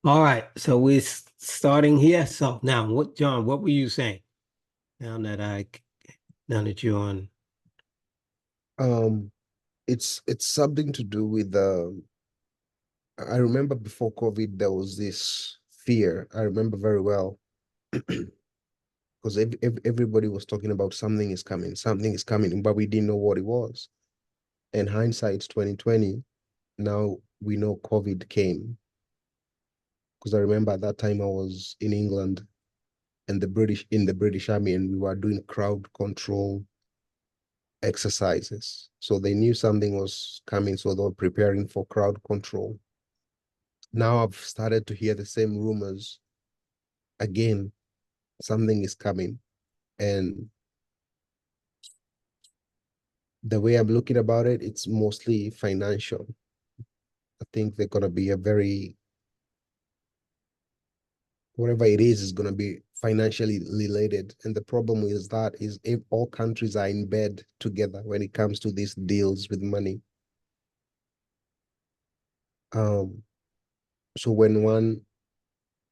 All right, so we're starting here. So now, John, what were you saying? Now that now that you're on. Um, it's something to do with I remember before COVID there was this fear. I remember very well because everybody was talking about something is coming, but we didn't know what it was. And hindsight's 2020. Now we know COVID came because I remember at that time I was in England and the British Army, and we were doing crowd control exercises. So they knew something was coming, so they were preparing for crowd control. Now I've started to hear the same rumors again. Something is coming, and the way I'm looking about it, it's mostly financial. I think they're gonna be a very whatever it is gonna be financially related. And the problem is that is if all countries are in bed together when it comes to these deals with money. Um, so when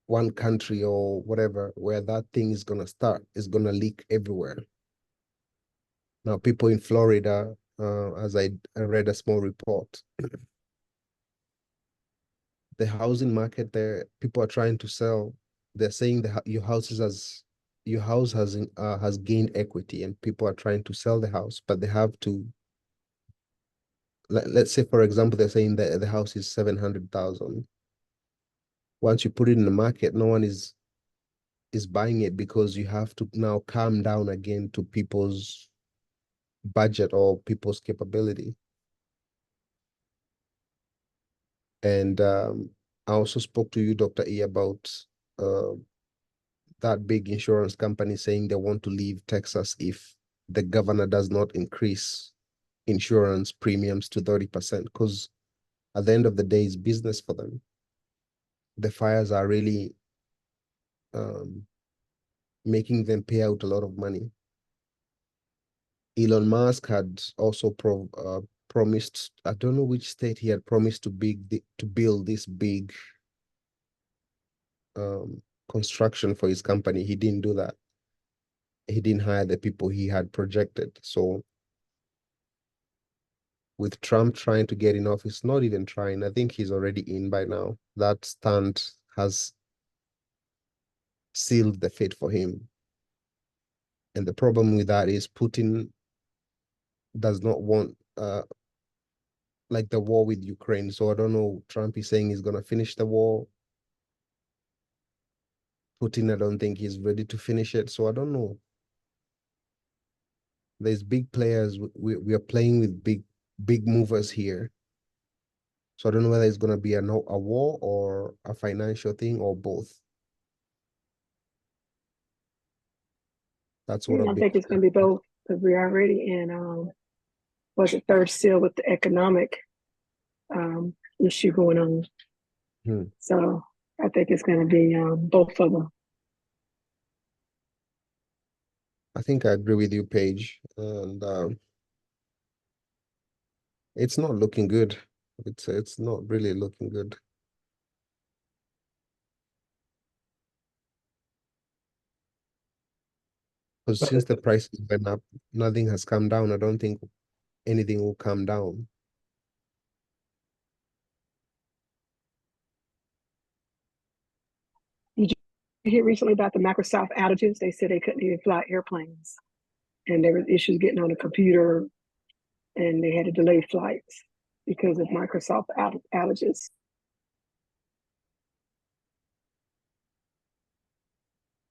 one country or whatever where that thing is gonna start is gonna leak everywhere. Now, people in Florida, as I read a small report, the housing market there, people are trying to sell. They're saying that your house has gained equity, and people are trying to sell the house, but they have to. Let's say, for example, they're saying that the house is 700,000. Once you put it in the market, no one is buying it because you have to now calm down again to people's budget or people's capability. And I also spoke to you, Dr. E, about uh, that big insurance company saying they want to leave Texas if the governor does not increase insurance premiums to 30%. Because at the end of the day, it's business for them. The fires are really um, making them pay out a lot of money. Elon Musk had also promised, I don't know which state he had promised to build this big um, construction for his company. He didn't do that. He didn't hire the people he had projected. So with Trump trying to get in office, not even trying, I think he's already in by now. That stunt has sealed the fate for him. And the problem with that is Putin does not want like the war with Ukraine. So I don't know. Trump is saying he's gonna finish the war. Putin, I don't think he's ready to finish it. So I don't know. There's big players. We are playing with big movers here. So I don't know whether it's gonna be a war or a financial thing or both. That's what a And I bit. think it's going to be both because we're already in, was it third seal with the economic issue going on. Hmm. So I think it's going to be both of them. I think I agree with you, Paige. And it's not looking good. It's not really looking good. Because since the prices went up, nothing has come down. I don't think anything will come down. Did you hear recently about the Microsoft outages? They said they couldn't even fly airplanes, and there was issues getting on the computer, and they had to delay flights because of Microsoft outages.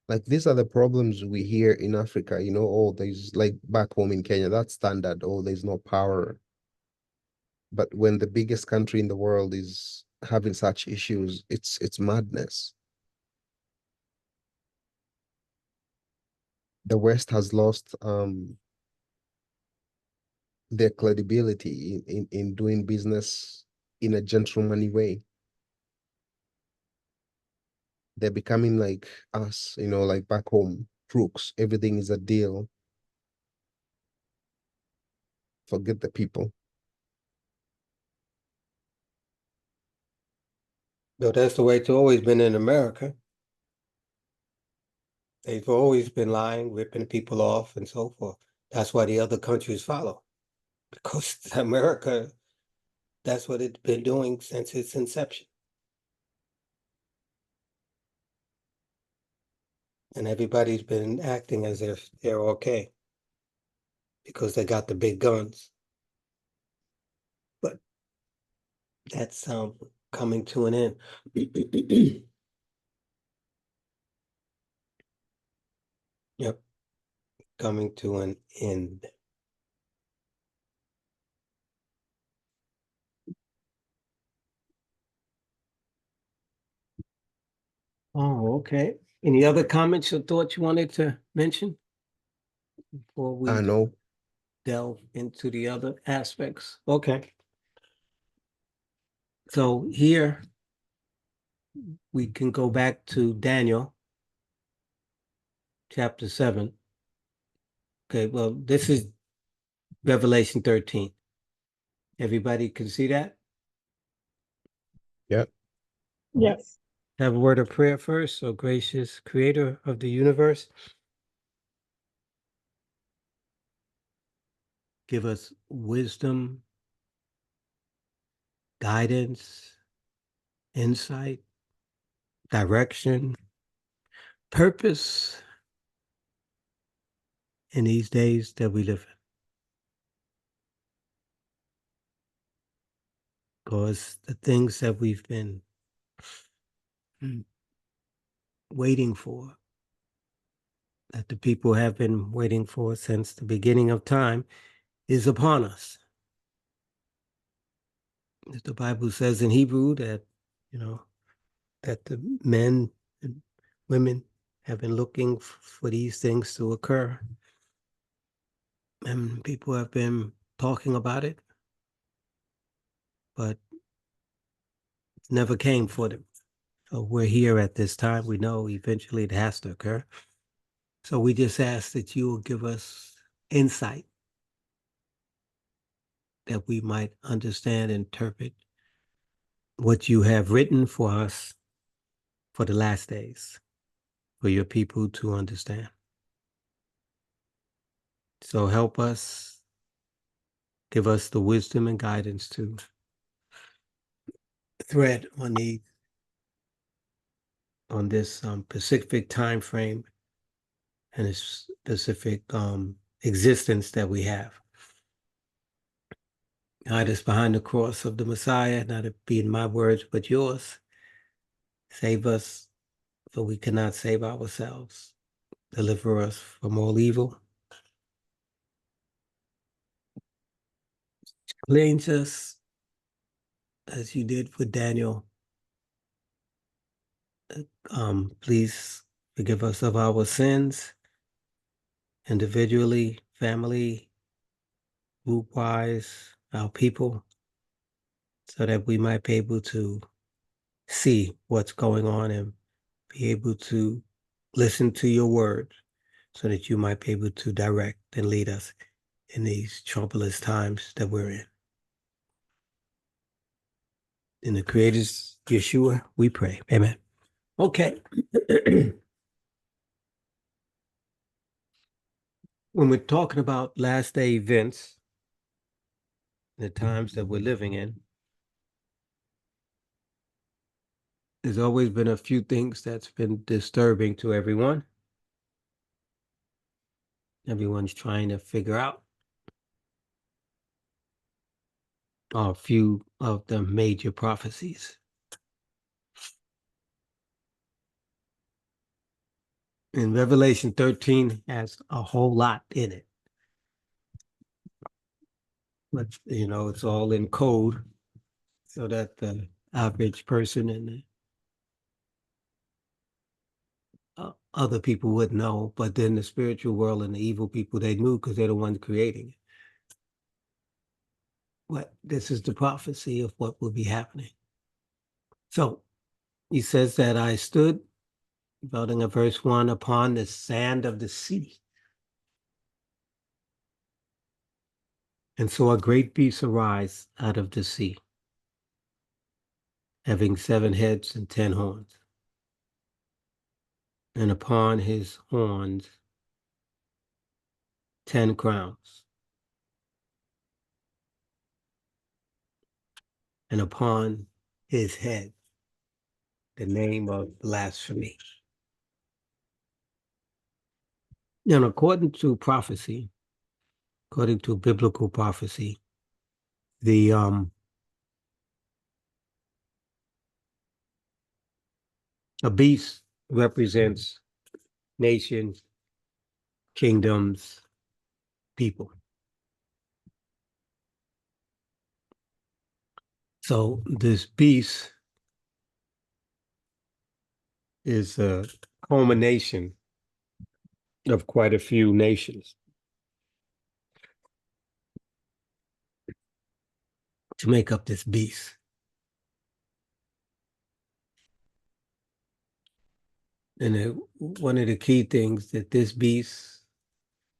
Like these are the problems we hear in Africa, oh, there's like back home in Kenya, that's standard. Oh, there's no power. But when the biggest country in the world is having such issues, it's madness. The West has lost their credibility in doing business in a gentlemanly way. They're becoming like us, like back home, crooks. Everything is a deal. Forget the people. No, that's the way it's always been in America. They've always been lying, ripping people off, and so forth. That's why the other countries follow, because America, that's what it's been doing since its inception. And everybody's been acting as if they're okay because they got the big guns. But that's coming to an end. Yep, coming to an end. Oh, okay. Any other comments or thoughts you wanted to mention before I we know. delve into the other aspects? Okay. So here we can go back to Daniel chapter 7. Okay, well, this is Revelation 13. Everybody can see that? Yeah. Yes. Have a word of prayer first. So gracious creator of the universe, give us wisdom, guidance, insight, direction, purpose in these days that we live in. Because the things that we've been waiting for, that the people have been waiting for since the beginning of time, is upon us. As the Bible says in Hebrew that, that the men and women have been looking for these things to occur. And people have been talking about it, but it never came for them. So we're here at this time. We know eventually it has to occur. So we just ask that you will give us insight that we might understand, interpret what you have written for us for the last days, for your people to understand. So help us, give us the wisdom and guidance to thread on this specific time frame and a specific existence that we have. Hide us behind the cross of the Messiah, not it be in my words, but yours. Save us, for we cannot save ourselves. Deliver us from all evil. Cleanse us as you did with Daniel. Please forgive us of our sins, individually, family, group-wise, our people, so that we might be able to see what's going on and be able to listen to your word so that you might be able to direct and lead us in these troublous times that we're in. In the Creator's Yeshua, we pray. Amen. Okay. When we're talking about last day events, the times that we're living in, there's always been a few things that's been disturbing to everyone. Everyone's trying to figure out a few of the major prophecies. And Revelation 13 has a whole lot in it. But, it's all in code so that the average person and the other people would know, but then the spiritual world and the evil people, they knew because they're the ones creating it. But this is the prophecy of what will be happening. So he says that I stood, building a verse 1, upon the sand of the sea, and saw a great beast arise out of the sea. having 7 heads and 10 horns. And upon his horns 10 crowns. And upon his head the name of blasphemy. And according to prophecy, according to biblical prophecy, the a beast represents nations, kingdoms, people. So this beast is a culmination of quite a few nations to make up this beast. And one of the key things that this beast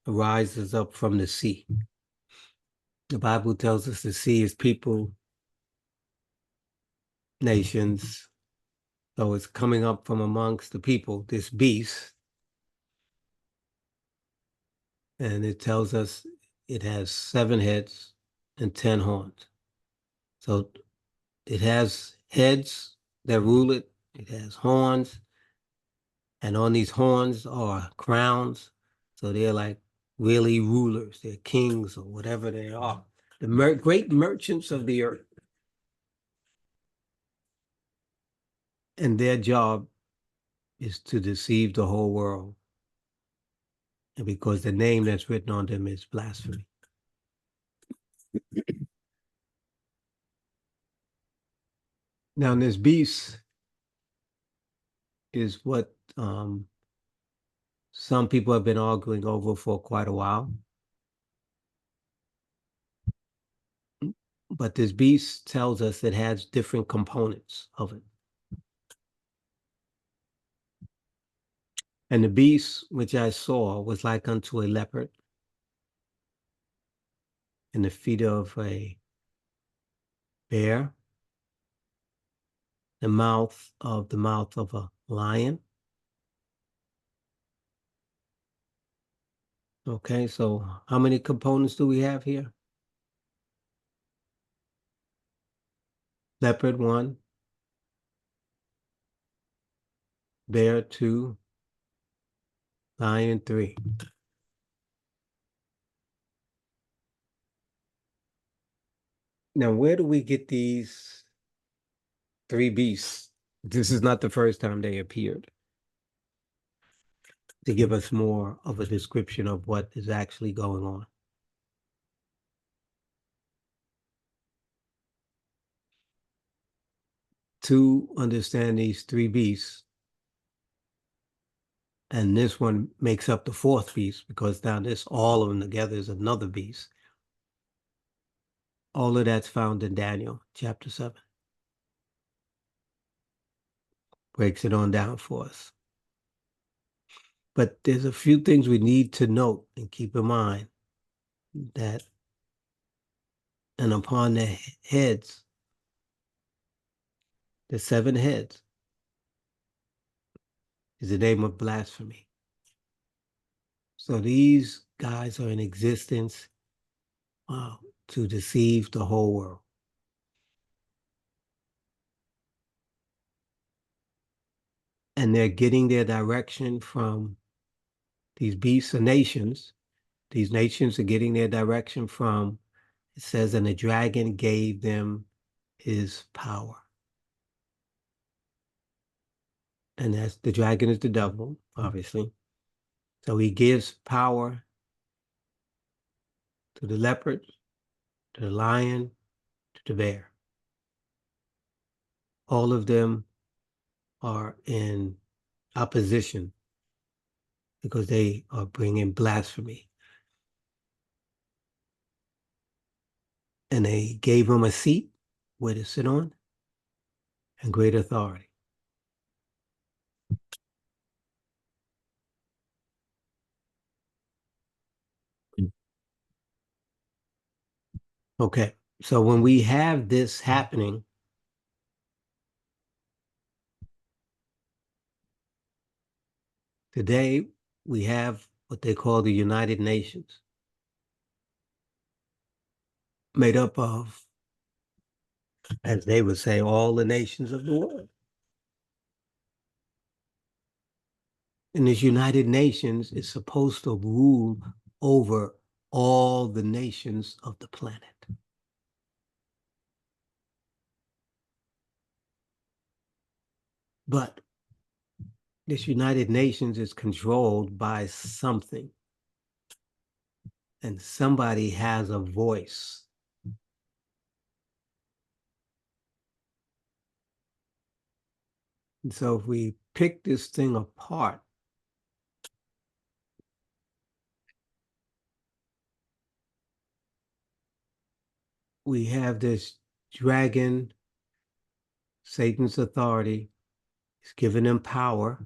arises up from the sea. The Bible tells us the sea is people, nations. So it's coming up from amongst the people, this beast. And it tells us it has 7 heads and 10 horns. So it has heads that rule it. It has horns. And on these horns are crowns. So they're like really rulers. They're kings or whatever they are. The great merchants of the earth. And their job is to deceive the whole world. And because the name that's written on them is blasphemy. Now, this beast is what some people have been arguing over for quite a while. But this beast tells us it has different components of it. And the beast which I saw was like unto a leopard, and the feet of a bear, the mouth of a lion. Okay, so how many components do we have here? Leopard 1, bear 2, lion 3. Now, where do we get these 3 beasts? This is not the first time they appeared. To give us more of a description of what is actually going on. To understand these 3 beasts, and this one makes up the 4th beast, because now this, all of them together is another beast. All of that's found in Daniel chapter 7. Breaks it on down for us. But there's a few things we need to note and keep in mind, that and upon the heads, the 7 heads, is the name of blasphemy. So these guys are in existence to deceive the whole world. And they're getting their direction from these beasts of nations. These nations are getting their direction from, it says, and the dragon gave them his power. And that's, the dragon is the devil, obviously. So he gives power to the leopard, to the lion, to the bear. All of them are in opposition because they are bringing blasphemy. And they gave him a seat where to sit on and great authority. Okay, so when we have this happening, Today, we have what they call the United Nations, made up of, as they would say, all the nations of the world. And this United Nations is supposed to rule over all the nations of the planet. But this United Nations is controlled by something, and somebody has a voice. And so if we pick this thing apart, we have this dragon, Satan's authority. He's given them power.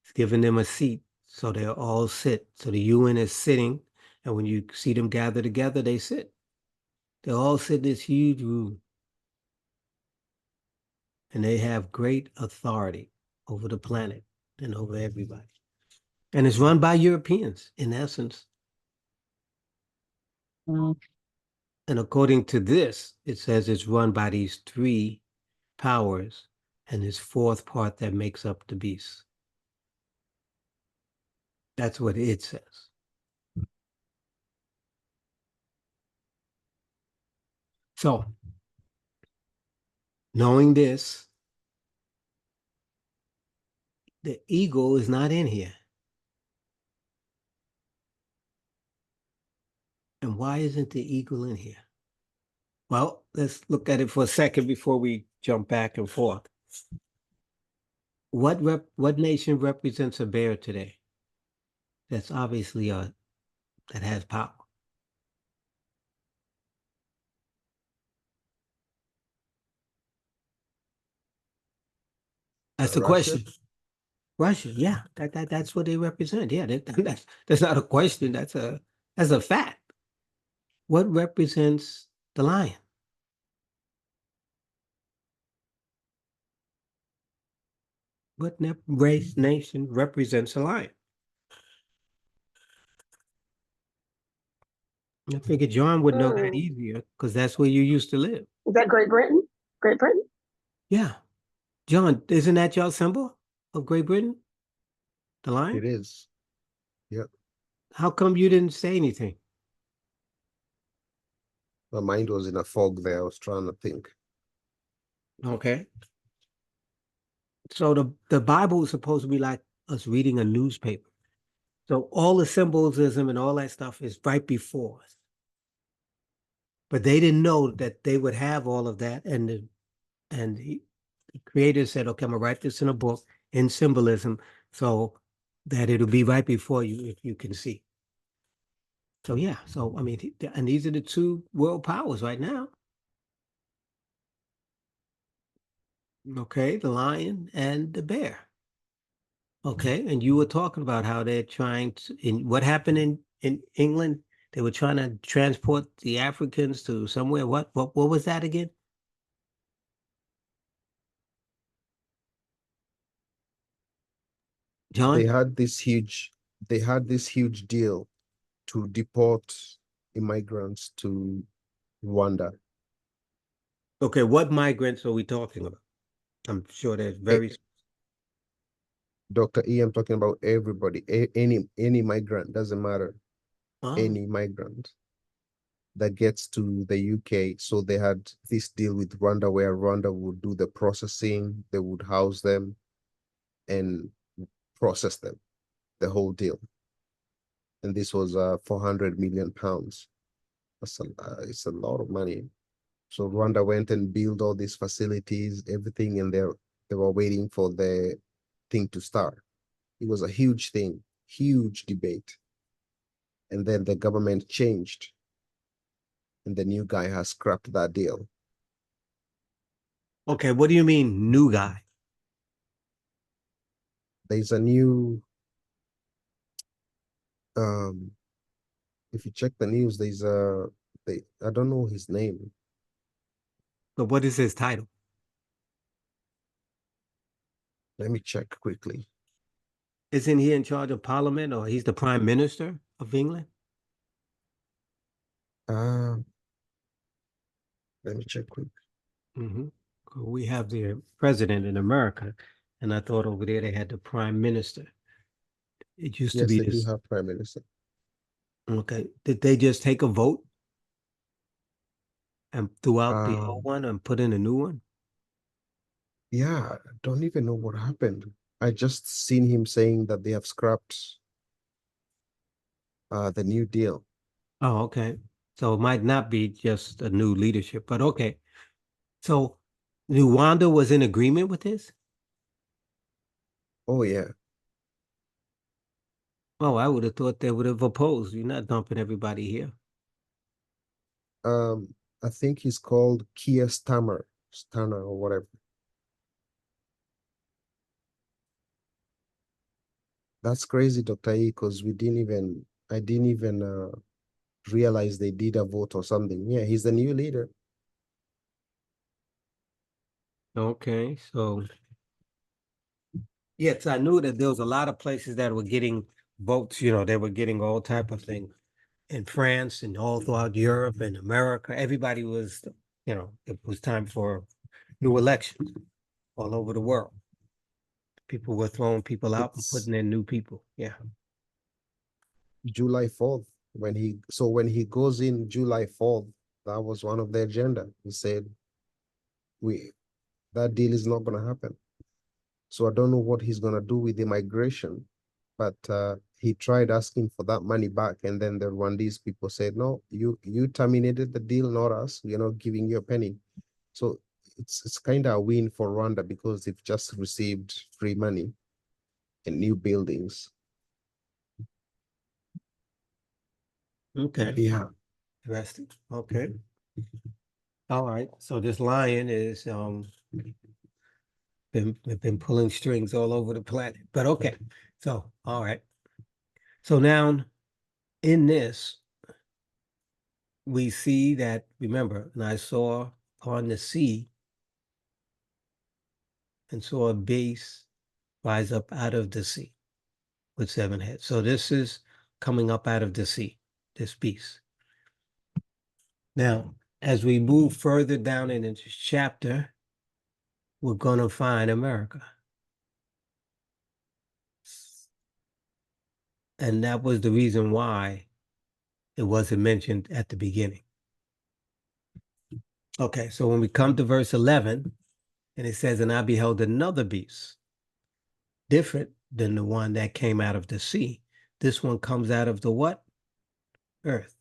He's given them a seat, so they all sit. So the UN is sitting, and when you see them gather together, they sit. They all sit in this huge room, and they have great authority over the planet and over everybody. And it's run by Europeans, in essence. And according to this, it says it's run by these three powers and this fourth part that makes up the beast. That's what it says. So, knowing this, the ego is not in here. And why isn't the ego in here? Well, let's look at it for a second before we jump back and forth. What nation represents a bear today? That's obviously that has power. That's the Russia? question. Russia, yeah, that's what they represent. Yeah, that's not a question. That's a fact. What represents the lion? What race nation represents a lion? I figured John would know that easier because that's where you used to live. Is that Great Britain? Great Britain? Yeah, John, isn't that your symbol of Great Britain? The lion? It is. Yep. How come you didn't say anything? My mind was in a fog there. I was trying to think. Okay. So the Bible is supposed to be like us reading a newspaper. So all the symbolism and all that stuff is right before us. But they didn't know that they would have all of that. And the creator said, okay, I'm gonna write this in a book in symbolism so that it'll be right before you if you can see. So yeah, so I mean, and these are the two world powers right now. Okay, the lion and the bear. Okay, and you were talking about how they're trying to, in what happened in England, they were trying to transport the Africans to somewhere. What was that again? They John? had this huge deal to deport immigrants to Rwanda. Okay, what migrants are we talking about? I'm sure there's Eh, very Dr. E, I'm talking about everybody, any migrant, doesn't matter, oh, any migrant that gets to the UK. So they had this deal with Rwanda where Rwanda would do the processing, they would house them and process them, the whole deal. And this was 400 million pounds. It's a lot of money. So Rwanda went and built all these facilities, everything, and they were waiting for the thing to start. It was a huge thing, huge debate. And then the government changed, and the new guy has scrapped that deal. okay. What do you mean, new guy? There's a new, if you check the news, I don't know his name. But what is his title? Let me check quickly. Isn't he in charge of Parliament, or he's the Prime Minister of England? Um, let me check quick. Mm-hmm. We have the president in America, and I thought over there they had the Prime Minister. It used to Yes, be they do this. have prime minister. Okay. Did they just take a vote and threw out the old Um, one and put in a new one? yeah, I don't even know what happened. I just seen him saying that they have scrapped the New Deal. Oh, okay. So it might not be just a new leadership, but okay. So Rwanda was in agreement with this? Oh yeah. Oh, I would have thought they would have opposed. You're not dumping everybody here. I think he's called Kia Stanner or whatever. That's crazy, Dr. E, because I didn't even realize they did a vote or something. Yeah, he's the new leader. Okay, so yes, I knew that there was a lot of places that were getting votes, they were getting all type of things in France and all throughout Europe and America. Everybody was, it was time for new elections all over the world. People were throwing people out and It's putting in new people. Yeah. July 4th when he goes in July 4th, that was one of the agenda. He said we that deal is not gonna happen. So I don't know what he's gonna do with the migration, but he tried asking for that money back, and then the Rwandese people said, "No, you terminated the deal, not us. We're not giving you a penny." So it's kind of a win for Rwanda because they've just received free money and new buildings. Okay. Yeah, Interesting. Okay. All right. So this lion is been pulling strings all over the planet. But okay. So all right. So now in this, we see that, remember, and I saw upon the sea and saw a beast rise up out of the sea with 7 heads. So this is coming up out of the sea, this beast. Now, as we move further down in this chapter, we're going to find America. And that was the reason why it wasn't mentioned at the beginning. Okay, so when we come to verse 11, and it says, and I beheld another beast, different than the one that came out of the sea. This one comes out of the what? Earth.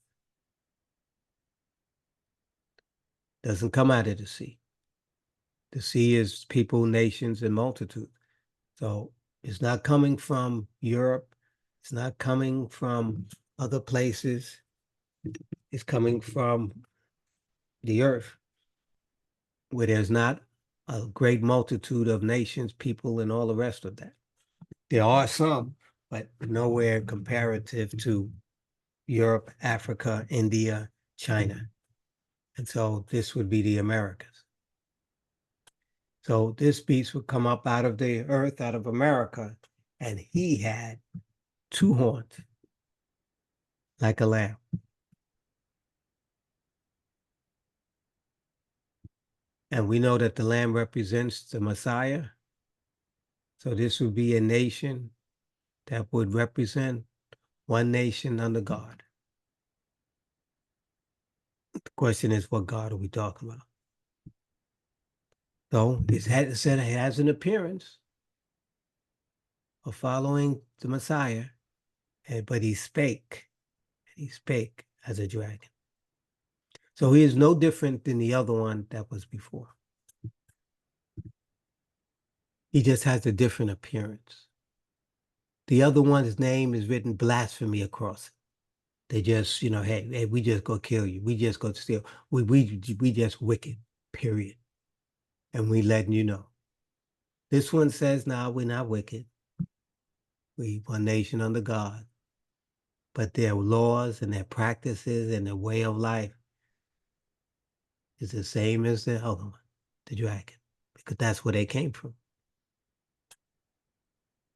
Doesn't come out of the sea. The sea is people, nations, and multitude. So it's not coming from Europe. It's not coming from other places. It's coming from the earth, where there's not a great multitude of nations, people, and all the rest of that. There are some, but nowhere comparative to Europe, Africa, India, China. And so this would be the Americas. So this beast would come up out of the earth, out of America, and he had 2 horns like a lamb. And we know that the lamb represents the Messiah. So this would be a nation that would represent one nation under God. The question is, what God are we talking about? So it said it has an appearance of following the Messiah, but he spake as a dragon. So he is no different than the other one that was before. He just has a different appearance. The other one's name is written blasphemy across it. They just, hey, we just go kill you. We just go steal. We just wicked, period. And we letting you know. This one says, nah, we're not wicked. We one nation under God. But their laws and their practices and their way of life is the same as the other one, the dragon, because that's where they came from.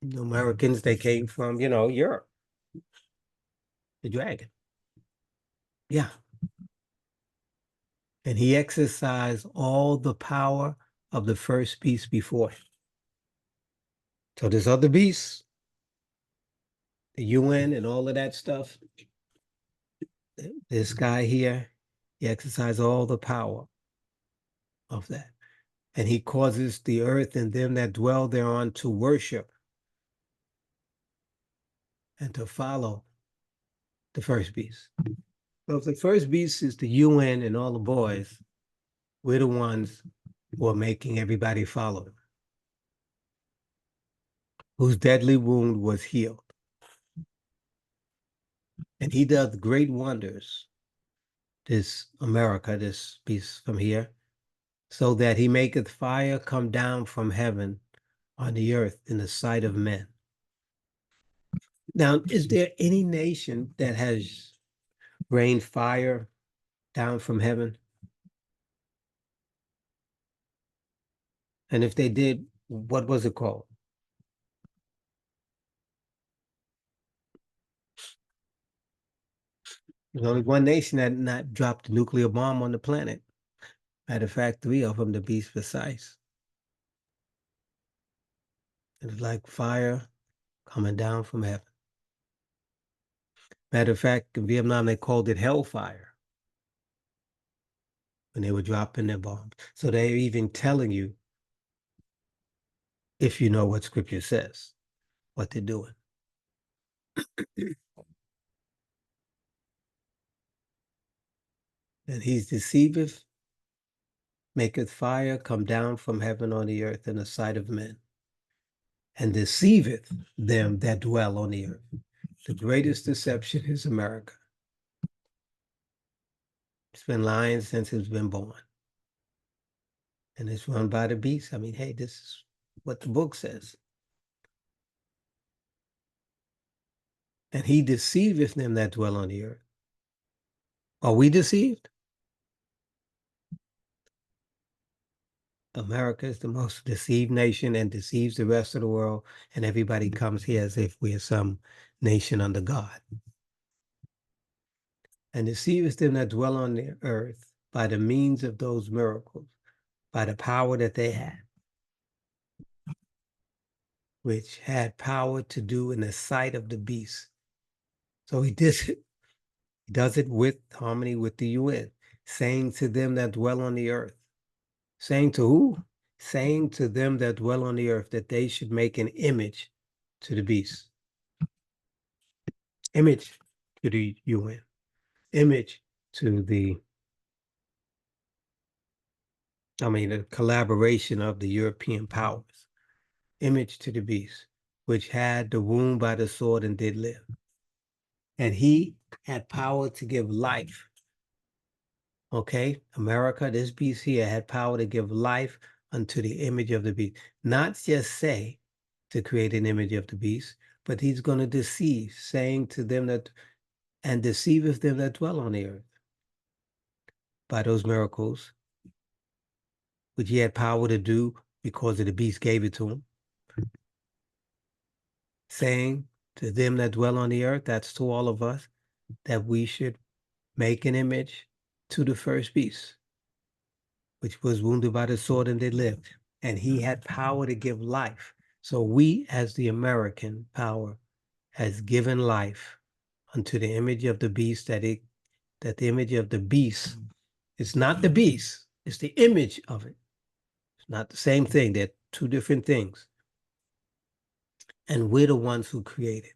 The Americans, they came from, Europe. The dragon. Yeah. And he exercised all the power of the first beast before him. So this other beast, the UN and all of that stuff, this guy here, he exercised all the power of that. And he causes the earth and them that dwell thereon to worship and to follow the first beast. So if the first beast is the UN and all the boys, we're the ones who are making everybody follow him, whose deadly wound was healed. And he does great wonders, this America, this beast from here, so that he maketh fire come down from heaven on the earth in the sight of men. Now, is there any nation that has rained fire down from heaven? And if they did, what was it called? There's only one nation that not dropped a nuclear bomb on the planet. Matter of fact, 3 of them, to be precise. It's like fire coming down from heaven. Matter of fact, in Vietnam, they called it hellfire when they were dropping their bombs. So they're even telling you, if you know what scripture says, what they're doing. And he deceiveth, maketh fire come down from heaven on the earth in the sight of men, and deceiveth them that dwell on the earth. The greatest deception is America. It's been lying since it's been born. And it's run by the beast. I mean, hey, this is what the book says. And he deceiveth them that dwell on the earth. Are we deceived? America is the most deceived nation and deceives the rest of the world, and everybody comes here as if we are some nation under God. And deceiveth them that dwell on the earth by the means of those miracles, by the power that they had, which had power to do in the sight of the beast. So he does it with harmony with the UN, saying to them that dwell on the earth. Saying to who? Saying to them that dwell on the earth that they should make an image to the beast. Image to the UN. Image to the collaboration of the European powers. Image to the beast, which had the wound by the sword and did live. And he had power to give life. Okay, America, this beast here, had power to give life unto the image of the beast. Not just say to create an image of the beast, but he's going to deceive, saying to them that, and deceiveth them that dwell on the earth by those miracles, which he had power to do because of the beast gave it to him. Saying to them that dwell on the earth, that's to all of us, that we should make an image to the first beast, which was wounded by the sword and did live. And he had power to give life. So we, as the American power, has given life unto the image of the beast, that the image of the beast is not the beast, it's the image of it. It's not the same thing. They're 2 different things. And we're the ones who create it.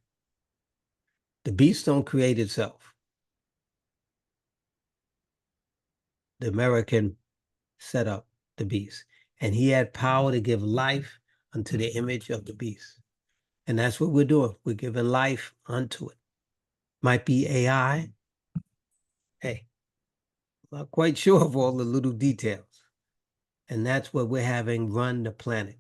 The beast don't create itself. The American set up the beast, and he had power to give life unto the image of the beast. And that's what we're doing. We're giving life unto it. Might be AI. Hey, I'm not quite sure of all the little details. And that's what we're having run the planet.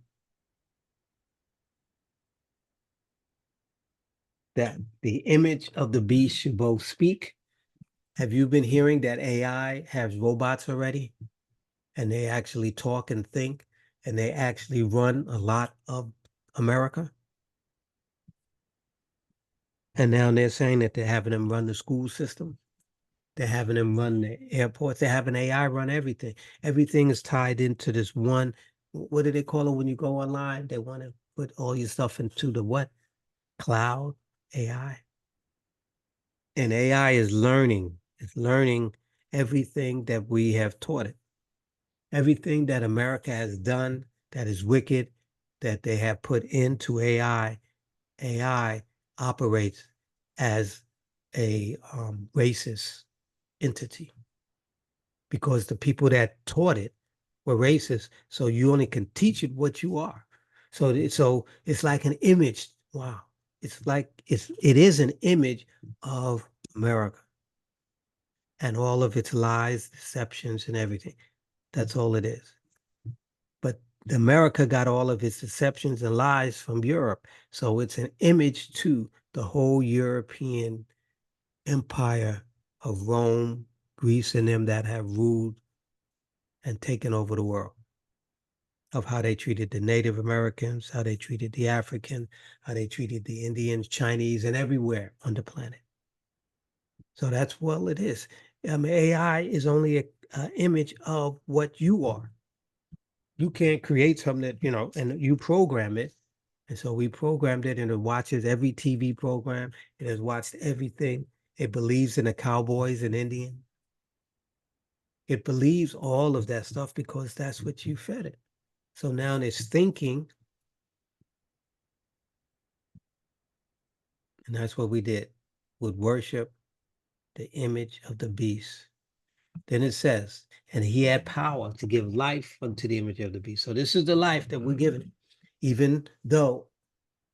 That the image of the beast should both speak. Have you been hearing that AI has robots already? And they actually talk and think, and they actually run a lot of America? And now they're saying that they're having them run the school system. They're having them run the airports. They're having AI run everything. Everything is tied into this one. What do they call it when you go online? They want to put all your stuff into the what? Cloud AI. And AI is learning. It's learning everything that we have taught it. Everything that America has done that is wicked, that they have put into AI, AI operates as a racist entity because the people that taught it were racist. So you only can teach it what you are. So it's like an image. Wow. It's like it is an image of America and all of its lies, deceptions, and everything. That's all it is. But America got all of its deceptions and lies from Europe. So it's an image to the whole European empire of Rome, Greece, and them that have ruled and taken over the world, of how they treated the Native Americans, how they treated the African, how they treated the Indians, Chinese, and everywhere on the planet. So that's what it is. AI is only an image of what you are. You can't create something that, and you program it. And so we programmed it, and it watches every TV program. It has watched everything. It believes in the cowboys and Indians. It believes all of that stuff because that's what you fed it. So now it's thinking, and that's what we did, would worship the image of the beast. Then it says, and he had power to give life unto the image of the beast. So this is the life that we're giving it. Even though,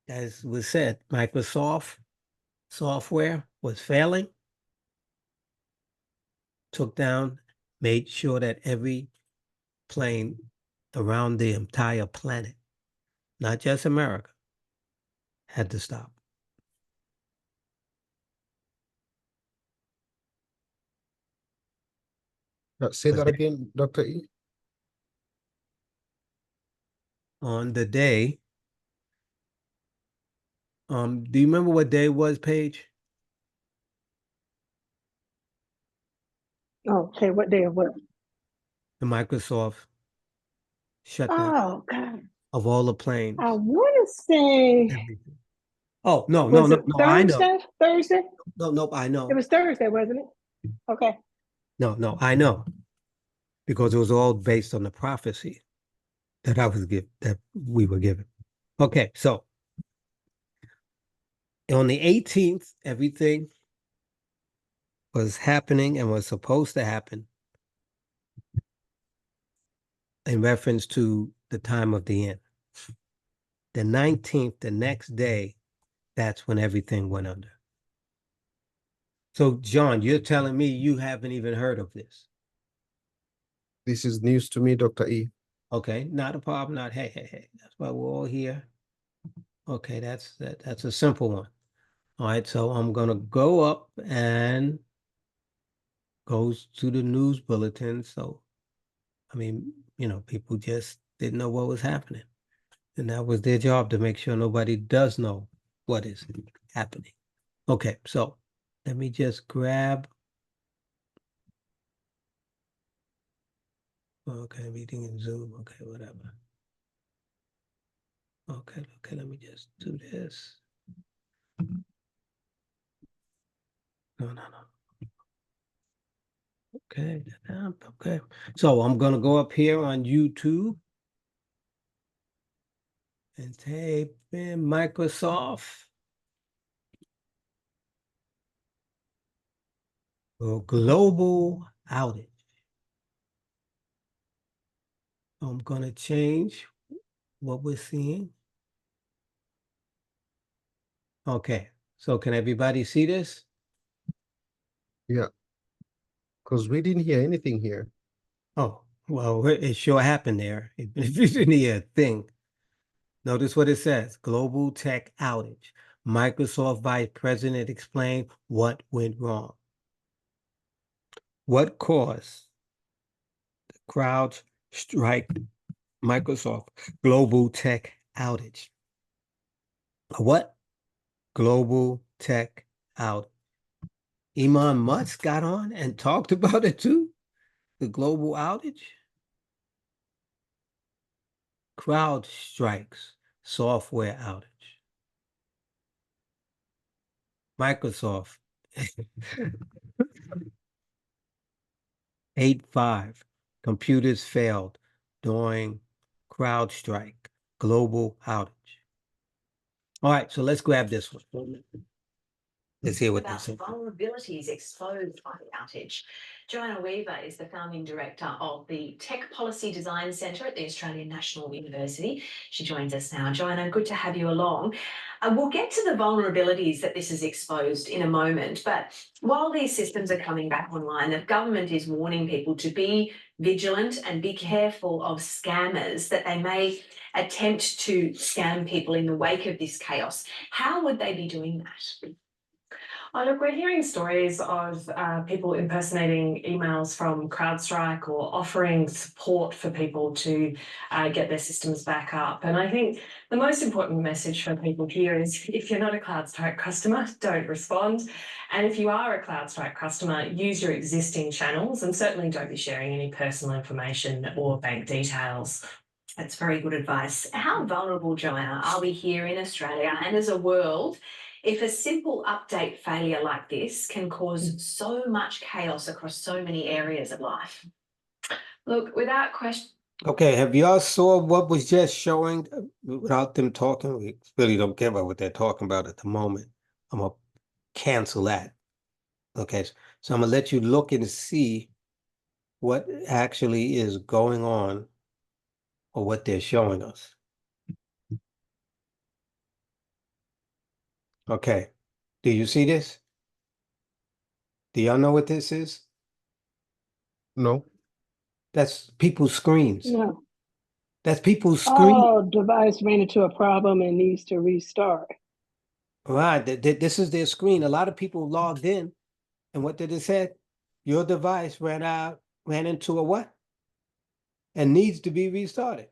as was said, Microsoft software was failing, took down, made sure that every plane around the entire planet, not just America, had to stop. Say that again, Dr. E. On the day, do you remember what day it was, Paige? Oh, okay, what day of what? The Microsoft shutdown Oh God. of all the planes. I want to say, Everything. Oh, no, was it I know. Thursday? Thursday? No, I It know. was Thursday, wasn't it? Okay. No, I know. Because it was all based on the prophecy that that we were given. Okay, so on the 18th, everything was happening and was supposed to happen in reference to the time of the end. The 19th, the next day, that's when everything went under. So, John, you're telling me you haven't even heard of this. This is news to me, Dr. E. Okay, not a problem. Not hey. That's why we're all here. Okay, that's a simple one. All right, so I'm gonna go up and goes to the news bulletin. So, I mean, people just didn't know what was happening. And that was their job, to make sure nobody does know what is happening. Okay, so let me just grab. Okay, meeting in Zoom. Okay, whatever. Okay, let me just do this. No. Okay, okay. So I'm gonna go up here on YouTube and type in Microsoft global outage. I'm gonna change what we're seeing. Okay, so can everybody see this? Yeah, because we didn't hear anything here. Oh, well, it sure happened there. If you didn't hear a thing. Notice what it says, global tech outage. Microsoft Vice President explained what went wrong. What caused the CrowdStrike Microsoft global tech outage? A what? Global tech out. Elon Musk got on and talked about it too. The global outage. Crowd strikes, software outage. Microsoft 8.5. Computers failed during crowd strike, global outage. All right, so let's grab this one. Let's hear what they About say. vulnerabilities exposed by the outage. Joanna Weaver is the founding director of the Tech Policy Design Centre at the Australian National University. She joins us now. Joanna, good to have you along. We'll get to the vulnerabilities that this has exposed in a moment, but while these systems are coming back online, the government is warning people to be vigilant and be careful of scammers, that they may attempt to scam people in the wake of this chaos. How would they be doing that? Oh, look, we're hearing stories of people impersonating emails from CrowdStrike or offering support for people to get their systems back up. And I think the most important message for people here is if you're not a CrowdStrike customer, don't respond. And if you are a CrowdStrike customer, use your existing channels and certainly don't be sharing any personal information or bank details. That's very good advice. How vulnerable, Joanna, are we here in Australia and as a world if a simple update failure like this can cause so much chaos across so many areas of life? Look, without question. Okay, have y'all saw what was just showing without them talking? We really don't care about what they're talking about at the moment. I'm gonna cancel that. Okay, so I'm gonna let you look and see what actually is going on or what they're showing us. Okay, do you see this? Do y'all know what this is? No. That's people's screens. No. That's people's screen. Oh, device ran into a problem and needs to restart. Right, this is their screen. A lot of people logged in, and what did it say? Your device ran into a what? And needs to be restarted.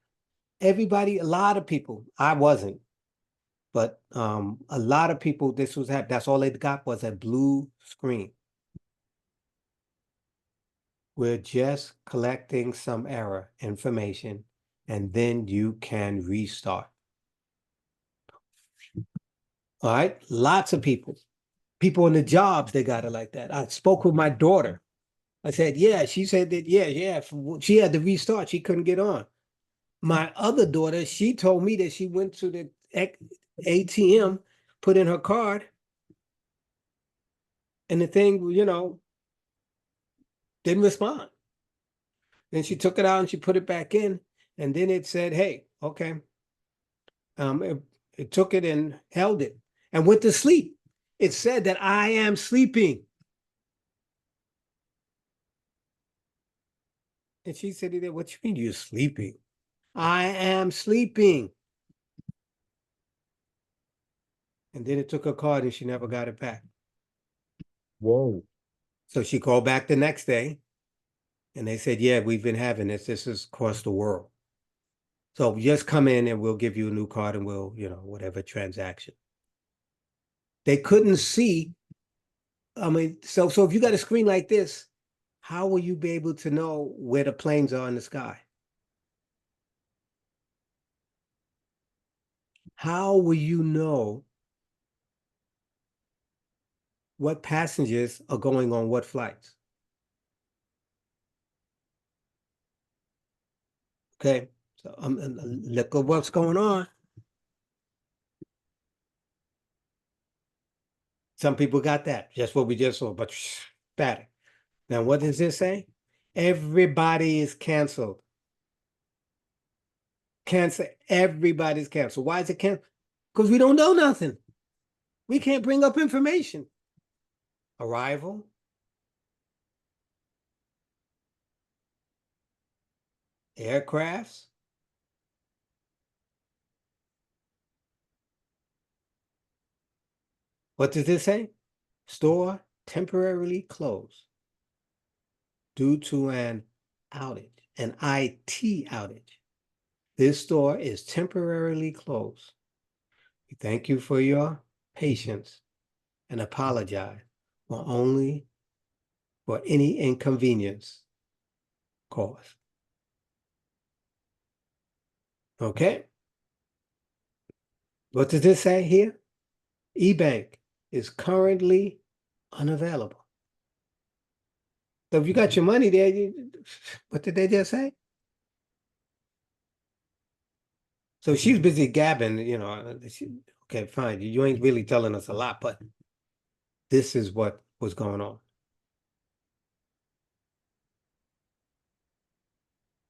Everybody, a lot of people, I wasn't, but a lot of people, this was happening. That's all they got was a blue screen. We're just collecting some error information, and then you can restart. All right, lots of people in the jobs, they got it like that. I spoke with my daughter. I said, yeah, she said that, yeah, she had to restart. She couldn't get on. My other daughter, she told me that she went to the ATM, put in her card, and the thing, didn't respond. Then she took it out and she put it back in, and then it said, hey, okay. It took it and held it and went to sleep. It said that I am sleeping. And she said, what you mean you're sleeping? I am sleeping. And then it took her card and she never got it back. Whoa. So she called back the next day and they said, yeah, we've been having this. This is across the world. So just come in and we'll give you a new card and we'll, whatever transaction. They couldn't see. I mean, so if you got a screen like this, how will you be able to know where the planes are in the sky? How will you know what passengers are going on what flights? Okay, so look at what's going on. Some people got that, just what we just saw, but static. Now, what does this say? Everybody is canceled. Cancel. Everybody's canceled. Why is it canceled? Because we don't know nothing. We can't bring up information. Arrival. Aircrafts. What does this say? Store temporarily closed due to an outage, an IT outage. This store is temporarily closed. We thank you for your patience and apologize for any inconvenience caused. Okay? What does this say here? eBank is currently unavailable. So if you got your money there, what did they just say? So she's busy gabbing, okay, fine. You ain't really telling us a lot, but this is what was going on.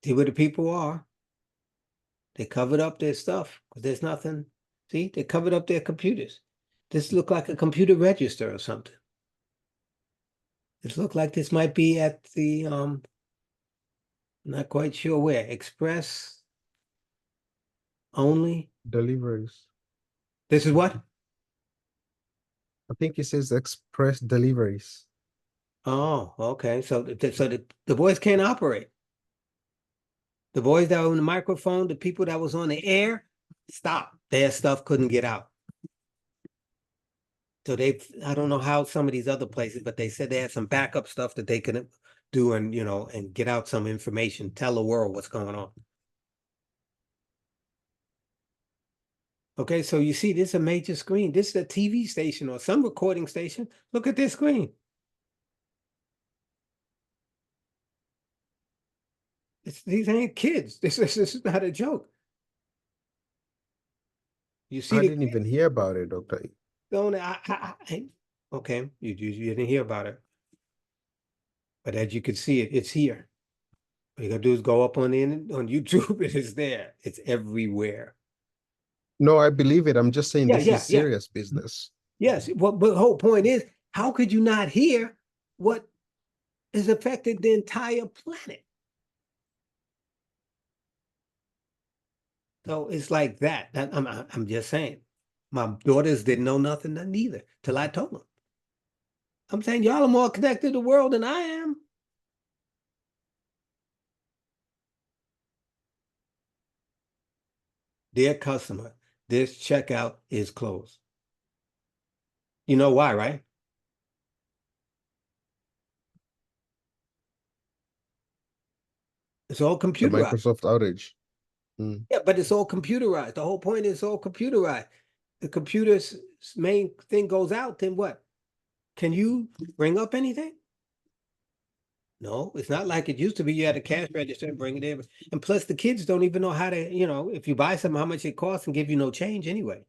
See where the people are. They covered up their stuff because there's nothing. See, they covered up their computers. This looked like a computer register or something. This looked like this might be at the, not quite sure where, Express only. Deliveries. This is what? I think it says express deliveries. Oh, okay. So, the boys can't operate. The boys that were on the microphone, the people that was on the air, stop. Their stuff couldn't get out. So I don't know how some of these other places, but they said they had some backup stuff that they could do and, and get out some information, tell the world what's going on. Okay, so you see, this is a major screen. This is a TV station or some recording station. Look at this screen. These ain't kids. This is not a joke. You see, I didn't even hear about it, Doctor. Okay, you didn't hear about it, but as you can see it's here. What you gotta do is go up on YouTube. It is there. It's everywhere. No, I believe it. I'm just saying Yeah, this yeah, is serious business. Yes. Well, but the whole point is, how could you not hear what has affected the entire planet? So it's like that. I'm just saying. My daughters didn't know nothing neither till I told them. I'm saying y'all are more connected to the world than I am. Dear customer, this checkout is closed. You know why, right? It's all The computerized. Microsoft outage. Mm. Yeah, but it's all computerized. The whole point is all computerized. The computer's main thing goes out, then what? Can you bring up anything? No, it's not like it used to be. You had a cash register and bring it in. And plus the kids don't even know how to, if you buy something, how much it costs and give you no change anyway.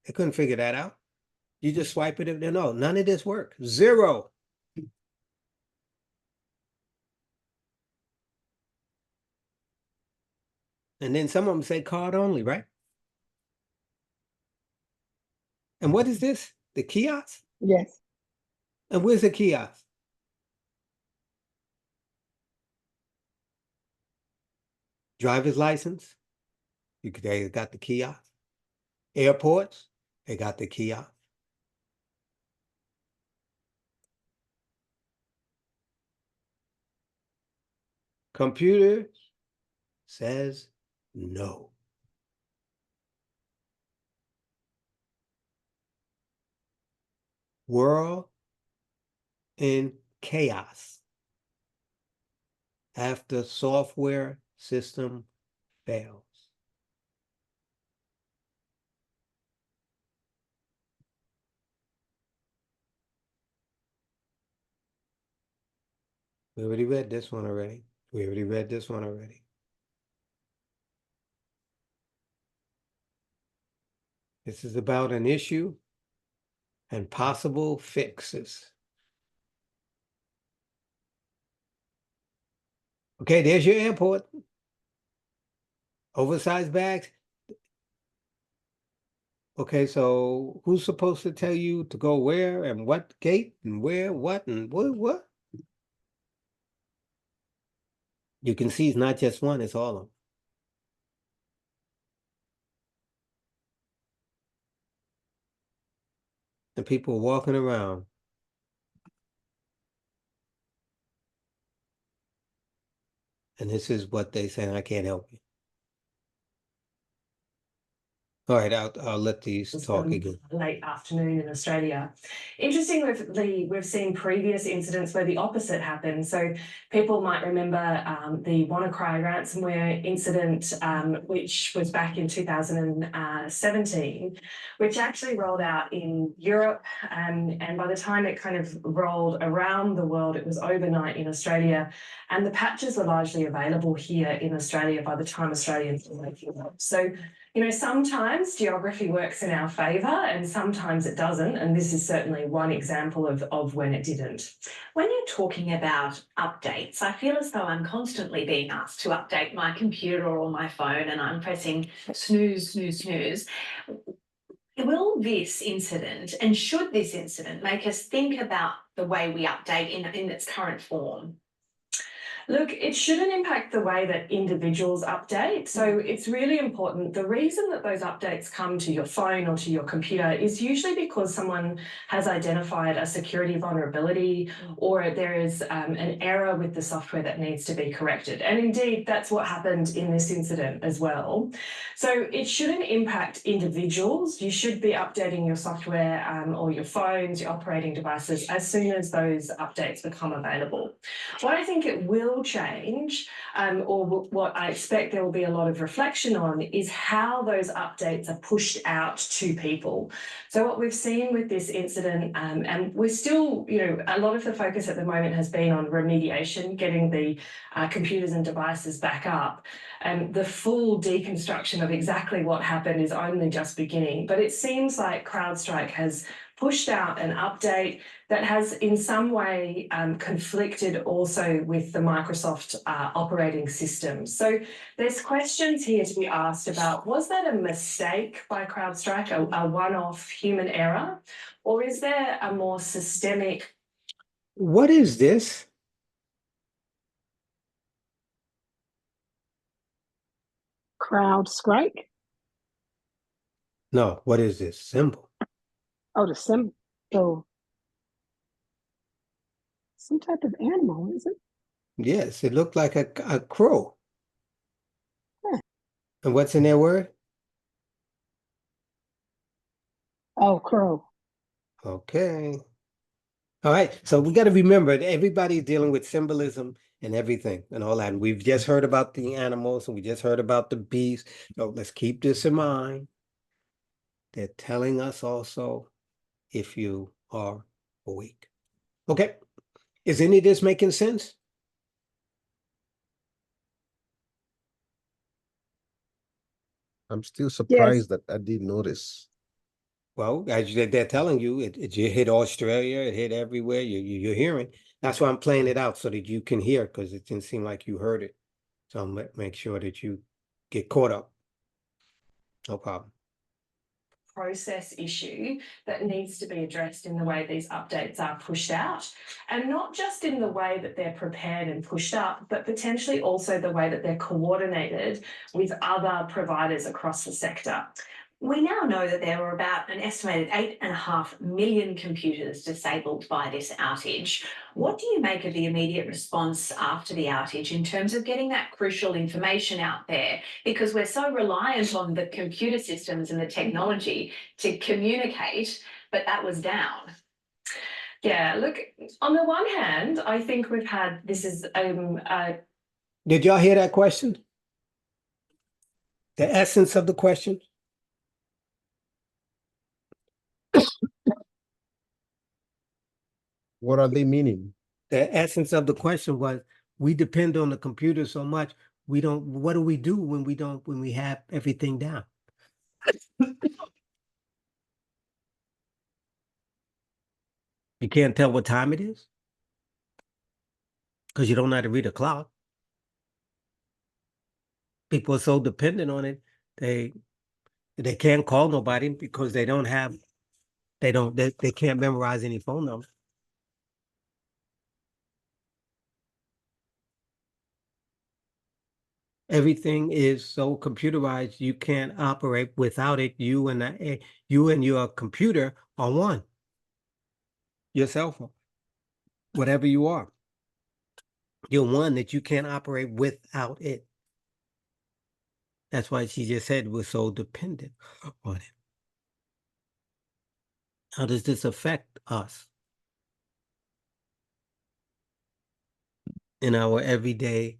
They couldn't figure that out. You just swipe it. No, none of this work. Zero. And then some of them say card only, right? And what is this? The kiosk? Yes. And where's the kiosk? Driver's license? They got the kiosk. Airports? They got the kiosk. Computer says no. World in chaos after software system fails. We already read this one already. This is about an issue and possible fixes. Okay, there's your airport. Oversized bags. Okay, so who's supposed to tell you to go where and what gate and where, what, and what? You can see it's not just one, it's all of them. And people walking around. And this is what they say, I can't help you. All right, I'll let these talk again. Late afternoon in Australia. Interestingly, we've seen previous incidents where the opposite happened. So people might remember the WannaCry ransomware incident, which was back in 2017, which actually rolled out in Europe. And by the time it kind of rolled around the world, it was overnight in Australia. And the patches were largely available here in Australia by the time Australians were waking up. So, you know, sometimes geography works in our favour and sometimes it doesn't. And this is certainly one example of when it didn't. When you're talking about updates, I feel as though I'm constantly being asked to update my computer or my phone and I'm pressing snooze, snooze, snooze. Will this incident and should this incident make us think about the way we update in its current form? Look, it shouldn't impact the way that individuals update. So it's really important. The reason that those updates come to your phone or to your computer is usually because someone has identified a security vulnerability or there is an error with the software that needs to be corrected. And indeed, that's what happened in this incident as well. So it shouldn't impact individuals. You should be updating your software or your phones, your operating devices, as soon as those updates become available. What I think it will change, or what I expect there will be a lot of reflection on, is how those updates are pushed out to people. So what we've seen with this incident, and we're still, you know, a lot of the focus at the moment has been on remediation, getting the computers and devices back up. And the full deconstruction of exactly what happened is only just beginning. But it seems like CrowdStrike has pushed out an update that has in some way conflicted also with the Microsoft operating system. So there's questions here to be asked about, was that a mistake by CrowdStrike, a one-off human error, or is there a more systemic... What is this? CrowdStrike. No, what is this symbol? Oh, the symbol. So some type of animal, is it? Yes, it looked like a crow. Huh. And what's in their word? Oh, crow. Okay. All right. So we got to remember that everybody's dealing with symbolism and everything and all that. And we've just heard about the animals and we just heard about the bees. So let's keep this in mind. They're telling us also if you are awake. Okay. Is any of this making sense? I'm still surprised that I didn't notice. Well, they're telling you, it hit Australia, it hit everywhere. You're hearing. That's why I'm playing it out so that you can hear, because it didn't seem like you heard it. So I'll make sure that you get caught up. No problem. Process issue that needs to be addressed in the way these updates are pushed out, and not just in the way that they're prepared and pushed up, but potentially also the way that they're coordinated with other providers across the sector. We now know that there were about an estimated 8.5 million computers disabled by this outage. What do you make of the immediate response after the outage in terms of getting that crucial information out there? Because we're so reliant on the computer systems and the technology to communicate, but that was down. Yeah, look, on the one hand, I think we've had, this is Did y'all hear that question? The essence of the question? What are they meaning? The essence of the question was, we depend on the computer so much, what do we do when we have everything down? You can't tell what time it is because you don't know how to read a clock. People are so dependent on it, they can't call nobody because they can't memorize any phone number. Everything is so computerized, you can't operate without it. You and your computer are one. Your cell phone, whatever you are, you're one that you can't operate without it. That's why she just said we're so dependent on it. How does this affect us in our everyday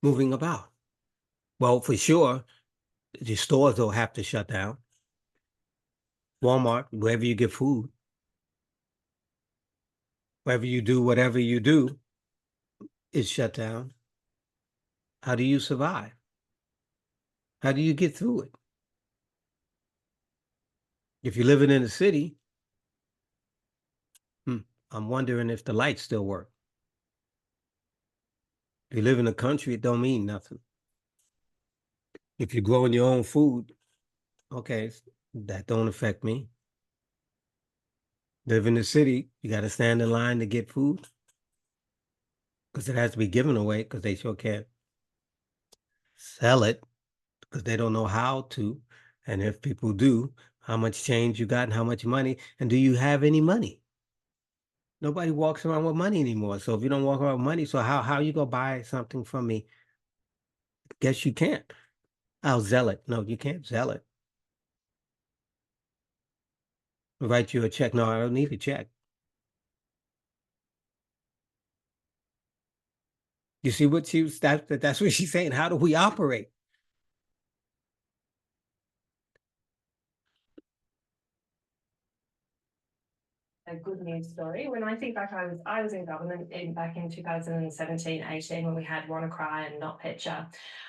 moving about? Well, for sure, the stores will have to shut down. Walmart, wherever you get food, wherever you do whatever you do, is shut down. How do you survive? How do you get through it? If you're living in a city, I'm wondering if the lights still work. If you live in the country, it don't mean nothing. If you're growing your own food, okay, that don't affect me. Live in the city, you got to stand in line to get food because it has to be given away because they sure can't sell it because they don't know how to. And if people do, how much change you got and how much money, and do you have any money? Nobody walks around with money anymore. So if you don't walk around with money, so how you gonna buy something from me? Guess you can't. I'll sell it. No, you can't sell it. Write you a check. No, I don't need a check. You see what she was, that's what she's saying. How do we operate? A good news story. When I think back, I was in government back in 2017-18 when we had WannaCry and NotPetya.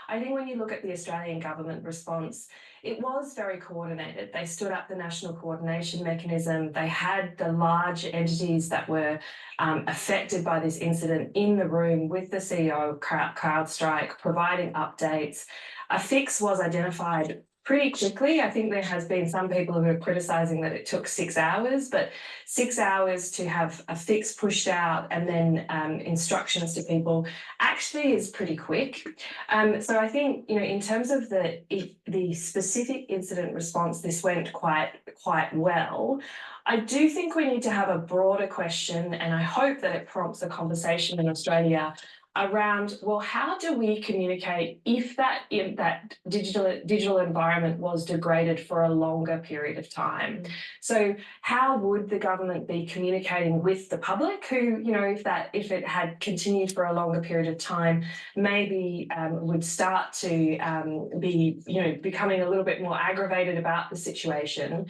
I think when you look at the Australian government response, it was very coordinated. They stood up the national coordination mechanism. They had the large entities that were affected by this incident in the room with the CEO of CrowdStrike, providing updates. A fix was identified pretty quickly. I think there has been some people who are criticising that it took 6 hours, but 6 hours to have a fix pushed out and then instructions to people actually is pretty quick. So I think, you know, in terms of the specific incident response, this went quite well. I do think we need to have a broader question, and I hope that it prompts a conversation in Australia around, well, how do we communicate if that digital environment was degraded for a longer period of time? So how would the government be communicating with the public who, you know, if it had continued for a longer period of time, maybe would start to be, you know, becoming a little bit more aggravated about the situation.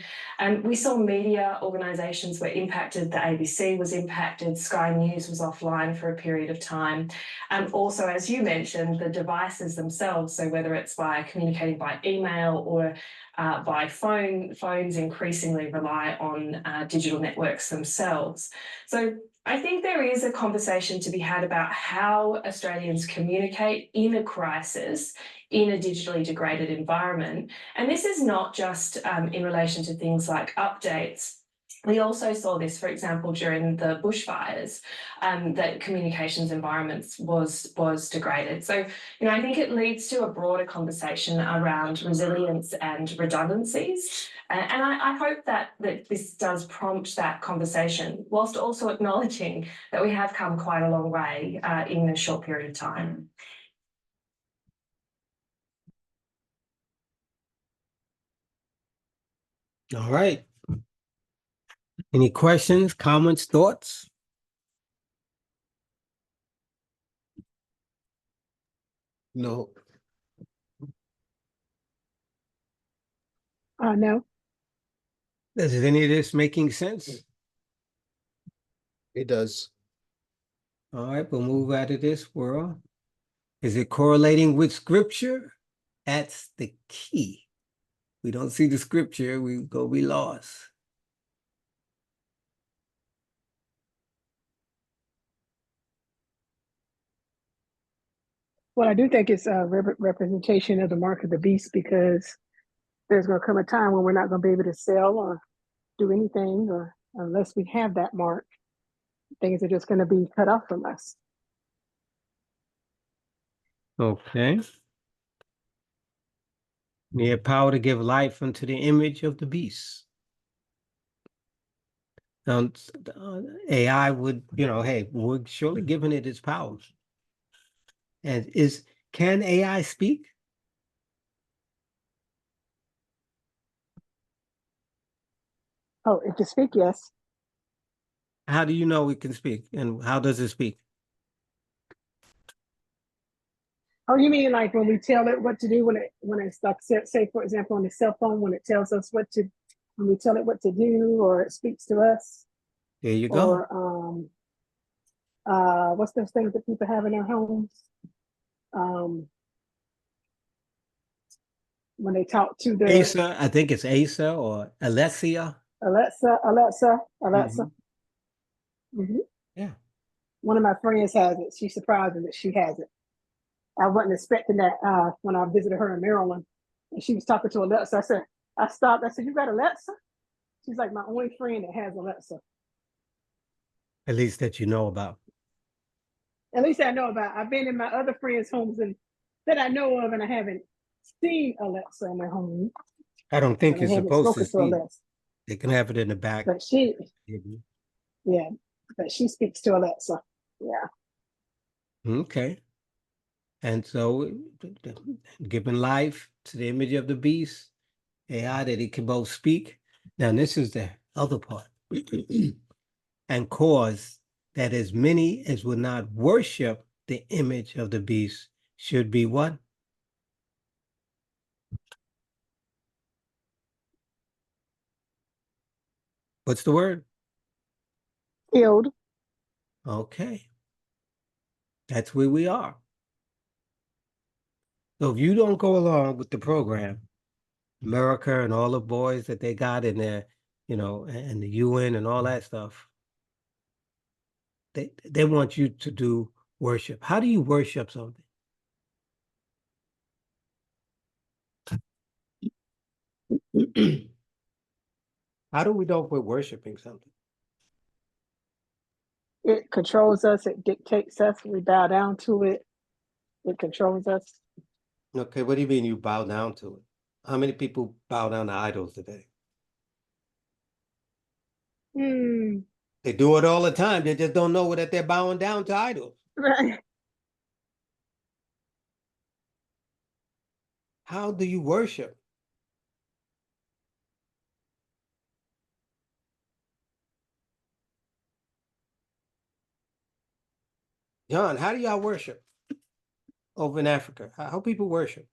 We saw media organisations were impacted. The ABC was impacted. Sky News was offline for a period of time. And also, as you mentioned, the devices themselves, so whether it's by communicating by email or by phones increasingly rely on digital networks themselves. So I think there is a conversation to be had about how Australians communicate in a crisis in a digitally degraded environment. And this is not just in relation to things like updates. We also saw this, for example, during the bushfires, that communications environments was degraded. So, you know, I think it leads to a broader conversation around resilience and redundancies. And I hope that this does prompt that conversation, whilst also acknowledging that we have come quite a long way in a short period of time. All right. Any questions, comments, thoughts? No. No. Is any of this making sense? It does. All right, we'll move out of this world. Is it correlating with scripture? That's the key. We don't see the scripture, we go be lost. Well, I do think it's a representation of the mark of the beast, because there's going to come a time when we're not going to be able to sell or do anything, or unless we have that mark, things are just going to be cut off from us. Okay. We have power to give life unto the image of the beast. Now, AI would, you know, hey, we're surely giving it its powers. And can AI speak? Oh, it can speak, yes. How do you know it can speak, and how does it speak? Oh, you mean like when we tell it what to do when it's like say for example on the cell phone when it tells us what to when we tell it what to do or it speaks to us There you go. or what's those things that people have in their homes um when they talk to the Asa, I think it's Asa or Alessia. Alexa. Mhm. Mhm. Yeah. One of my friends has it. She's surprised that she has it. I wasn't expecting that when I visited her in Maryland and she was talking to Alexa. I stopped. I said, "You got Alexa?" She's like my only friend that has Alexa. At least that you know about. At least I know about. I've been in my other friends' homes and that I know of, and I haven't seen Alexa in their home, I don't think and you're I haven't supposed to spoken to see. Alexa. They can have it in the back. But she, Mhm. yeah, but she speaks to Alexa. Yeah. Okay. And so, giving life to the image of the beast, AI, that it can both speak. Now, this is the other part. And cause that as many as would not worship the image of the beast should be what? What's the word? Killed. Okay. That's where we are. So if you don't go along with the program, America and all the boys that they got in there, and the UN and all that stuff, they want you to do worship. How do you worship something? How do we know if we're worshiping something? It controls us. It dictates us. We bow down to it. It controls us. Okay, what do you mean you bow down to it? How many people bow down to idols today? Hmm. They do it all the time. They just don't know that they're bowing down to idols. Right. How do you worship? John, how do y'all worship over in Africa? How people worship?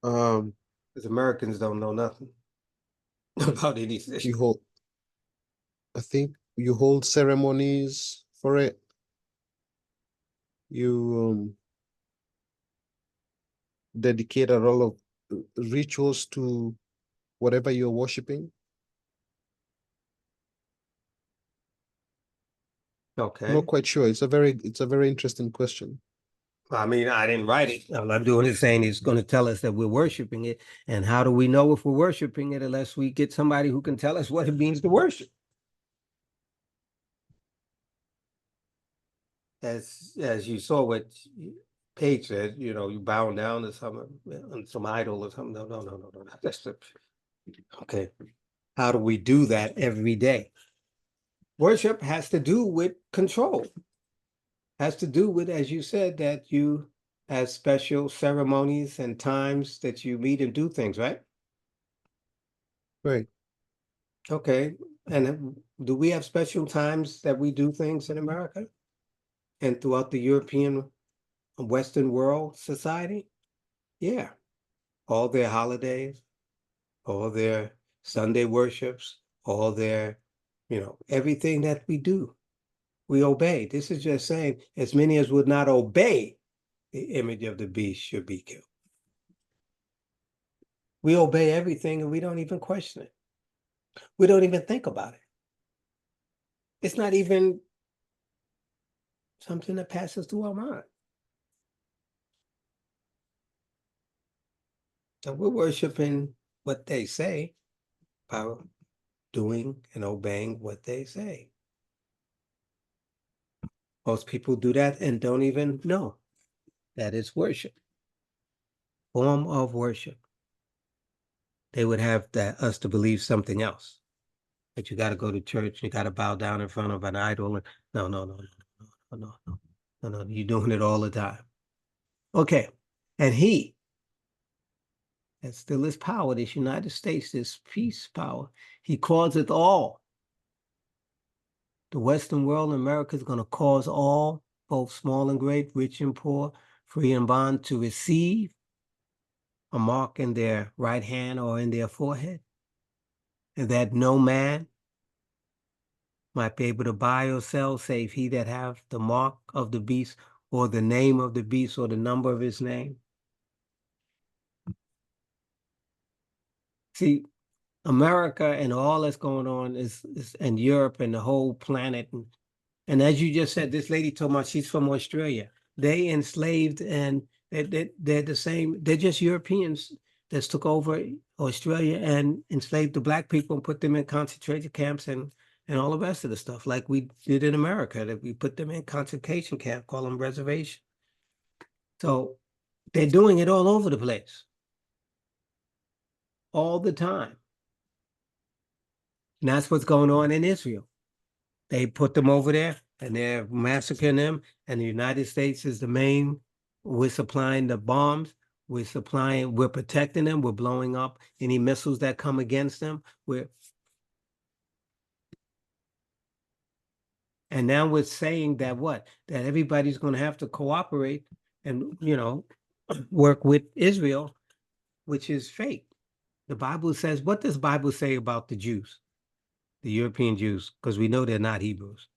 Um, Because Americans don't know nothing about anything. you hold, I think you hold ceremonies for it. You dedicate a lot of rituals to whatever you're worshiping. I'm Okay. not quite sure. It's a very interesting question. I mean, I didn't write it. All I'm doing is saying it's going to tell us that we're worshiping it. And how do we know if we're worshiping it unless we get somebody who can tell us what it means to worship? As you saw what Paige said, you bow down to some idol or something. No. That's okay. How do we do that every day? Worship has to do with control. Has to do with, as you said, that you have special ceremonies and times that you meet and do things, right? Right. Okay. And do we have special times that we do things in America and throughout the European Western world society? Yeah. All their holidays, all their Sunday worships, all their, everything that we do, we obey. This is just saying, as many as would not obey the image of the beast should be killed. We obey everything and we don't even question it. We don't even think about it. It's not even something that passes through our mind. So we're worshiping what they say by doing and obeying what they say. Most people do that and don't even know that it's worship, form of worship. They would have us to believe something else. That you got to go to church, you got to bow down in front of an idol. And no. You're doing it all the time. Okay. And he That still is power. This United States, this peace power. He causeth all. The Western world, America, is going to cause all, both small and great, rich and poor, free and bond, to receive a mark in their right hand or in their forehead, and that no man might be able to buy or sell, save he that have the mark of the beast, or the name of the beast, or the number of his name. See, America and all that's going on is and Europe and the whole planet. And as you just said, this lady told me she's from Australia. They enslaved, and they're the same. They're just Europeans that took over Australia and enslaved the black people and put them in concentration camps and all the rest of the stuff, like we did in America, that we put them in concentration camp, call them reservation. So they're doing it all over the place, all the time. And that's what's going on in Israel. They put them over there and they're massacring them. And the United States is the main. We're supplying the bombs. We're protecting them. We're blowing up any missiles that come against them. And now we're saying that what? That everybody's going to have to cooperate and, work with Israel, which is fake. The Bible says, what does the Bible say about the Jews, the European Jews? Because we know they're not Hebrews.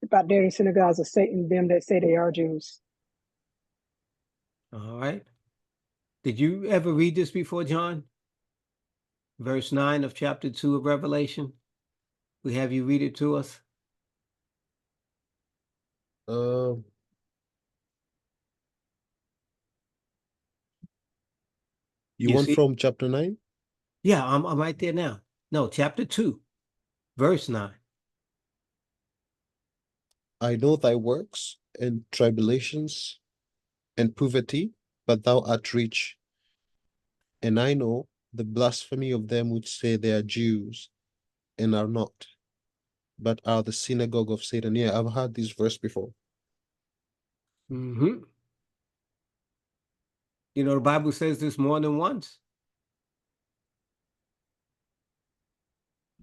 About there in synagogues of Satan, them that say they are Jews. All right. Did you ever read this before, John? Verse 9 of chapter 2 of Revelation. We have you read it to us. You want from chapter 9? Yeah, I'm right there now. No, chapter 2, verse 9. I know thy works and tribulations and poverty, but thou art rich. And I know the blasphemy of them which say they are Jews and are not, but are the synagogue of Satan. Yeah, I've heard this verse before. Mm-hmm. The Bible says this more than once.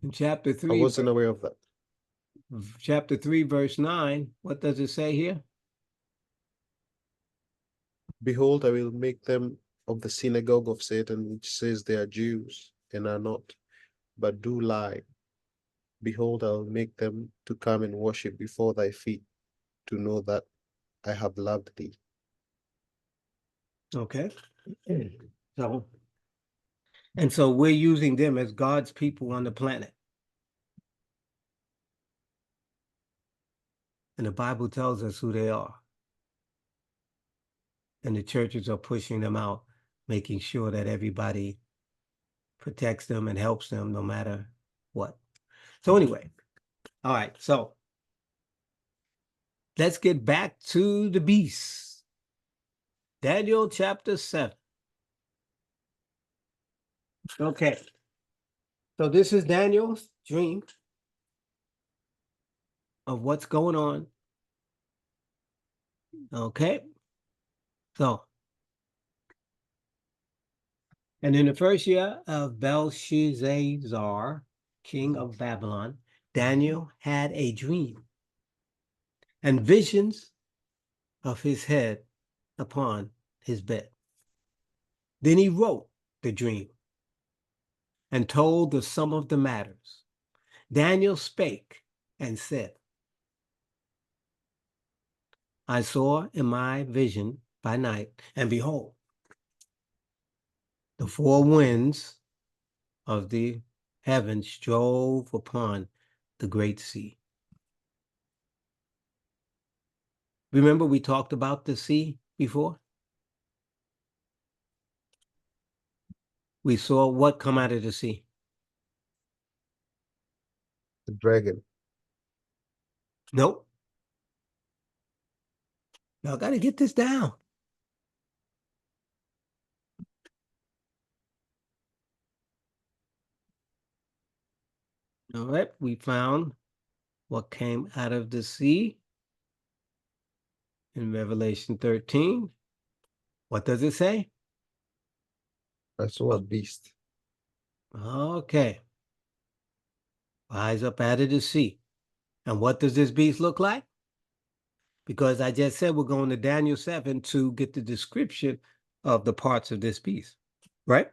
In chapter 3. I wasn't aware of that. Chapter 3, verse 9. What does it say here? Behold, I will make them of the synagogue of Satan, which says they are Jews and are not, but do lie. Behold, I will make them to come and worship before thy feet, to know that I have loved thee. Okay. So we're using them as God's people on the planet. And the Bible tells us who they are. And the churches are pushing them out, making sure that everybody protects them and helps them no matter what. So anyway, all right, so let's get back to the beast. Daniel chapter 7. Okay, so this is Daniel's dream of what's going on. Okay, so, and in the first year of Belshazzar, king of Babylon, Daniel had a dream and visions of his head upon his bed. Then he wrote the dream and told the sum of the matters. Daniel spake and said, I saw in my vision by night, and behold, the four winds of the heavens drove upon the great sea. Remember we talked about the sea before? We saw what come out of the sea? The dragon. Nope. Y'all got to get this down. All right, we found what came out of the sea in Revelation 13. What does it say? I saw a beast. Okay. Rise up out of the sea. And what does this beast look like? Because I just said we're going to Daniel 7 to get the description of the parts of this beast, right?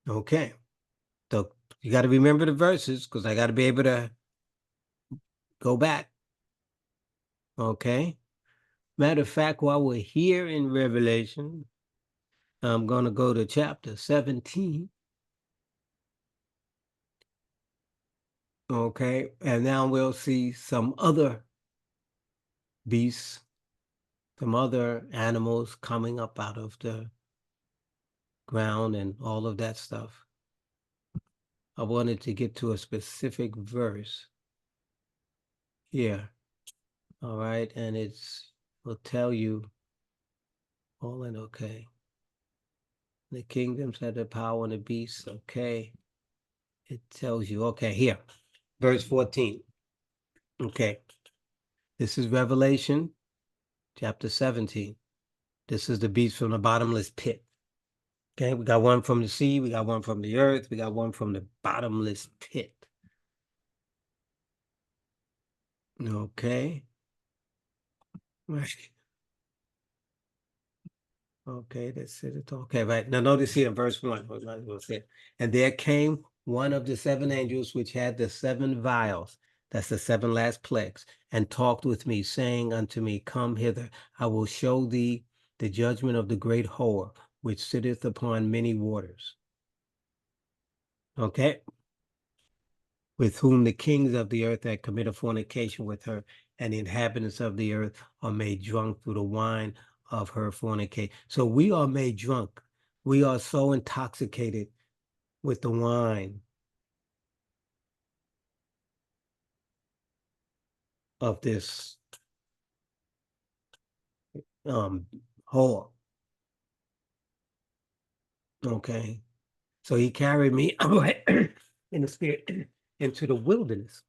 Okay. So you got to remember the verses because I got to be able to go back. Okay. Matter of fact, while we're here in Revelation, I'm going to go to chapter 17. Okay. And now we'll see some other beasts, some other animals coming up out of the ground and all of that stuff. I wanted to get to a specific verse here. All right. And will tell you all in okay. The kingdoms had the power and the beasts. Okay. It tells you, okay, here, verse 14. Okay. This is Revelation chapter 17. This is the beast from the bottomless pit. Okay. We got one from the sea. We got one from the earth. We got one from the bottomless pit. Okay. Okay, that's it. Okay, right. Now notice here in verse 1. And there came one of the 7 angels which had the 7 vials, that's the 7 last plagues, and talked with me, saying unto me, Come hither, I will show thee the judgment of the great whore, which sitteth upon many waters. Okay. With whom the kings of the earth had committed fornication with her, and the inhabitants of the earth are made drunk through the wine of her fornication. So we are made drunk. We are so intoxicated with the wine of this whore. Okay. So he carried me in the spirit into the wilderness.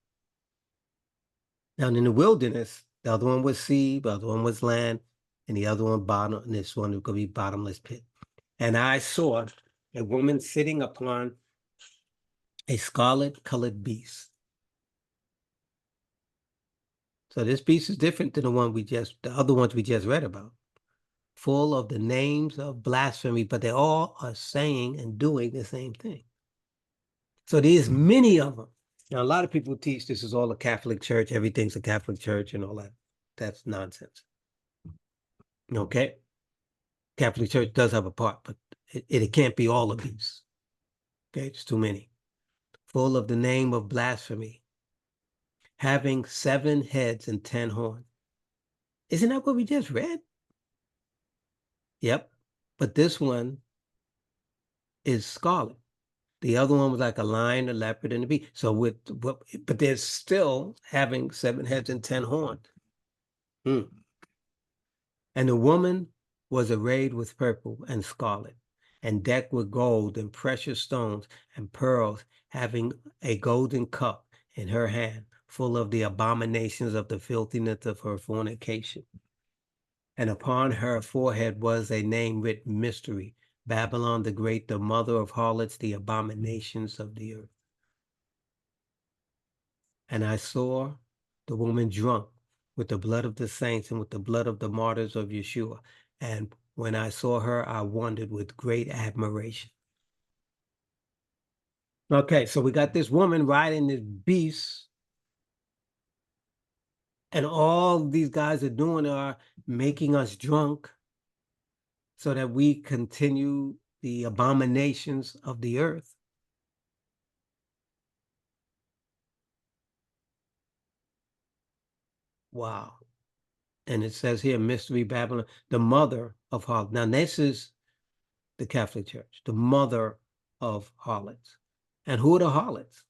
Now in the wilderness, the other one was sea, the other one was land, and the other one bottom, and this one was going to be bottomless pit. And I saw a woman sitting upon a scarlet-colored beast. So this beast is different than the other ones we just read about. Full of the names of blasphemy, but they all are saying and doing the same thing. So there's many of them. Now, a lot of people teach this is all a Catholic church, everything's a Catholic church and all that. That's nonsense. Okay? Catholic Church does have a part, but it can't be all of these. Okay, it's too many. Full of the name of blasphemy, having 7 heads and 10 horns. Isn't that what we just read? Yep. But this one is scarlet. The other one was like a lion, a leopard, and a beast. So but they're still having 7 heads and 10 horns. And the woman was arrayed with purple and scarlet, and decked with gold and precious stones and pearls, having a golden cup in her hand, full of the abominations of the filthiness of her fornication. And upon her forehead was a name written, Mystery, Babylon the Great, the mother of harlots, the abominations of the earth. And I saw the woman drunk with the blood of the saints and with the blood of the martyrs of Yeshua. And when I saw her, I wondered with great admiration. Okay, so we got this woman riding this beast, and all these guys are doing are making us drunk so that we continue the abominations of the earth. Wow. And it says here, Mystery Babylon, the mother of harlots. Now, this is the Catholic Church, the mother of harlots. And who are the harlots?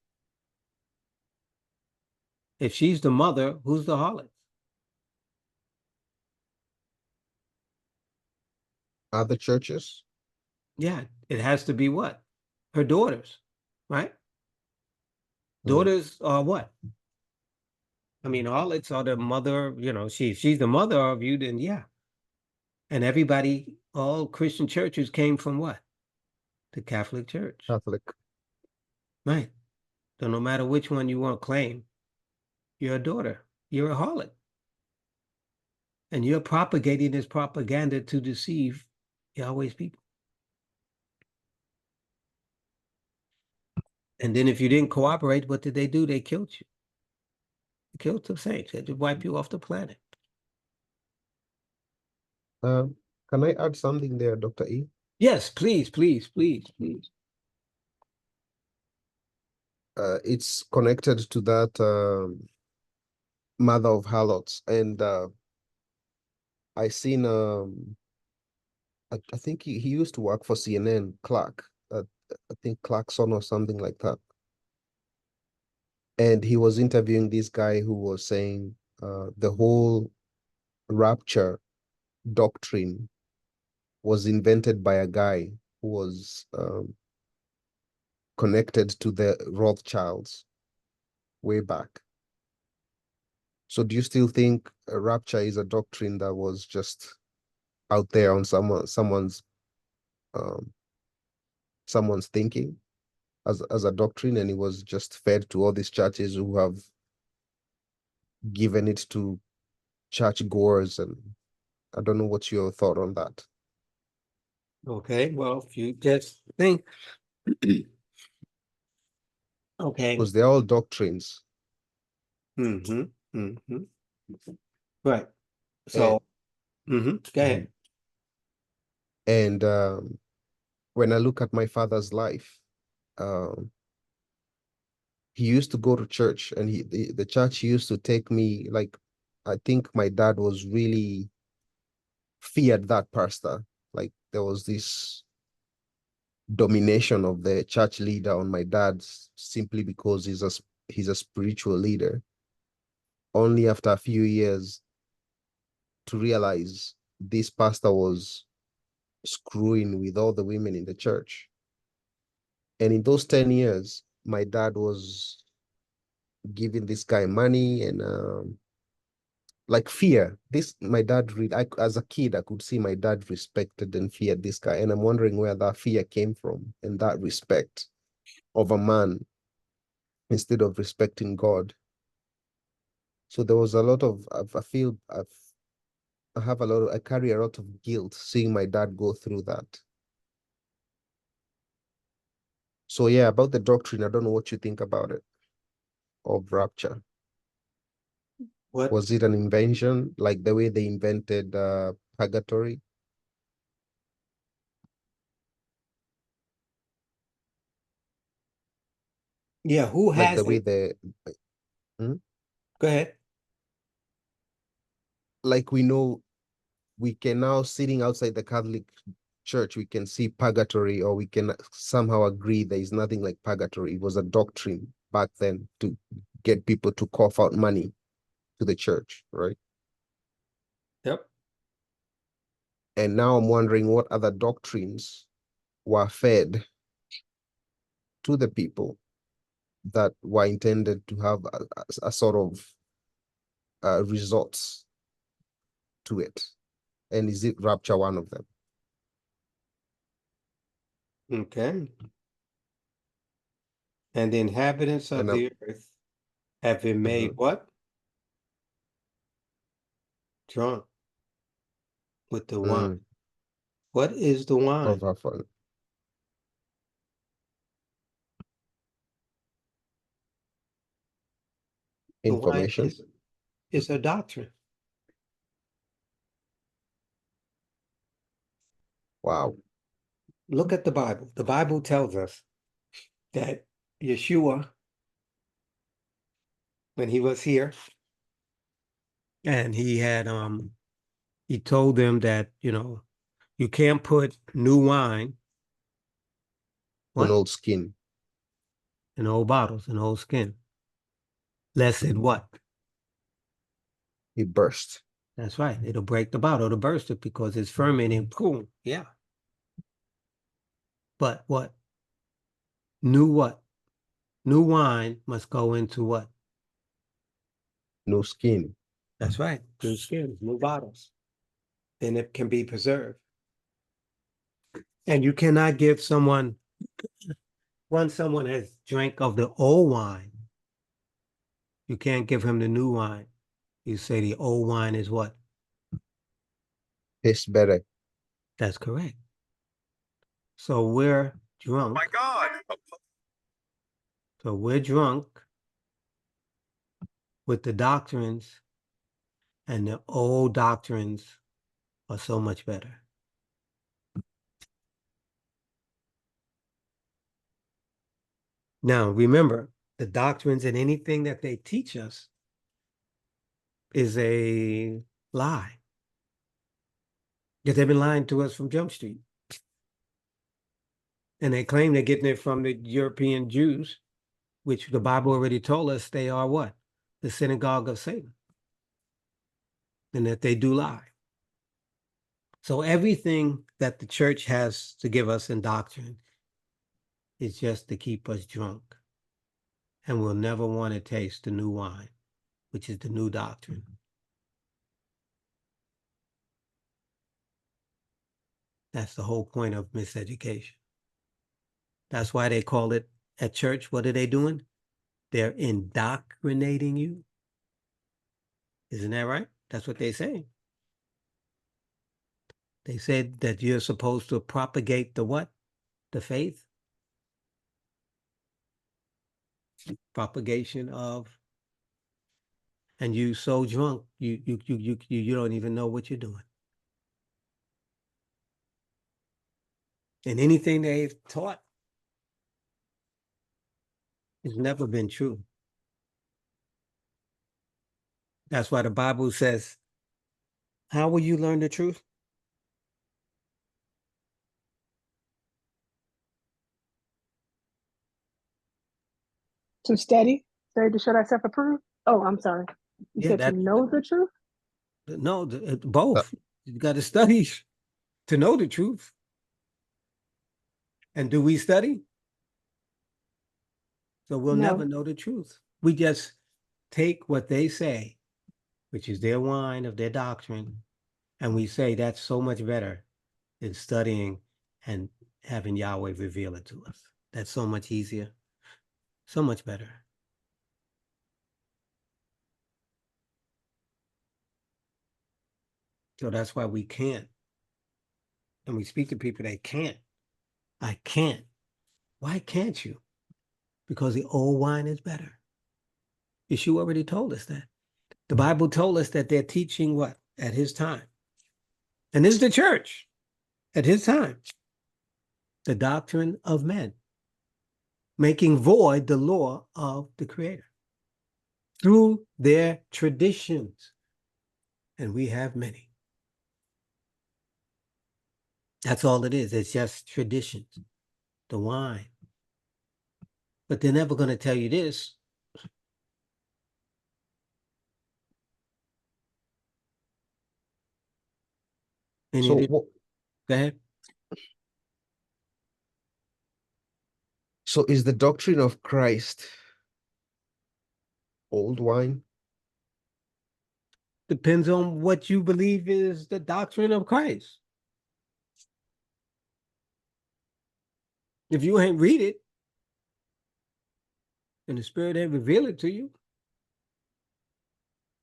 If she's the mother, who's the harlot? Other churches? Yeah, it has to be what? Her daughters, right? Daughters are what? I mean, harlots are the mother, she's the mother of you, then yeah. And everybody, all Christian churches came from what? The Catholic Church. Catholic. Right. So no matter which one you want to claim, you're a daughter. You're a harlot. And you're propagating this propaganda to deceive Yahweh's people. And then if you didn't cooperate, what did they do? They killed you. They killed the saints. They had to wipe you off the planet. Can I add something there, Dr. E? Yes, please, please, please, please. It's connected to that mother of harlots, and I seen I think he used to work for CNN, Clark. I think Clarkson or something like that. And he was interviewing this guy who was saying the whole rapture doctrine was invented by a guy who was connected to the Rothschilds way back. So do you still think a rapture is a doctrine that was just out there on someone's thinking as a doctrine, and it was just fed to all these churches who have given it to church goers? And I don't know what's your thought on that. Okay, well, if you just think, okay. Because they're all doctrines. Mm-hmm. Mm-hmm. Right. So, go ahead. And when I look at my father's life, he used to go to church, and the church used to take me, like, I think my dad was really feared that pastor. Like, there was this domination of the church leader on my dad simply because he's a spiritual leader. Only after a few years to realize this pastor was screwing with all the women in the church. And in those 10 years, my dad was giving this guy money and like fear. My dad really, as a kid, I could see my dad respected and feared this guy. And I'm wondering where that fear came from, and that respect of a man instead of respecting God. So there was a lot of, I carry a lot of guilt seeing my dad go through that. So yeah, about the doctrine, I don't know what you think about it, of rapture. What? Was it an invention, like the way they invented purgatory? Yeah, who Like has the way it? Hmm? Go ahead. Like we know, we can now, sitting outside the Catholic Church, we can see purgatory, or we can somehow agree there is nothing like purgatory. It was a doctrine back then to get people to cough out money to the church, right? Yep. And now I'm wondering what other doctrines were fed to the people that were intended to have a sort of results to it. And is it rapture one of them? Okay. And the inhabitants of And the earth have been made what? Drunk with the wine. What is the wine? of our fun. The wine Information. is a doctrine. Wow. Look at the Bible. The Bible tells us that Yeshua, when he was here, and he told them that, you can't put new wine On old skin. in old bottles, in old skin. Lest it what? It burst. That's right. It'll break the bottle, it'll burst it because it's fermenting. Boom. Yeah. But what? What? New wine must go into what? No skin. That's right. New skins, new bottles. then it can be preserved. And you cannot give someone, once someone has drank of the old wine, you can't give him the new wine. You say the old wine is what? Tastes better. That's correct. So we're drunk. My God. So we're drunk with the doctrines, and the old doctrines are so much better. Now, remember, the doctrines and anything that they teach us is a lie. Because they've been lying to us from Jump Street. And they claim they're getting it from the European Jews, which the Bible already told us they are what? The synagogue of Satan. And that they do lie. So everything that the church has to give us in doctrine is just to keep us drunk. And we'll never want to taste the new wine, which is the new doctrine. That's the whole point of miseducation. That's why they call it at church. What are they doing? They're indoctrinating you. Isn't that right? That's what they say. They said that you're supposed to propagate the what? The faith? Propagation of, and you so drunk, you don't even know what you're doing. And anything they've taught has never been true. That's why the Bible says, how will you learn the truth? To study, to show thyself approved. Oh, I'm sorry. You Yeah, said to know the truth? No, both. You got to study to know the truth. And do we study? So we'll No. never know the truth. We just take what they say, which is their wine of their doctrine, and we say that's so much better than studying and having Yahweh reveal it to us. That's so much easier, so much better. So that's why we can't. And we speak to people that can't. I can't. Why can't you? Because the old wine is better. Yeshua already told us that. The Bible told us that they're teaching what? At his time. And this is the church at his time. The doctrine of men, making void the law of the Creator through their traditions. And we have many. That's all it is. It's just traditions, the wine. But they're never going to tell you this. And So go ahead. So is the doctrine of Christ old wine? Depends on what you believe is the doctrine of Christ. If you ain't read it, and the Spirit ain't reveal it to you,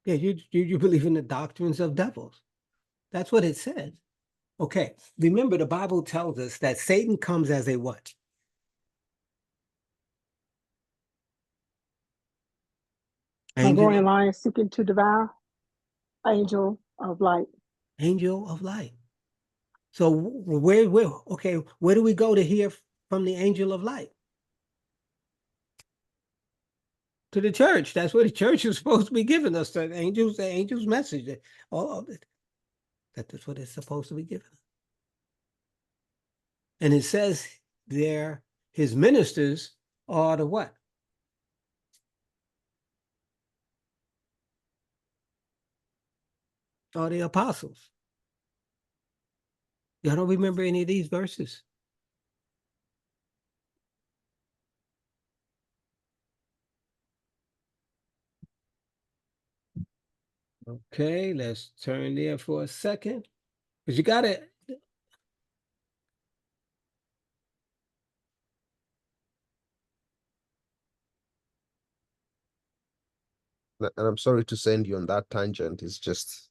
yeah, you believe in the doctrines of devils. That's what it says. Okay, remember the Bible tells us that Satan comes as a what? A roaring lion seeking to devour, angel of light. Angel of light. So where do we go to hear from the angel of light? To the church. That's what the church is supposed to be giving us, the angel's message. All of it. That's what it's supposed to be given. And it says there, his ministers are the what? Are the apostles. Y'all don't remember any of these verses? Okay, let's turn there for a second. Because you got to, And I'm sorry to send you on that tangent. It's just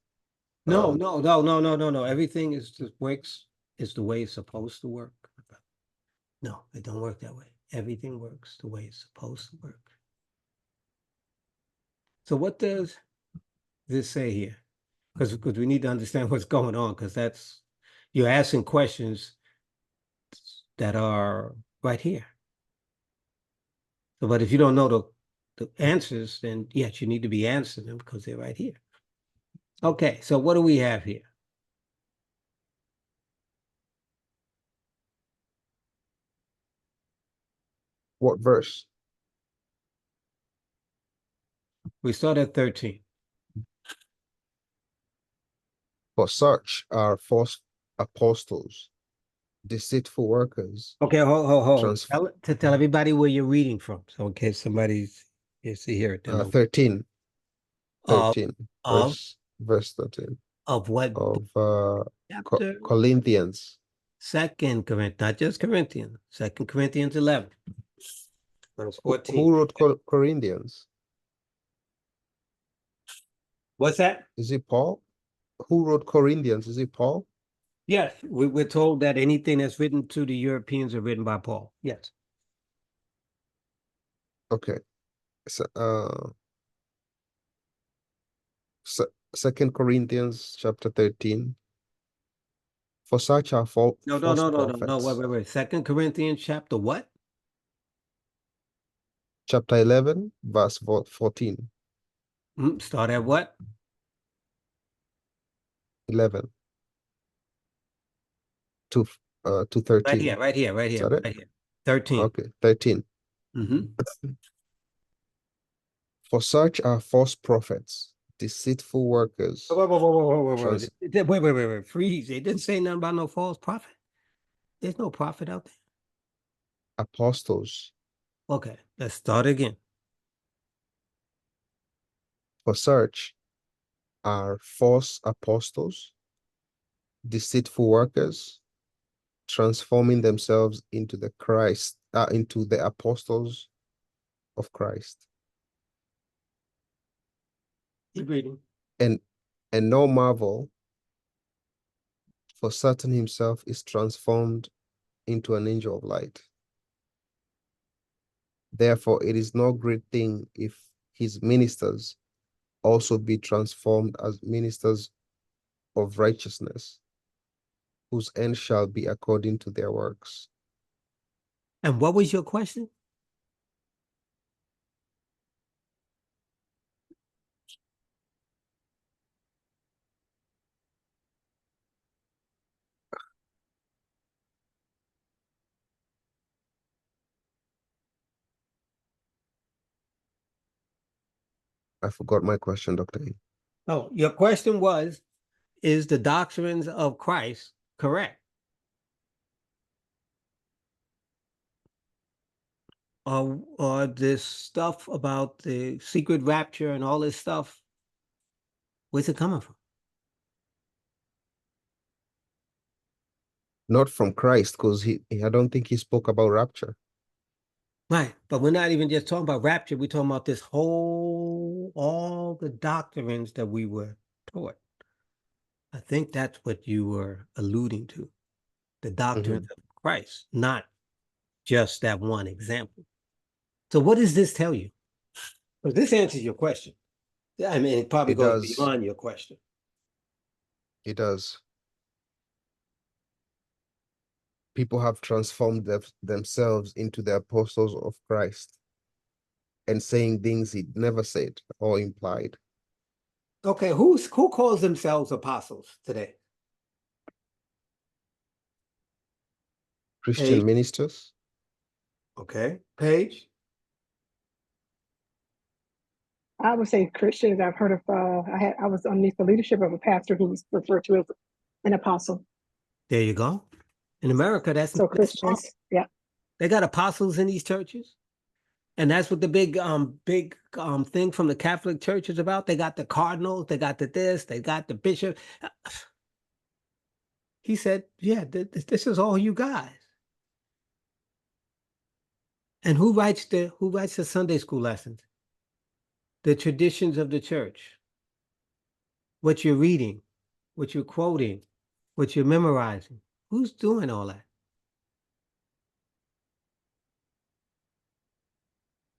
no, um, no. Everything is just works is the way it's supposed to work. No, it don't work that way. Everything works the way it's supposed to work. So what does this say here? Because we need to understand what's going on, because that's you're asking questions that are right here. So, but if you don't know the answers, then yes, you need to be answering them because they're right here. Okay, so what do we have here? what verse? We start at 13. For such are false apostles, deceitful workers, Okay, hold. trans Tell everybody where you're reading from. So in case somebody's is to hear it, they know. 13, Of 13, of verse 13 of what of chapter? Corinthians. 2 Corinthians, not just Corinthians. 2 Corinthians 11, verse Who 14. wrote Corinthians? What's that? Is it Paul? Who wrote Corinthians? Is it Paul? Yes, we're told that anything that's written to the Europeans are written by Paul. Yes. Okay. So, Second Corinthians chapter 13. For such are false prophets. Wait. 2 Corinthians chapter what? Chapter 11, verse 14. Start at what? 11 to Right 13. here, right here, Is that it? right here. 13. Okay, 13. For such are false prophets, deceitful workers. Wait. Freeze. It didn't say nothing about no false prophet. There's no prophet out there. Apostles. Okay, let's start again. For such are false apostles, deceitful workers, transforming themselves into into the apostles of Christ. Keep reading. And no marvel, for Satan himself is transformed into an angel of light. Therefore, it is no great thing if his ministers also be transformed as ministers of righteousness, whose end shall be according to their works. And what was your question? I forgot my question, Dr. E. Oh, your question was, is the doctrines of Christ correct? Or this stuff about the secret rapture and all this stuff, where's it coming from? Not from Christ, because I don't think he spoke about rapture. Right, but we're not even just talking about rapture. We're talking about this all the doctrines that we were taught. I think that's what you were alluding to, the doctrines of Christ, not just that one example. So what does this tell you? Because this answers your question. I mean, it probably It goes does. beyond your question. It does. People have transformed themselves into the apostles of Christ and saying things he never said or implied. Okay, who calls themselves apostles today? Christian Page. ministers. Okay, Page. I would say Christians. I've heard of. I was underneath the leadership of a pastor who was referred to as an apostle. There you go. In America, that's Christians. Yeah. They got apostles in these churches. And that's what the big thing from the Catholic Church is about. They got the cardinals, they got the this, they got the bishop. He said, yeah, this is all you guys. And who writes the Sunday school lessons? The traditions of the church. What you're reading, what you're quoting, what you're memorizing. Who's doing all that?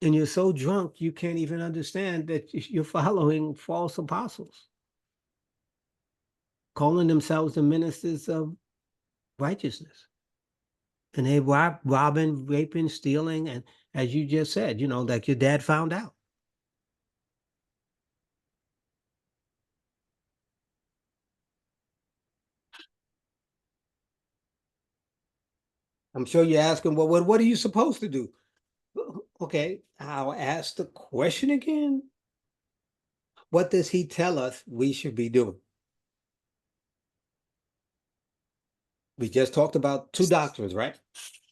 And you're so drunk you can't even understand that you're following false apostles, calling themselves the ministers of righteousness. And they robbing, raping, stealing, and as you just said, like your dad found out. I'm sure you're asking, well, what are you supposed to do? Okay, I'll ask the question again. What does he tell us we should be doing? We just talked about two doctrines, right?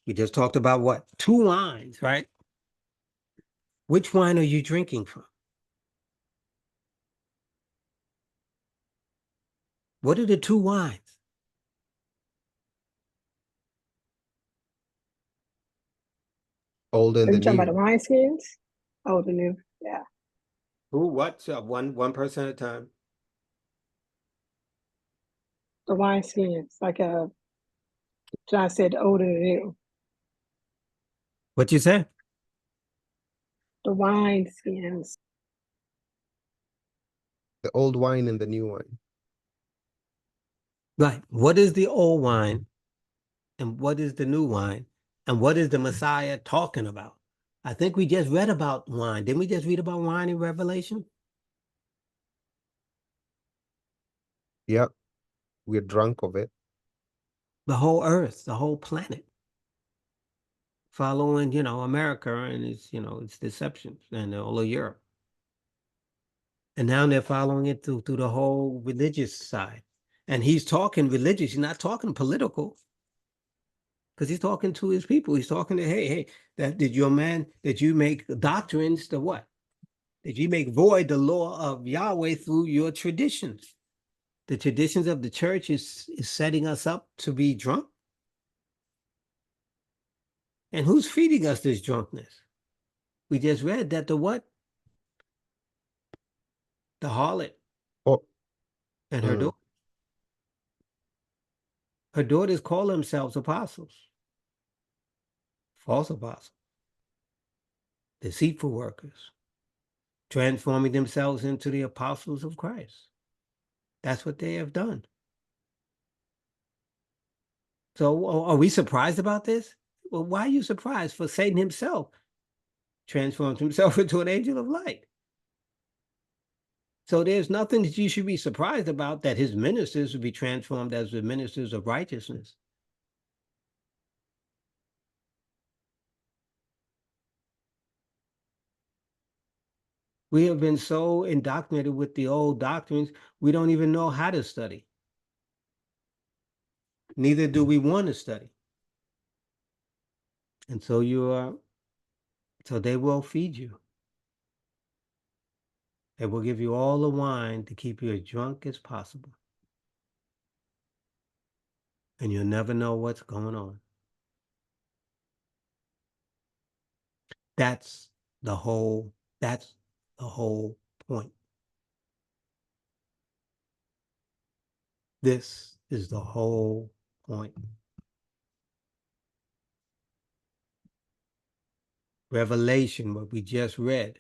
We just talked about what? Two wines, right? Which wine are you drinking from? What are the two wines? Old and Are the you talking about the new. wineskins? Oh, the new. Yeah. Who, what? One person at a time. The wineskins. Like John said, the old and the new. What you say? The wineskins. The old wine and the new wine. Right. What is the old wine and what is the new wine? And what is the Messiah talking about? I think we just read about wine. Didn't we just read about wine in Revelation? Yep. We're drunk of it. The whole earth, the whole planet, following, America and its deceptions and all of Europe. And now they're following it through the whole religious side. And he's talking religious, he's not talking political. Because he's talking to his people. He's talking to, hey, did you make doctrines to what? Did you make void the law of Yahweh through your traditions? The traditions of the church is setting us up to be drunk. And who's feeding us this drunkenness? We just read that the what? The harlot Oh, and her daughter. Her daughters call themselves apostles, false apostles, deceitful workers, transforming themselves into the apostles of Christ. That's what they have done. So are we surprised about this? Well, why are you surprised? For Satan himself transformed himself into an angel of light. So there's nothing that you should be surprised about that his ministers would be transformed as the ministers of righteousness. We have been so indoctrinated with the old doctrines, we don't even know how to study. Neither do we want to study. And so so they will feed you. They will give you all the wine to keep you as drunk as possible. And you'll never know what's going on. That's the whole point. This is the whole point. Revelation, what we just read.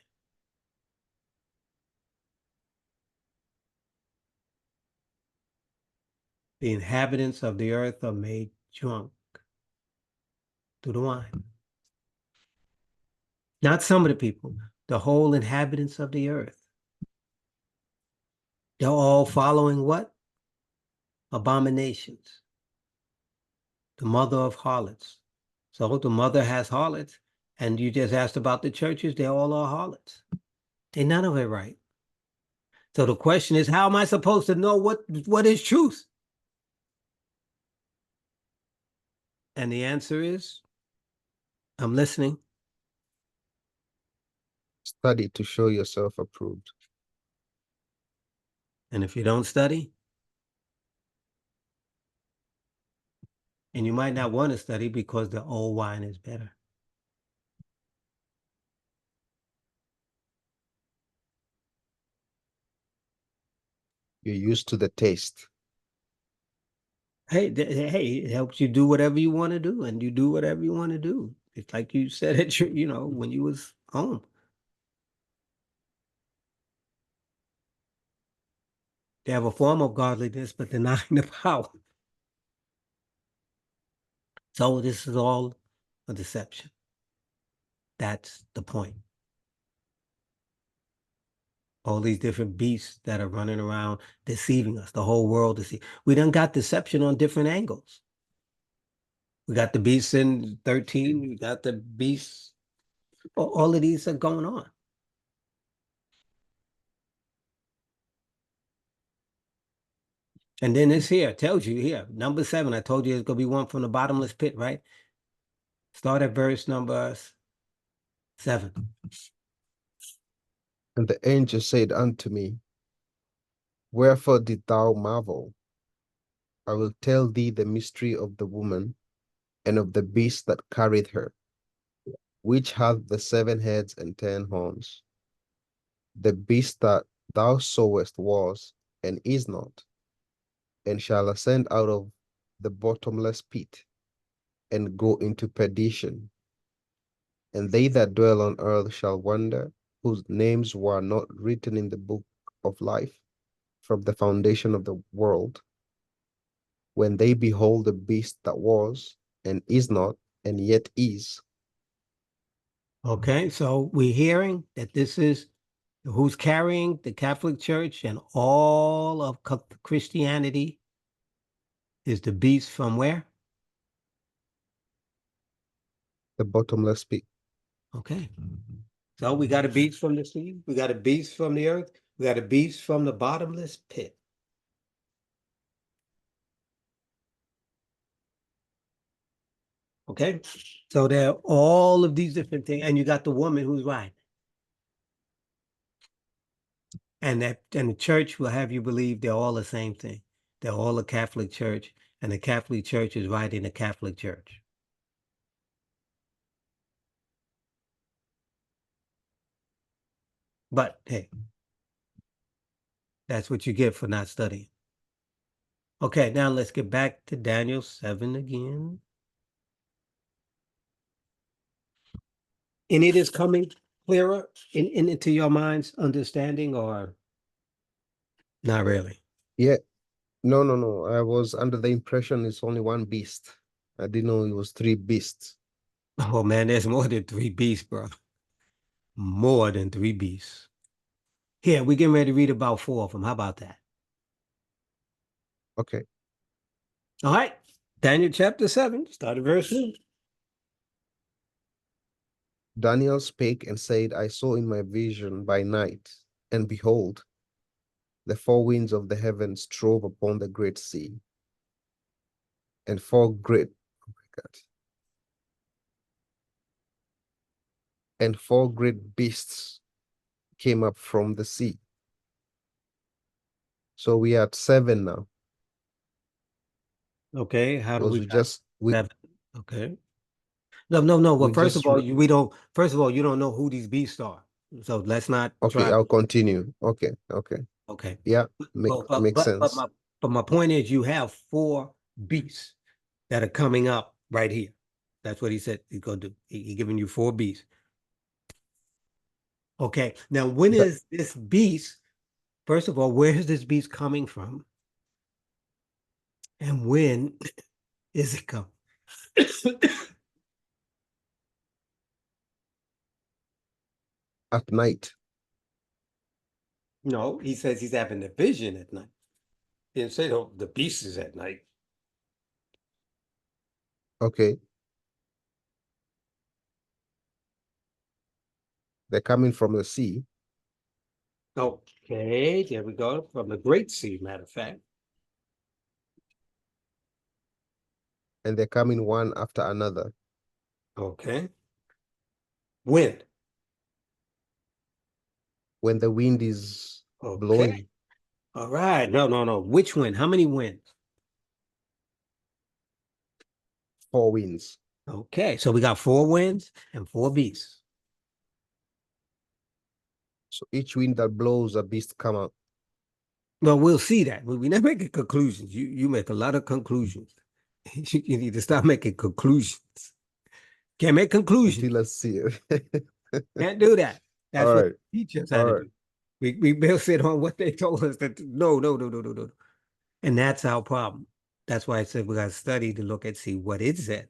The inhabitants of the earth are made drunk through the wine. Not some of the people, the whole inhabitants of the earth. They're all following what? Abominations. The mother of harlots. So the mother has harlots, and you just asked about the churches, they all are harlots. Ain't none of it right. So the question is, how am I supposed to know what is truth? And the answer is, I'm listening. study to show yourself approved. And if you don't study, And you might not want to study because the old wine is better. You're used to the taste. Hey, hey, it helps you do whatever you want to do, and you do whatever you want to do. It's like you said at your, when you was home. They have a form of godliness, but denying the power. So this is all a deception. That's the point. All these different beasts that are running around deceiving us, the whole world we done got deception on different angles. We got the beasts in 13, we got the beasts, all of these are going on. And then this here tells you here, number 7, I told you it's going to be one from the bottomless pit, right? Start at verse number 7. And the angel said unto me, Wherefore didst thou marvel? I will tell thee the mystery of the woman and of the beast that carried her, which hath the 7 heads and 10 horns. The beast that thou sawest was, and is not, and shall ascend out of the bottomless pit, and go into perdition. And they that dwell on earth shall wonder, whose names were not written in the book of life from the foundation of the world, when they behold the beast that was, and is not, and yet is. Okay, so we're hearing that this is who's carrying the Catholic Church and all of Christianity is the beast from where? The bottomless pit. Okay. So we got a beast from the sea, we got a beast from the earth, we got a beast from the bottomless pit. Okay, so there are all of these different things, and you got the woman who's right. And the church will have you believe they're all the same thing. They're all a Catholic church, and the Catholic Church is right in the Catholic Church. But hey, that's what you get for not studying. Okay, now let's get back to Daniel 7 again. Any of this coming clearer into your mind's understanding, or not really? Yeah, no. I was under the impression it's only one beast. I didn't know it was 3 beasts. Oh man, there's more than 3 beasts, bro. More than 3 beasts. Here, we're getting ready to read about 4 of them. How about that? Okay. All right. Daniel chapter 7, start at verse 2. Daniel spake and said, I saw in my vision by night, and behold, the 4 winds of the heavens strove upon the great sea, and 4 great, oh my God, and 4 great beasts came up from the sea. So we are at 7 now. Okay, how do Because we we got just we 7? Okay. No. Well, we first of just all, we don't. First of all, you don't know who these beasts are, so let's not okay, try. I'll continue. Okay. Okay. Yeah, Well, makes sense. my point is, you have 4 beasts that are coming up right here. That's what he said he's gonna do. He giving you 4 beasts. Okay. Now, when That is this beast? First of all, where is this beast coming from, and when is it coming? at night. No, he says he's having a vision at night. He didn't say the beast is at night. Okay. They're coming from the sea, Okay, there we go. From the Great Sea, matter of fact. and they're coming one after another. Okay. When? When the wind is Okay. blowing, All right. No. Which wind? How many winds? 4 winds. Okay, so we got 4 winds and 4 beasts. So each wind that blows, a beast come out. Well, we'll see that. We never make conclusions. You make a lot of conclusions. You need to stop making conclusions. Can't make conclusions. Until I see it. Can't do that. That's All what right. they teach us how All to right. do. We base it on what they told us that no. And that's our problem. That's why I said we got to study to look and see what it said.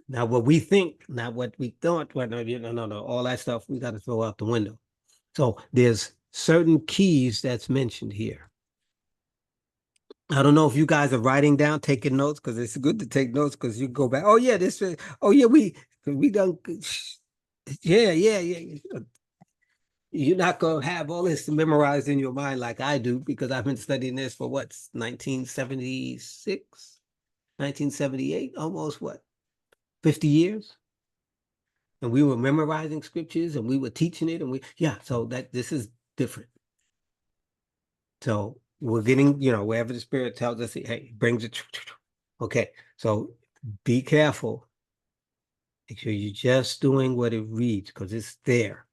Now, what we think, not what we thought. Well, no. All that stuff we got to throw out the window. So there's certain keys that's mentioned here. I don't know if you guys are writing down, taking notes, because it's good to take notes because you go back. Oh yeah, we done. Yeah. You're not gonna have all this memorized in your mind like I do because I've been studying this for what, 1976, 1978, almost what, 50 years? And we were memorizing scriptures and we were teaching it so that this is different. So we're getting, wherever the Spirit tells us, hey, brings it. Okay, so be careful. Make sure you're just doing what it reads because it's there.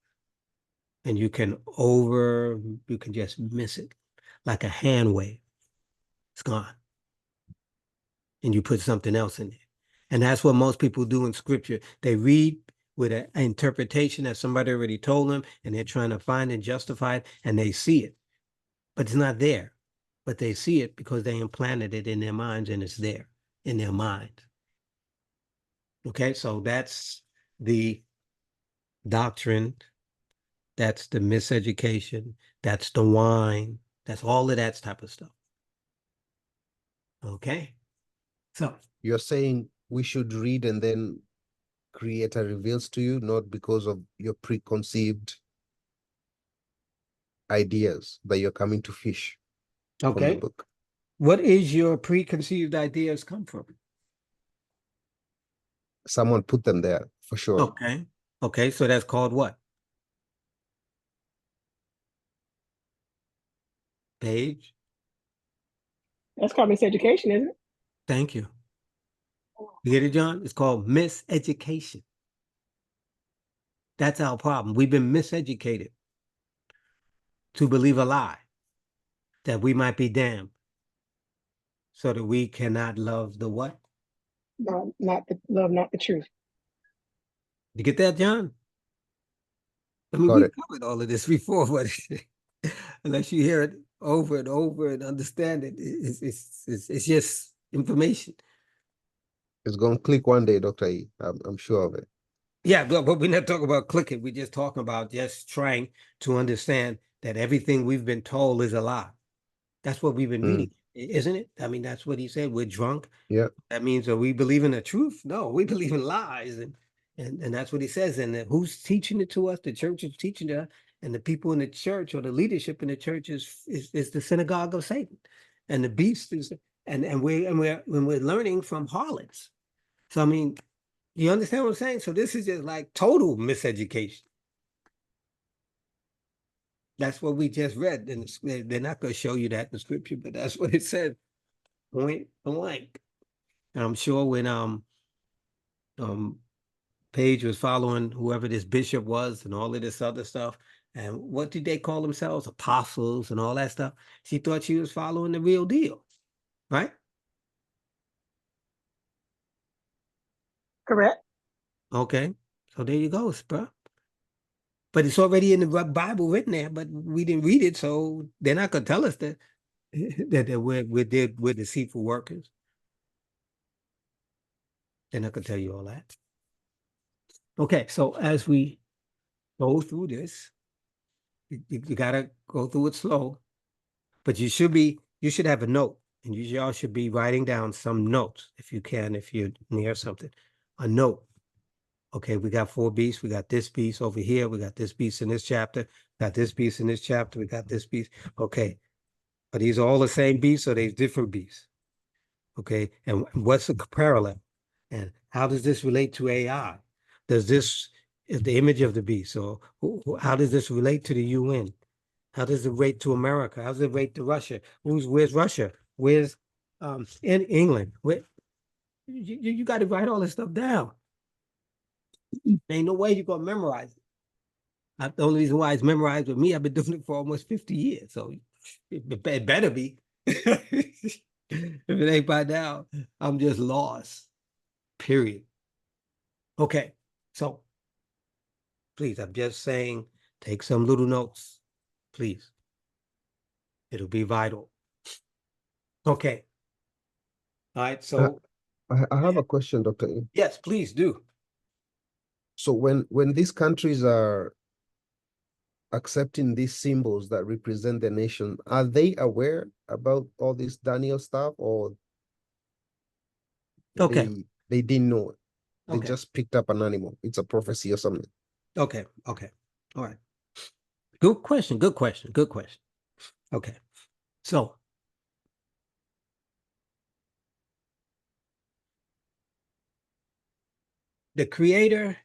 And you can just miss it like a hand wave. It's gone. And you put something else in it. And that's what most people do in scripture. They read with an interpretation that somebody already told them, and they're trying to find and justify it, and they see it. But it's not there. But they see it because they implanted it in their minds, and it's there in their minds. Okay, so that's the doctrine. That's the miseducation. That's the wine. That's all of that type of stuff. Okay. So You're saying we should read and then Creator reveals to you, not because of your preconceived ideas that you're coming to fish from the okay. book. What is your preconceived ideas come from? Someone put them there for sure. Okay. Okay, so that's called what? Page. That's called miseducation, isn't it? Thank you. You get it, John? It's called miseducation. That's our problem. We've been miseducated to believe a lie that we might be damned so that we cannot love the what? Not the love, not the truth. You get that, John? I mean, Got we it. covered all of this before, but unless you hear it over and over and understand it, it's just information. It's going to click one day, Dr. E. I'm sure of it. Yeah, but we're not talking about clicking. We're just talking about just trying to understand that everything we've been told is a lie. That's what we've been reading, isn't it? I mean, that's what he said. We're drunk. Yeah. That means, are we believe in the truth? No, we believe in lies. And that's what he says. And who's teaching it to us? The church is teaching it, and the people in the church or the leadership in the church is the synagogue of Satan. And the beast is, and we're learning from harlots. So I mean, you understand what I'm saying? So this is just like total miseducation. That's what we just read. And they're not going to show you that in the scripture, but that's what it said. Point blank. And I'm sure when Page was following whoever this bishop was and all of this other stuff, and what did they call themselves? Apostles and all that stuff. She thought she was following the real deal, right? Correct. Okay. So there you go, bro. But it's already in the Bible written there, but we didn't read it, so they're not going to tell us that we're deceitful workers. They're not going to tell you all that. Okay, so as we go through this, you got to go through it slow, but you should have a note, and y'all should be writing down some notes if you can, if you're near something, a note. Okay, we got 4 beasts. We got this beast over here. We got this beast in this chapter. Got this beast in this chapter. We got this beast. Okay, are these all the same beasts or they different beasts? Okay, and what's the parallel? And how does this relate to AI? Does this is the image of the beast? So how does this relate to the UN? How does it relate to America? How does it relate to Russia? Where's Russia? Where's in England? You got to write all this stuff down. Ain't no way you're gonna memorize it. The only reason why it's memorized with me, I've been doing it for almost 50 years. So it better be. If it ain't by now, I'm just lost. Period. Okay. So please, I'm just saying, take some little notes. Please. It'll be vital. Okay. All right. So I have a question, Dr. E. yes, please do. So when these countries are accepting these symbols that represent the nation, are they aware about all this Daniel stuff, or Okay. they didn't know it? They Okay. just picked up an animal. It's a prophecy or something. Okay. Okay. All right. Good question. Good question. Good question. Okay. So the creator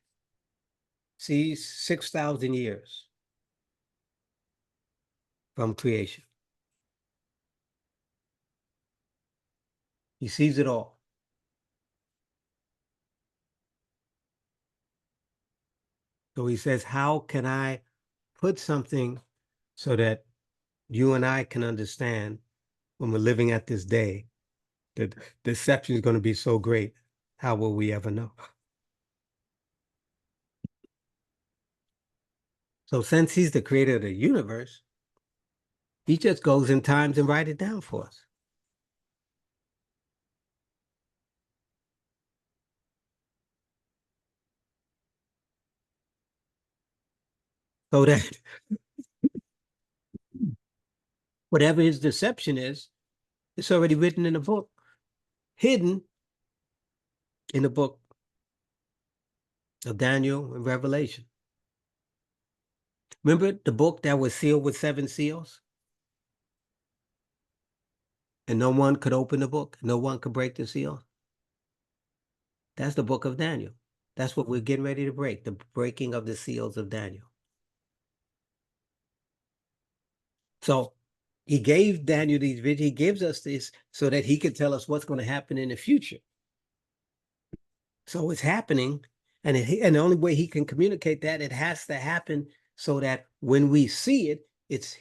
sees 6,000 years from creation. He sees it all. So he says, how can I put something so that you and I can understand when we're living at this day that deception is going to be so great? How will we ever know? So since he's the creator of the universe, he just goes in times and write it down for us. So that whatever his deception is, it's already written in a book, hidden in the book of Daniel and Revelation. Remember the book that was sealed with 7 seals? And no one could open the book. No one could break the seal. That's the book of Daniel. That's what we're getting ready to break, the breaking of the seals of Daniel. So he gave Daniel these visions. He gives us this so that he can tell us what's going to happen in the future. So it's happening. And the only way he can communicate that, it has to happen so that when we see it, it's,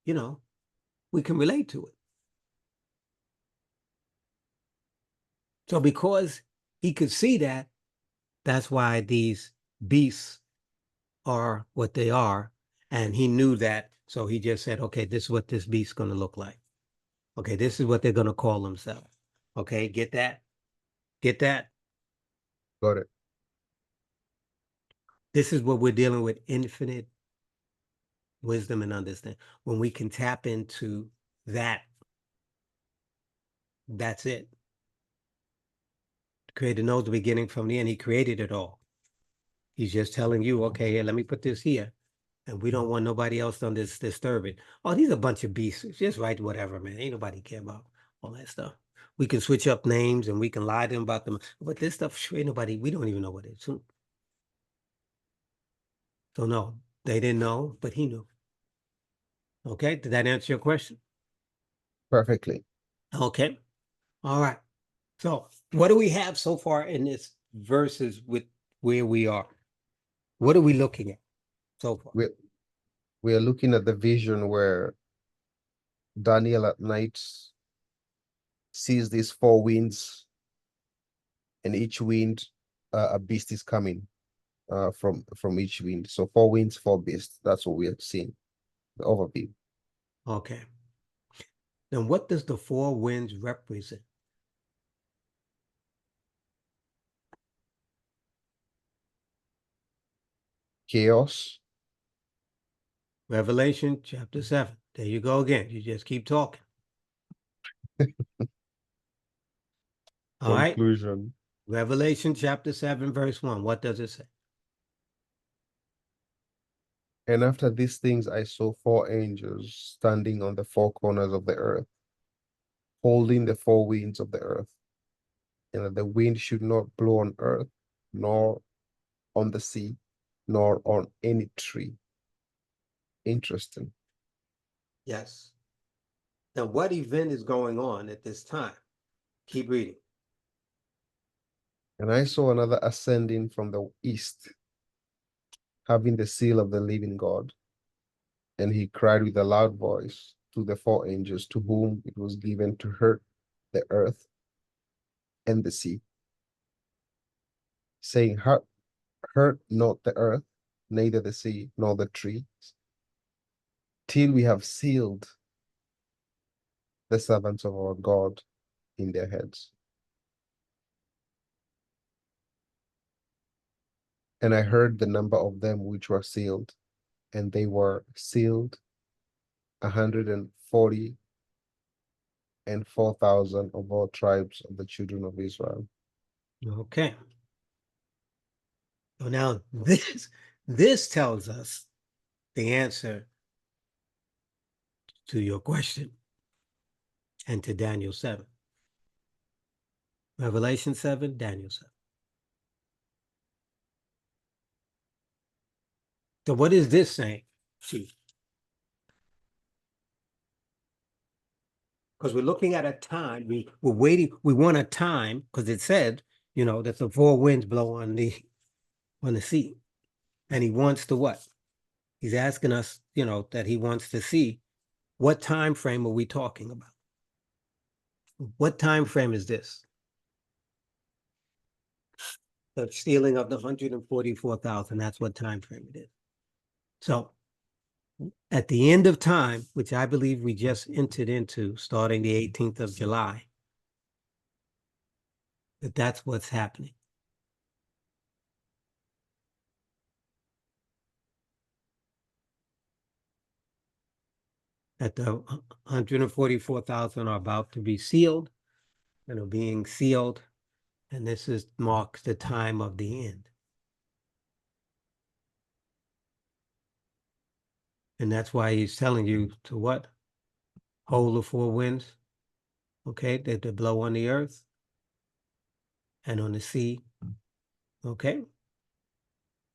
we can relate to it. So because he could see that, that's why these beasts are what they are. And he knew that. So he just said, okay, this is what this beast's going to look like. Okay, this is what they're going to call themselves. Okay, get that? Get that? Got it. This is what we're dealing with, infinite wisdom and understanding. When we can tap into that, that's it. The Creator knows the beginning from the end. He created it all. He's just telling you, okay, here, let me put this here. And we don't want nobody else to disturb it. Oh, these are a bunch of beasts. Just write whatever, man. Ain't nobody care about all that stuff. We can switch up names and we can lie to them about them. But this stuff, ain't nobody, we don't even know what it is. So no, they didn't know, but he knew. Okay, did that answer your question? Perfectly. Okay, all right. So what do we have so far in this verses with where we are? What are we looking at so far? We are looking at the vision where Daniel at night sees these 4 winds, and each wind, a beast is coming from each wind. So 4 winds, 4 beasts. That's what we are seeing. The overview. Okay. Then what does the 4 winds represent? Chaos. Revelation chapter 7. There you go again. You just keep talking. All right. Conclusion. Revelation chapter 7, verse 1. What does it say? And after these things, I saw 4 angels standing on the 4 corners of the earth, holding the 4 winds of the earth, and that the wind should not blow on earth, nor on the sea, nor on any tree. Interesting. Yes. Now, what event is going on at this time? Keep reading. And I saw another ascending from the east, having the seal of the living God. And he cried with a loud voice to the four angels to whom it was given to hurt the earth and the sea, saying, hurt not the earth, neither the sea, nor the trees, till we have sealed the servants of our God in their heads. And I heard the number of them which were sealed, and they were sealed 144,000 of all tribes of the children of Israel. Okay. So now this tells us the answer to your question and to Daniel 7. Revelation 7, Daniel 7. So what is this saying, Chief? Because we're looking at a time, we're waiting, we want a time, because it said, that the four winds blow on the sea. And he wants to what? He's asking us, that he wants to see what time frame are we talking about? What time frame is this? The stealing of the 144,000, that's what time frame it is. So at the end of time, which I believe we just entered into starting the 18th of July, that's what's happening. That the 144,000 are about to be sealed and are being sealed, and this marks the time of the end. And that's why he's telling you to what? Hold the four winds, okay, that they blow on the earth and on the sea, okay?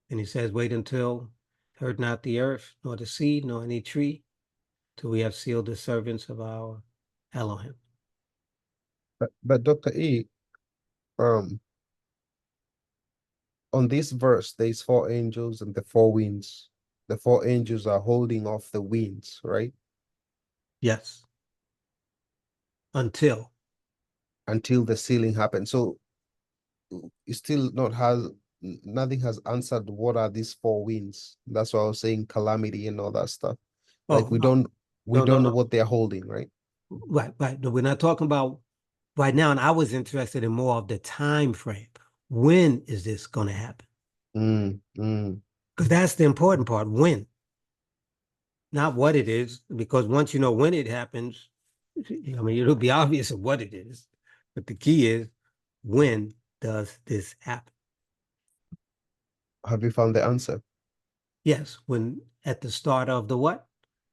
And he says, wait until hurt not the earth, nor the sea, nor any tree, till we have sealed the servants of our Elohim. But Dr. E, on this verse, there's four angels and the four winds. The four angels are holding off the winds, right? Yes. Until the sealing happens. So it still nothing has answered what are these four winds. That's why I was saying calamity and all that stuff. Like we don't know what they're holding, right? Right. No, we're not talking about right now. And I was interested in more of the time frame. When is this going to happen? Because that's the important part. When, not what it is. Because once you know when it happens, it'll be obvious of what it is. But the key is, when does this happen? Have you found the answer? Yes, when at the start of the what?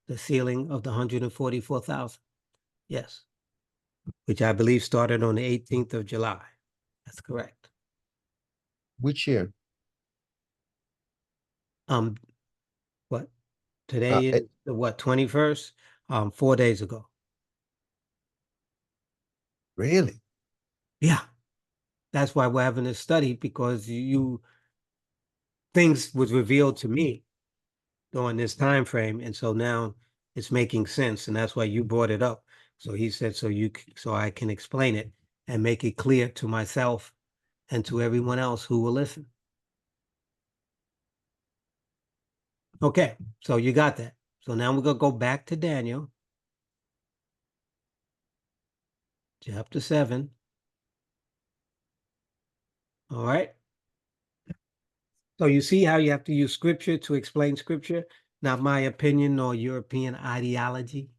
The sealing of the 144,000. Yes, which I believe started on the 18th of July. That's correct. Which year? What? Today is the what, 21st? 4 days ago. Really? Yeah. That's why we're having this study, because things was revealed to me during this time frame, and so now it's making sense, and that's why you brought it up. So he said, so I can explain it and make it clear to myself and to everyone else who will listen. Okay, so you got that. So now we're gonna go back to Daniel, chapter 7. All right. So you see how you have to use scripture to explain scripture, not my opinion or European ideology.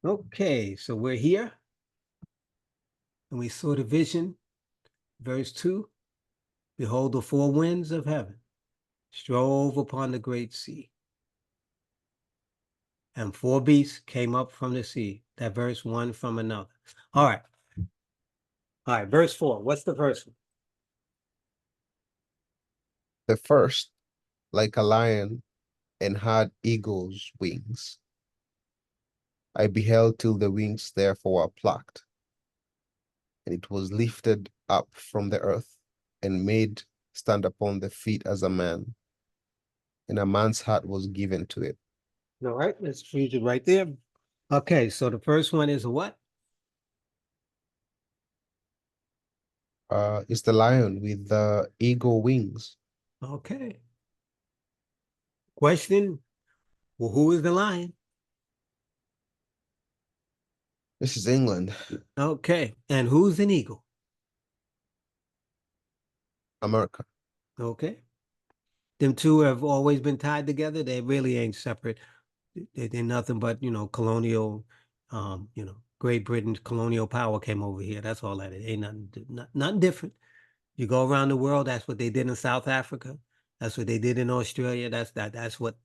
Okay, so we're here, and we saw the vision, verse 2. Behold, the four winds of heaven strove upon the great sea, and four beasts came up from the sea. That verse, one from another. All right. Verse 4. What's the first one? The first, like a lion, and had eagle's wings. I beheld till the wings therefore were plucked, and it was lifted up from the earth, and made stand upon the feet as a man, and a man's heart was given to it. All right, let's read it right there. Okay, so the first one is a what? It's the lion with the eagle wings. Okay. Question, well, who is the lion? This is England, Okay, and who's an eagle? America. Okay. Them two have always been tied together. They really ain't separate. They're nothing but, colonial, Great Britain's colonial power came over here. That's all that is. Ain't nothing different. You go around the world, that's what they did in South Africa. That's what they did in Australia. That's what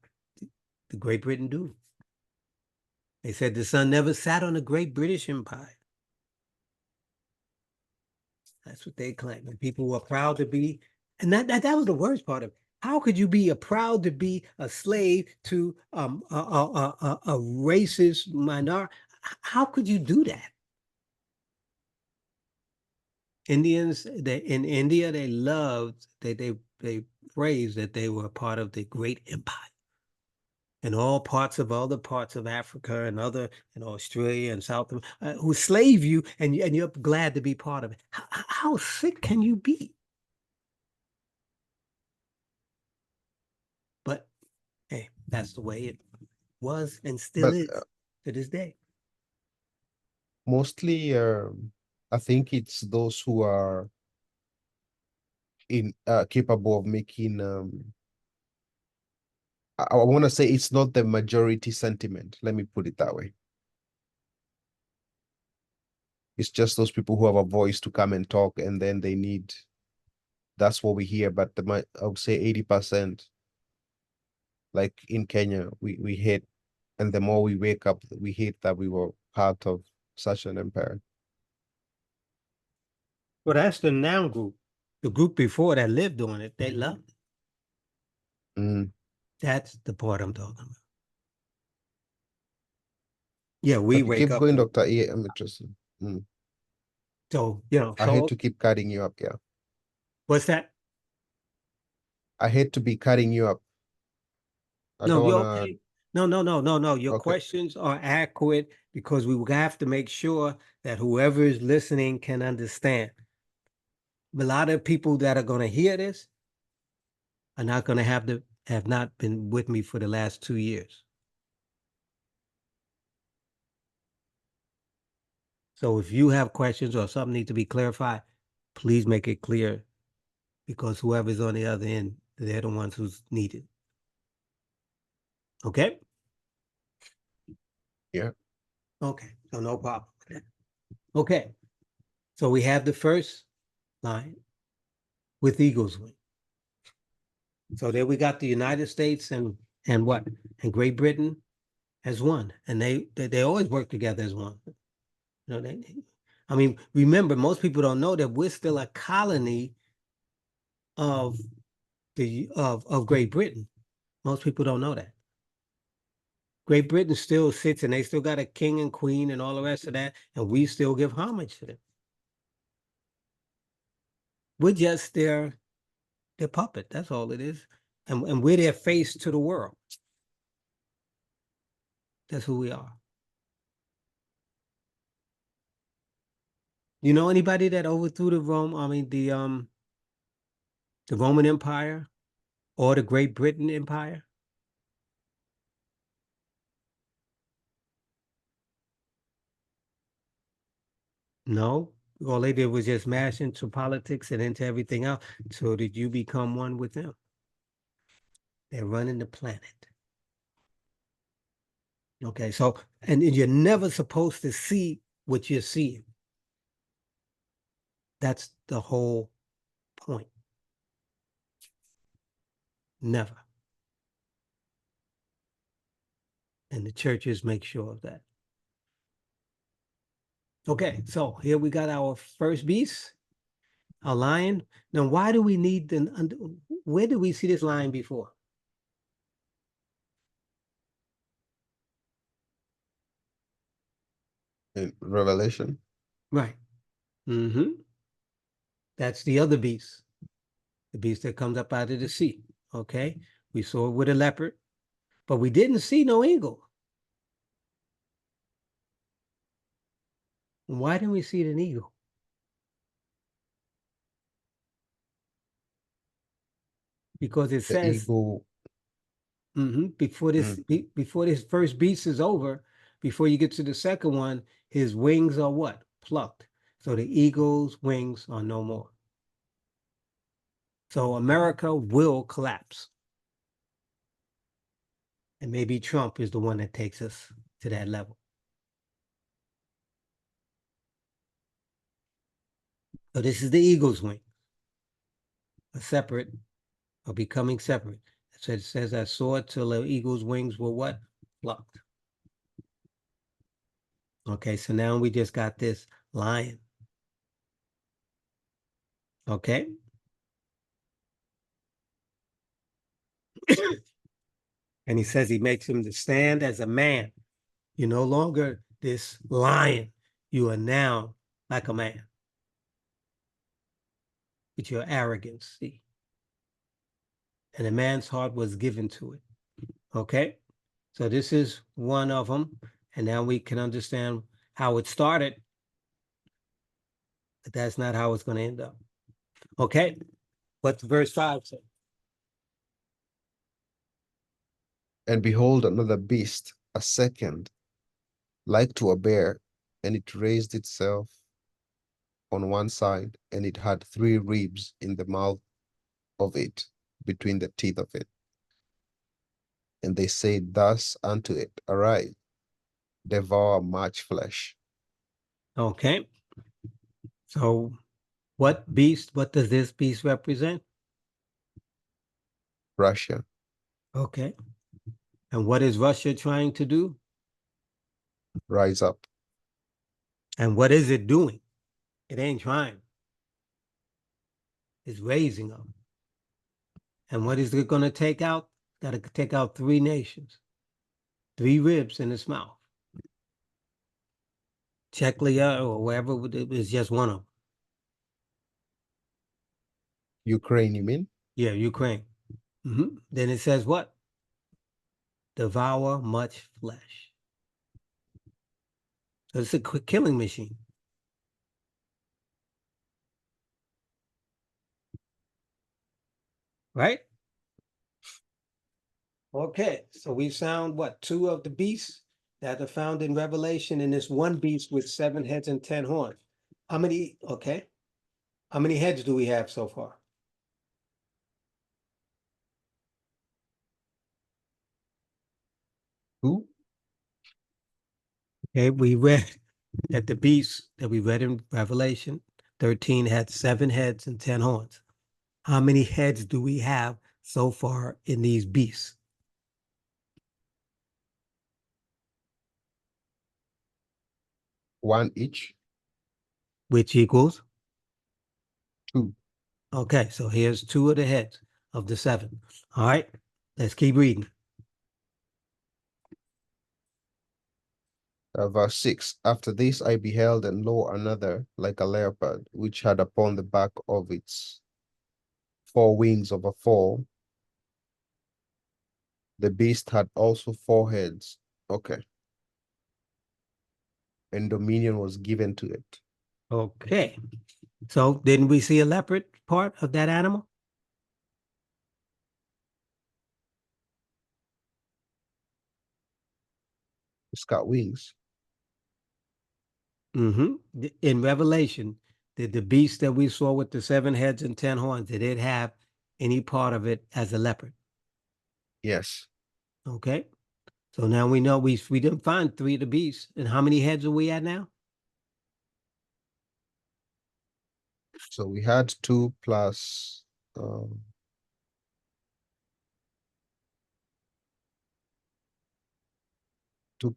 the Great Britain do. They said the sun never sat on the Great British Empire. That's what they claim. And people were proud to be, and that was the worst part of it. How could you be proud to be a slave to a racist minority? How could you do that? Indians, in India, they loved, they praised that they were part of the great empire. And all parts of other parts of Africa and Australia and South who slave you, and you're glad to be part of it. How sick can you be? But hey, that's the way it was and still But is to this day. mostly, I think it's those who are capable of making. I want to say it's not the majority sentiment. Let me put it that way. It's just those people who have a voice to come and talk, and then they need. That's what we hear. But I would say 80%. Like in Kenya, we hate, and the more we wake up, we hate that we were part of such an empire. Well, that's the noun group. The group before that lived on it, they loved it. Mm. That's the part I'm talking about. Yeah, we But you wake keep up. going, Dr. E. I'm interested. Mm. So, I hate to keep cutting you up. Yeah. what's that? I hate to be cutting you up. I No, don't you're wanna. okay. No. Your Okay. questions are accurate because we have to make sure that whoever is listening can understand. A lot of people that are going to hear this are not going to have not been with me for the last 2 years. So if you have questions or something needs to be clarified, please make it clear because whoever's on the other end, they're the ones who's needed. Okay? Yeah. Okay, so no problem with that. Okay, so we have the first line with eagle's wing. So there we got the United States and what? And Great Britain as one. And they always work together as one. You know, I mean, remember, most people don't know that we're still a colony of of Great Britain. Most people don't know that. Great Britain still sits and they still got a king and queen and all the rest of that, and we still give homage to them. We're just their puppet. That's all it is. And we're their face to the world. That's who we are. You know anybody that overthrew the Roman Empire or the Great Britain Empire? No. All they did was just mash into politics and into everything else. So did you become one with them? They're running the planet. Okay, so and you're never supposed to see what you're seeing. That's the whole point. Never. And the churches make sure of that. Okay, so here we got our first beast, a lion. Now, why do we need where did we see this lion before? In Revelation. Right. That's the other beast. The beast that comes up out of the sea. Okay. We saw it with a leopard, but we didn't see no eagle. Why didn't we see an eagle? Because it The says eagle. before this first beast is over, before you get to the second one, his wings are what? Plucked. So the eagle's wings are no more. So America will collapse. And maybe Trump is the one that takes us to that level. So this is the eagle's wing. A separate, or becoming separate. So it says, I saw it till the eagle's wings were what? Plucked. Okay, so now we just got this lion. Okay. And he says he makes him to stand as a man. You're no longer this lion. You are now like a man. With your arrogance, see. And a man's heart was given to it. Okay. So this is one of them. And now we can understand how it started. But that's not how it's going to end up. Okay. What's verse 5 say? And behold, another beast, a second, like to a bear, and it raised itself on one side, and it had 3 ribs in the mouth of it, between the teeth of it. And they said thus unto it, Arise, devour much flesh. Okay. So what does this beast represent? Russia. Okay. And what is Russia trying to do? Rise up. And what is it doing? It ain't trying. It's raising up. And what is it going to take out? Got to take out 3 nations, 3 ribs in its mouth. Czechia or wherever is just one of them. Ukraine, you mean? Yeah, Ukraine. Then it says what? Devour much flesh. So it's a quick killing machine. Right? Okay, so we found what? 2 of the beasts that are found in Revelation, and this one beast with 7 heads and 10 horns. How many? Okay. How many heads do we have so far? Who? Okay, we read that the beast that we read in Revelation 13 had 7 heads and 10 horns. How many heads do we have so far in these beasts? One each. Which equals? 2. Okay, so here's 2 of the heads of the 7. All right, let's keep reading. Verse 6. After this I beheld, and lo, another, like a leopard, which had upon the back of its 4 wings of a fall. The beast had also 4 heads. Okay. And dominion was given to it. Okay, so didn't we see a leopard part of that animal? It's got wings. In Revelation, did the beast that we saw with the 7 heads and 10 horns, did it have any part of it as a leopard? Yes. Okay, so now we know we didn't find 3 of the beasts. And how many heads are we at now? So we had 2 plus 2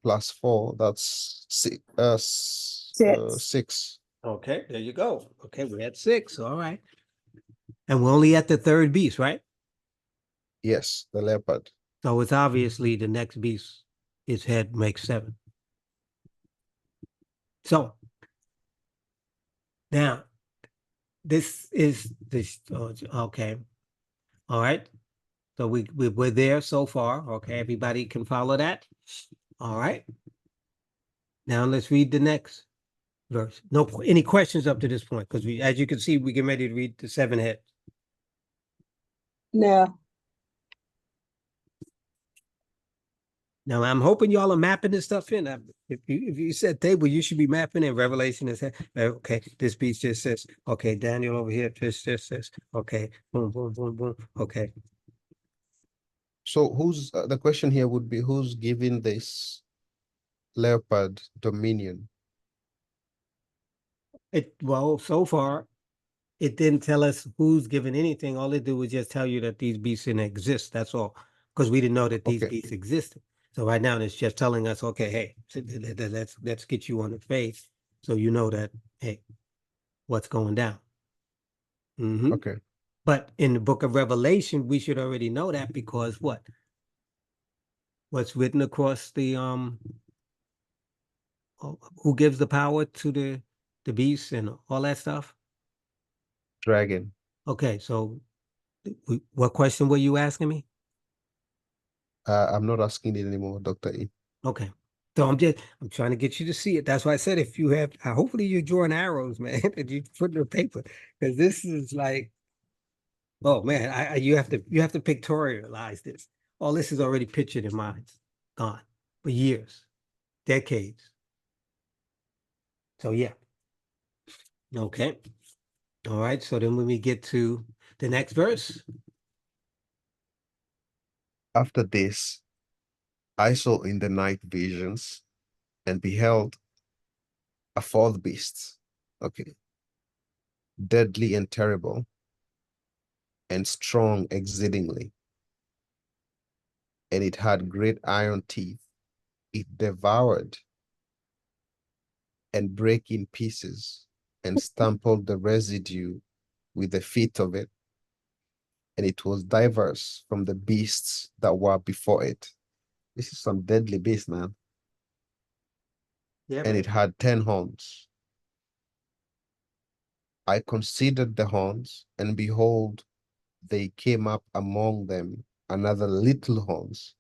plus 4. That's 6. Okay, there you go. Okay, we had 6. All right. And we're only at the 3rd beast, right? Yes, the leopard. So it's obviously the next beast, its head makes 7. So now this is this. Okay. All right. So we're there so far. Okay. Everybody can follow that. All right. Now let's read the next verse. No, any questions up to this point? Because we, as you can see, we get ready to read the 7 heads. No. Now I'm hoping y'all are mapping this stuff in. If you said table, you should be mapping in. Revelation is okay. This beast just says, okay, Daniel over here just says, okay, boom, boom, boom, boom. Okay. So who's the question here would be who's giving this leopard dominion? Well, so far, it didn't tell us who's giving anything. All it did was just tell you that these beasts didn't exist. That's all. Because we didn't know that these Okay. beasts existed. So right now it's just telling us, okay, hey, let's get you on the face so you know that, hey, what's going down. Mm-hmm. Okay. But in the book of Revelation, we should already know that because what? What's written across the who gives the power to the beasts and all that stuff? Dragon. Okay, so what question were you asking me? I'm not asking it anymore, Dr. E. Okay. So I'm trying to get you to see it. That's why I said if you have hopefully you're drawing arrows, man, that you put in the paper. Because this is like, oh man, you have to pictorialize this. All this is already pictured in minds, gone for years, decades. So yeah. Okay. All right. So then when we get to the next verse. After this, I saw in the night visions and beheld a fourth beast, okay, deadly and terrible and strong exceedingly. And it had great iron teeth. It devoured and brake in pieces and stampled the residue with the feet of it. And it was diverse from the beasts that were before it. This is some deadly beast, man. Yeah, And it had 10 horns. I considered the horns, and behold, they came up among them another little horns,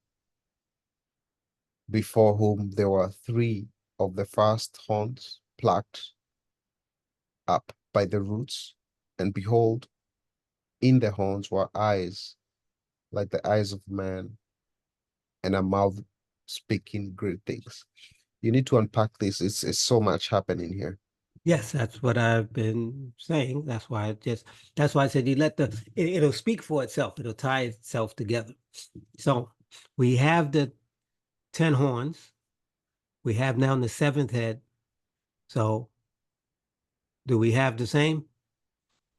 before whom there were 3 of the first horns plucked up by the roots, and behold, in the horns were eyes like the eyes of man, and a mouth speaking great things. You need to unpack this. It's so much happening here. yes, that's what I've been saying. That's why I said you let it'll speak for itself. It'll tie itself together. So we have the 10 horns. We have now the 7th head. So do we have the same?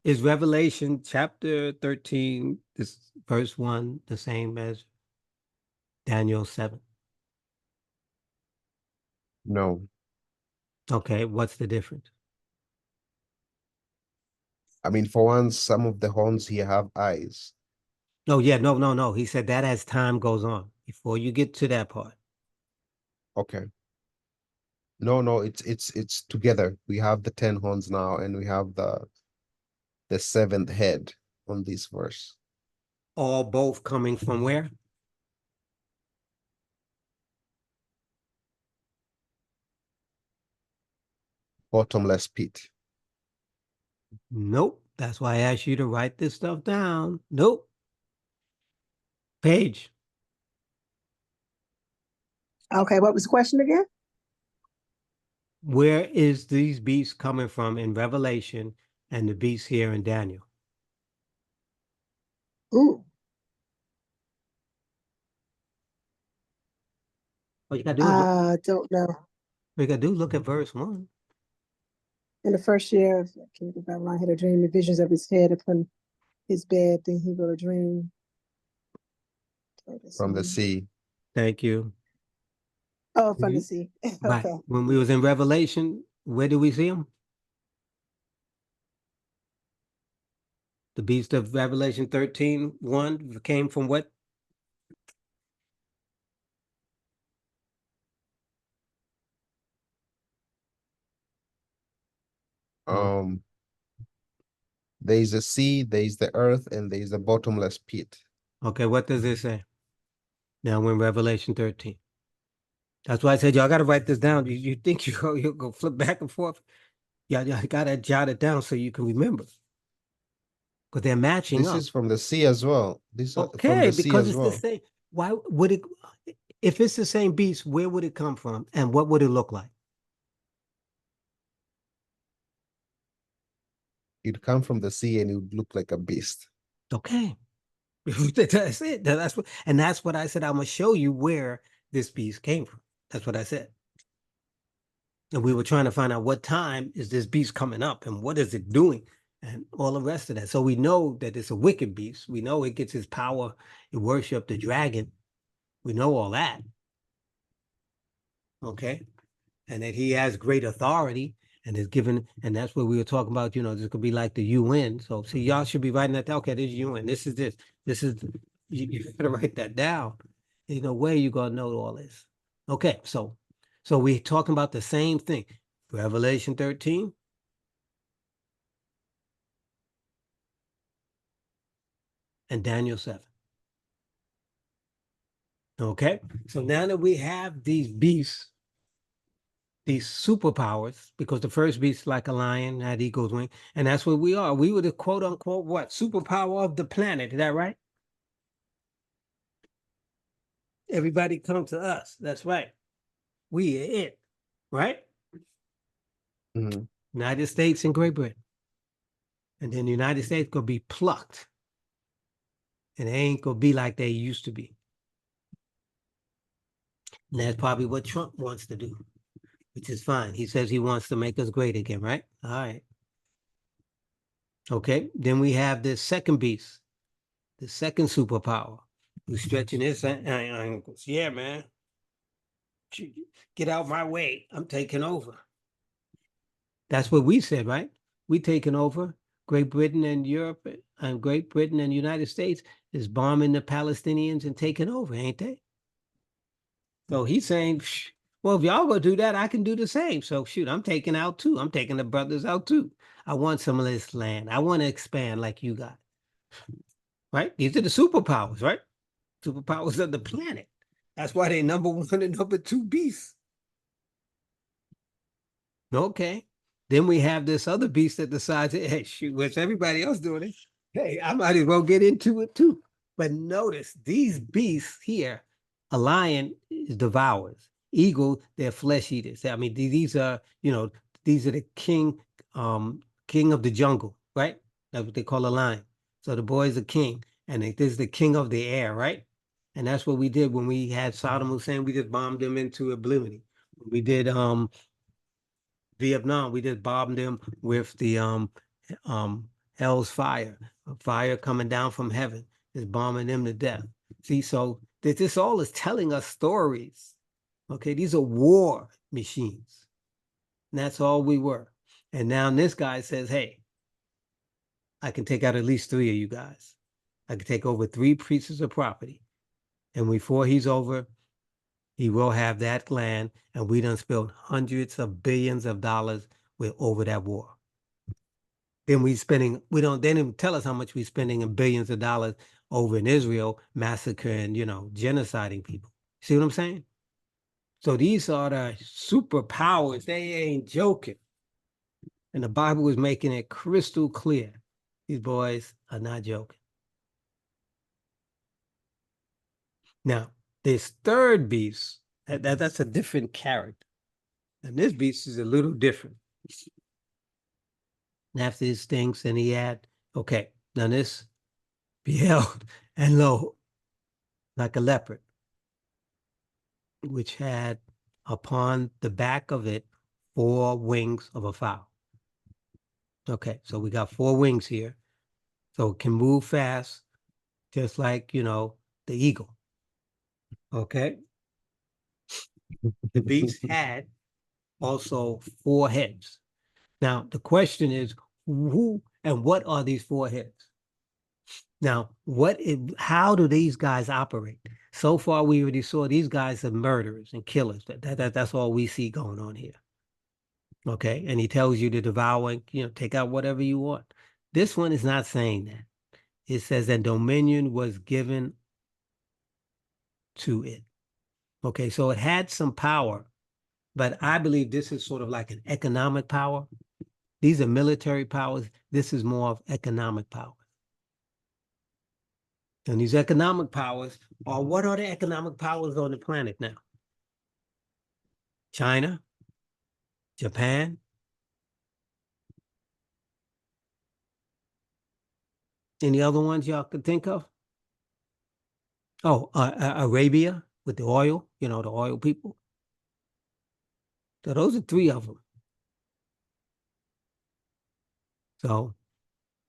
Is Revelation chapter 13, this verse 1, the same as Daniel 7? No, Okay, what's the difference? I mean, for one, some of the horns here have eyes. Oh, yeah, no. He said that as time goes on, before you get to that part. Okay. No, it's together. We have the 10 horns now, and we have the 7th head on this verse. All both coming from where? Bottomless pit. Nope. That's why I asked you to write this stuff down. Nope. Page. Okay, what was the question again? Where is these beasts coming from in Revelation and the beasts here in Daniel? Ooh. All you gotta do is Don't know. look at verse 1. In the first year of King of Babylon had a dream, the visions of his head upon his bed. Then he wrote a dream. From the sea. Thank you. Oh, from the sea. Right. Okay. When we was in Revelation, where do we see them? The beast of Revelation 13:1 came from what? Um, there is a sea, there is the earth, and there is a bottomless pit. Okay, what does it say? Now we're in Revelation 13. That's why I said y'all got to write this down. You think you'll go flip back and forth? Y'all got to jot it down so you can remember. Because they're matching This up. is from the sea as well. This from Okay, the sea because as it's the well. same. Why would it, if it's the same beast, where would it come from? And what would it look like? It'd come from the sea and it would look like a beast. Okay. That's it. That's what I said. I'm going to show you where this beast came from. That's what I said. And we were trying to find out what time is this beast coming up and what is it doing and all the rest of that. So we know that it's a wicked beast. We know it gets its power. It worships the dragon. We know all that. Okay. And that he has great authority and is given, and that's what we were talking about, this could be like the UN. So see, y'all should be writing that down. Okay, this is UN. This is this. This is, you gotta write that down. There's no way you're gonna know all this. Okay, so we're talking about the same thing. Revelation 13. And Daniel 7. Okay, so now that we have these beasts, these superpowers, because the first beast like a lion had eagle's wing, and that's what we are. We were the quote unquote what superpower of the planet. Is that right? Everybody come to us. That's right. We are it, right? Mhm. United States and Great Britain, and then the United States gonna be plucked, and they ain't gonna be like they used to be. And that's probably what Trump wants to do, which is fine. He says he wants to make us great again, right? All right. Okay, then we have this second beast, the second superpower, who's stretching his ankles. Yeah, man. Get out my way. I'm taking over. That's what we said, right? We taking over. Great Britain and Europe and Great Britain and United States is bombing the Palestinians and taking over, ain't they? So he's saying, well, if y'all gonna do that, I can do the same. So shoot, I'm taking out too. I'm taking the brothers out too. I want some of this land. I want to expand like you got. Right? These are the superpowers, right? Superpowers of the planet. That's why they number one and number two beasts. Okay. Then we have this other beast that decides, hey, shoot, what's everybody else doing it? Hey, I might as well get into it too. But notice these beasts here, a lion is devours. Eagle, they're flesh eaters. I mean, these are, these are the king of the jungle, right? That's what they call a lion. So the boy is a king, and this is the king of the air, right? And that's what we did when we had Saddam Hussein. We just bombed them into oblivion. We did Vietnam. We just bombed them with the hell's fire, fire coming down from heaven, just bombing them to death. See, so this all is telling us stories. Okay, these are war machines. And that's all we were. And now this guy says, hey, I can take out at least 3 of you guys. I can take over 3 pieces of property. And before he's over, he will have that land, and we done spilled hundreds of billions of dollars over that war. Then they didn't even tell us how much we're spending in billions of dollars over in Israel, massacring, genociding people. See what I'm saying? So these are the superpowers. They ain't joking. And the Bible is making it crystal clear. These boys are not joking. Now, this third beast, that's a different character. And this beast is a little different. And after these things, and he had, okay, now this beheld, and lo, like a leopard, which had upon the back of it 4 wings of a fowl. Okay, so we got 4 wings here. So it can move fast, just like, the eagle. Okay. The beast had also 4 heads. Now, the question is, who and what are these 4 heads? Now, how do these guys operate? So far, we already saw these guys are murderers and killers. That's all we see going on here. Okay, and he tells you to devour and, take out whatever you want. This one is not saying that. It says that dominion was given to it. Okay, so it had some power, but I believe this is sort of like an economic power. These are military powers. This is more of economic power. And these economic powers are, what are the economic powers on the planet now? China, Japan. Any other ones y'all could think of? Oh, Arabia with the oil, the oil people. So those are three of them. So,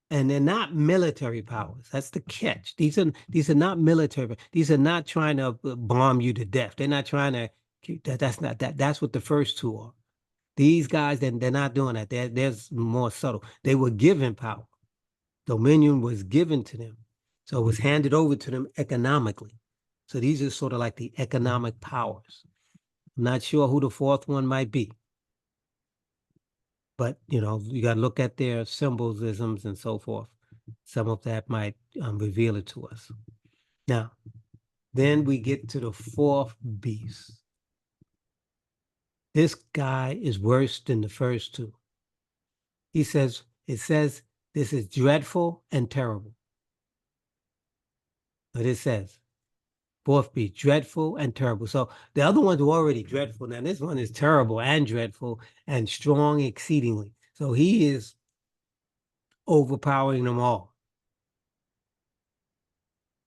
and they're not military powers. That's the catch. These are not military. These are not trying to bomb you to death. They're not trying to keep that. That's not that. That's what the first two are. These guys, they're not doing that. They're more subtle. They were given power. Dominion was given to them. So it was handed over to them economically. So these are sort of like the economic powers. I'm not sure who the fourth one might be. But, you got to look at their symbolisms and so forth. Some of that might reveal it to us. Now, then we get to the fourth beast. This guy is worse than the first two. It says, this is dreadful and terrible. But it says, fourth beast, dreadful and terrible. So the other ones were already dreadful. Now this one is terrible and dreadful and strong exceedingly. So he is overpowering them all.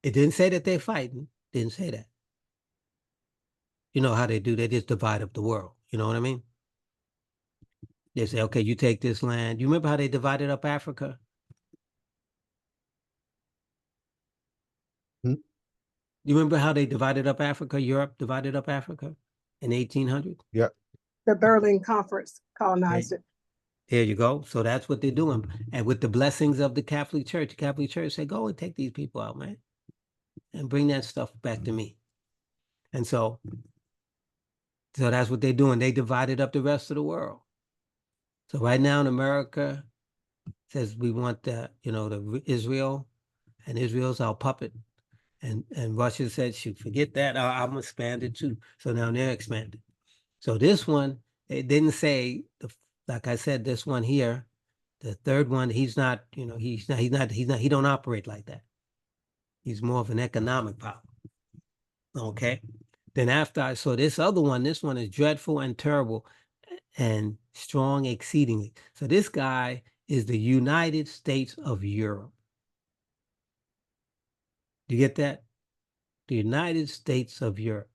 It didn't say that they're fighting. Didn't say that. You know how they do. They just divide up the world. You know what I mean? They say, okay, you take this land. You remember how they divided up Africa? You remember how they divided up Africa? Europe divided up Africa in 1800? Yeah. The Berlin Conference colonized it. There you go. So that's what they're doing. And with the blessings of the Catholic Church said, go and take these people out, man, and bring that stuff back to me. And so that's what they're doing. They divided up the rest of the world. So right now in America says we want the Israel, and Israel's our puppet. And Russia said, shoot, forget that. I'm expanded too. So now they're expanded. So this one, it didn't say, like I said, this one here, the third one, he don't operate like that. He's more of an economic power. Okay. Then after I saw this other one, this one is dreadful and terrible and strong exceedingly. So this guy is the United States of Europe. Do you get that? The United States of Europe.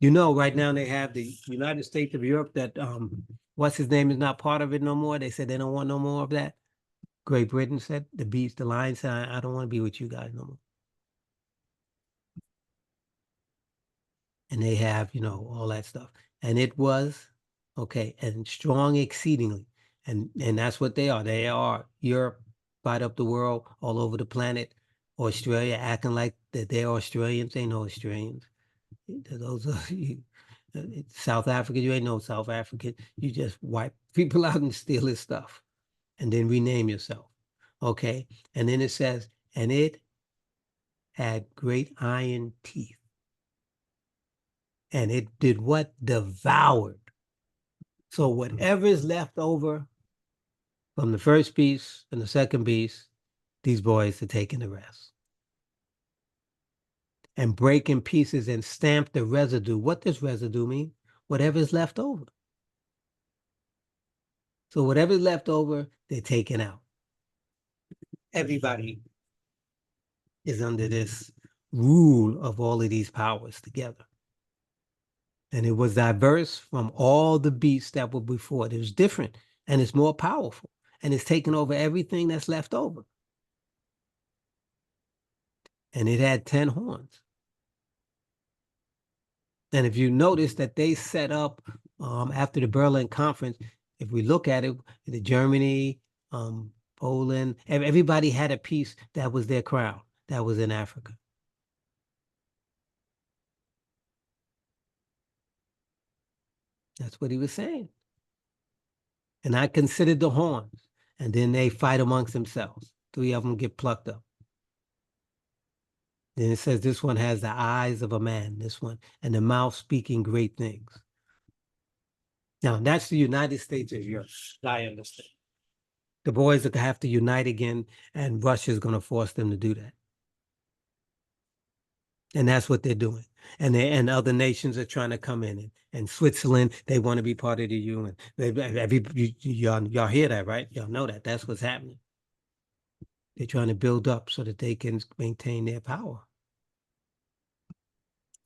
Right now they have the United States of Europe that what's his name is not part of it no more. They said they don't want no more of that. Great Britain said, the lion said, I don't want to be with you guys no more. And they have, all that stuff. And it was, okay, and strong exceedingly. And that's what they are. They are Europe, fight up the world, all over the planet. Australia acting like that they're Australians. They no Australians. Those are South Africa. You ain't no South African. You just wipe people out and steal his stuff and then rename yourself. Okay. And then it says, and it had great iron teeth. And it did what? Devoured. So whatever is left over from the first beast and the second beast, these boys are taking the rest. And break in pieces and stamp the residue. What does residue mean? Whatever is left over. So whatever is left over, they're taking out. Everybody is under this rule of all of these powers together. And it was diverse from all the beasts that were before it. It was different, and it's more powerful, and it's taken over everything that's left over. And it had 10 horns. And if you notice that they set up after the Berlin Conference, if we look at it, the Germany, Poland, everybody had a piece that was their crown, that was in Africa. That's what he was saying. And I considered the horns, and then they fight amongst themselves. 3 of them get plucked up. Then it says this one has the eyes of a man, this one, and the mouth speaking great things. Now, that's the United States of Europe, I understand. The boys are going to have to unite again, and Russia's going to force them to do that. And that's what they're doing. And other nations are trying to come in. And Switzerland, they want to be part of the UN. Y'all hear that, right? Y'all know that. That's what's happening. They're trying to build up so that they can maintain their power.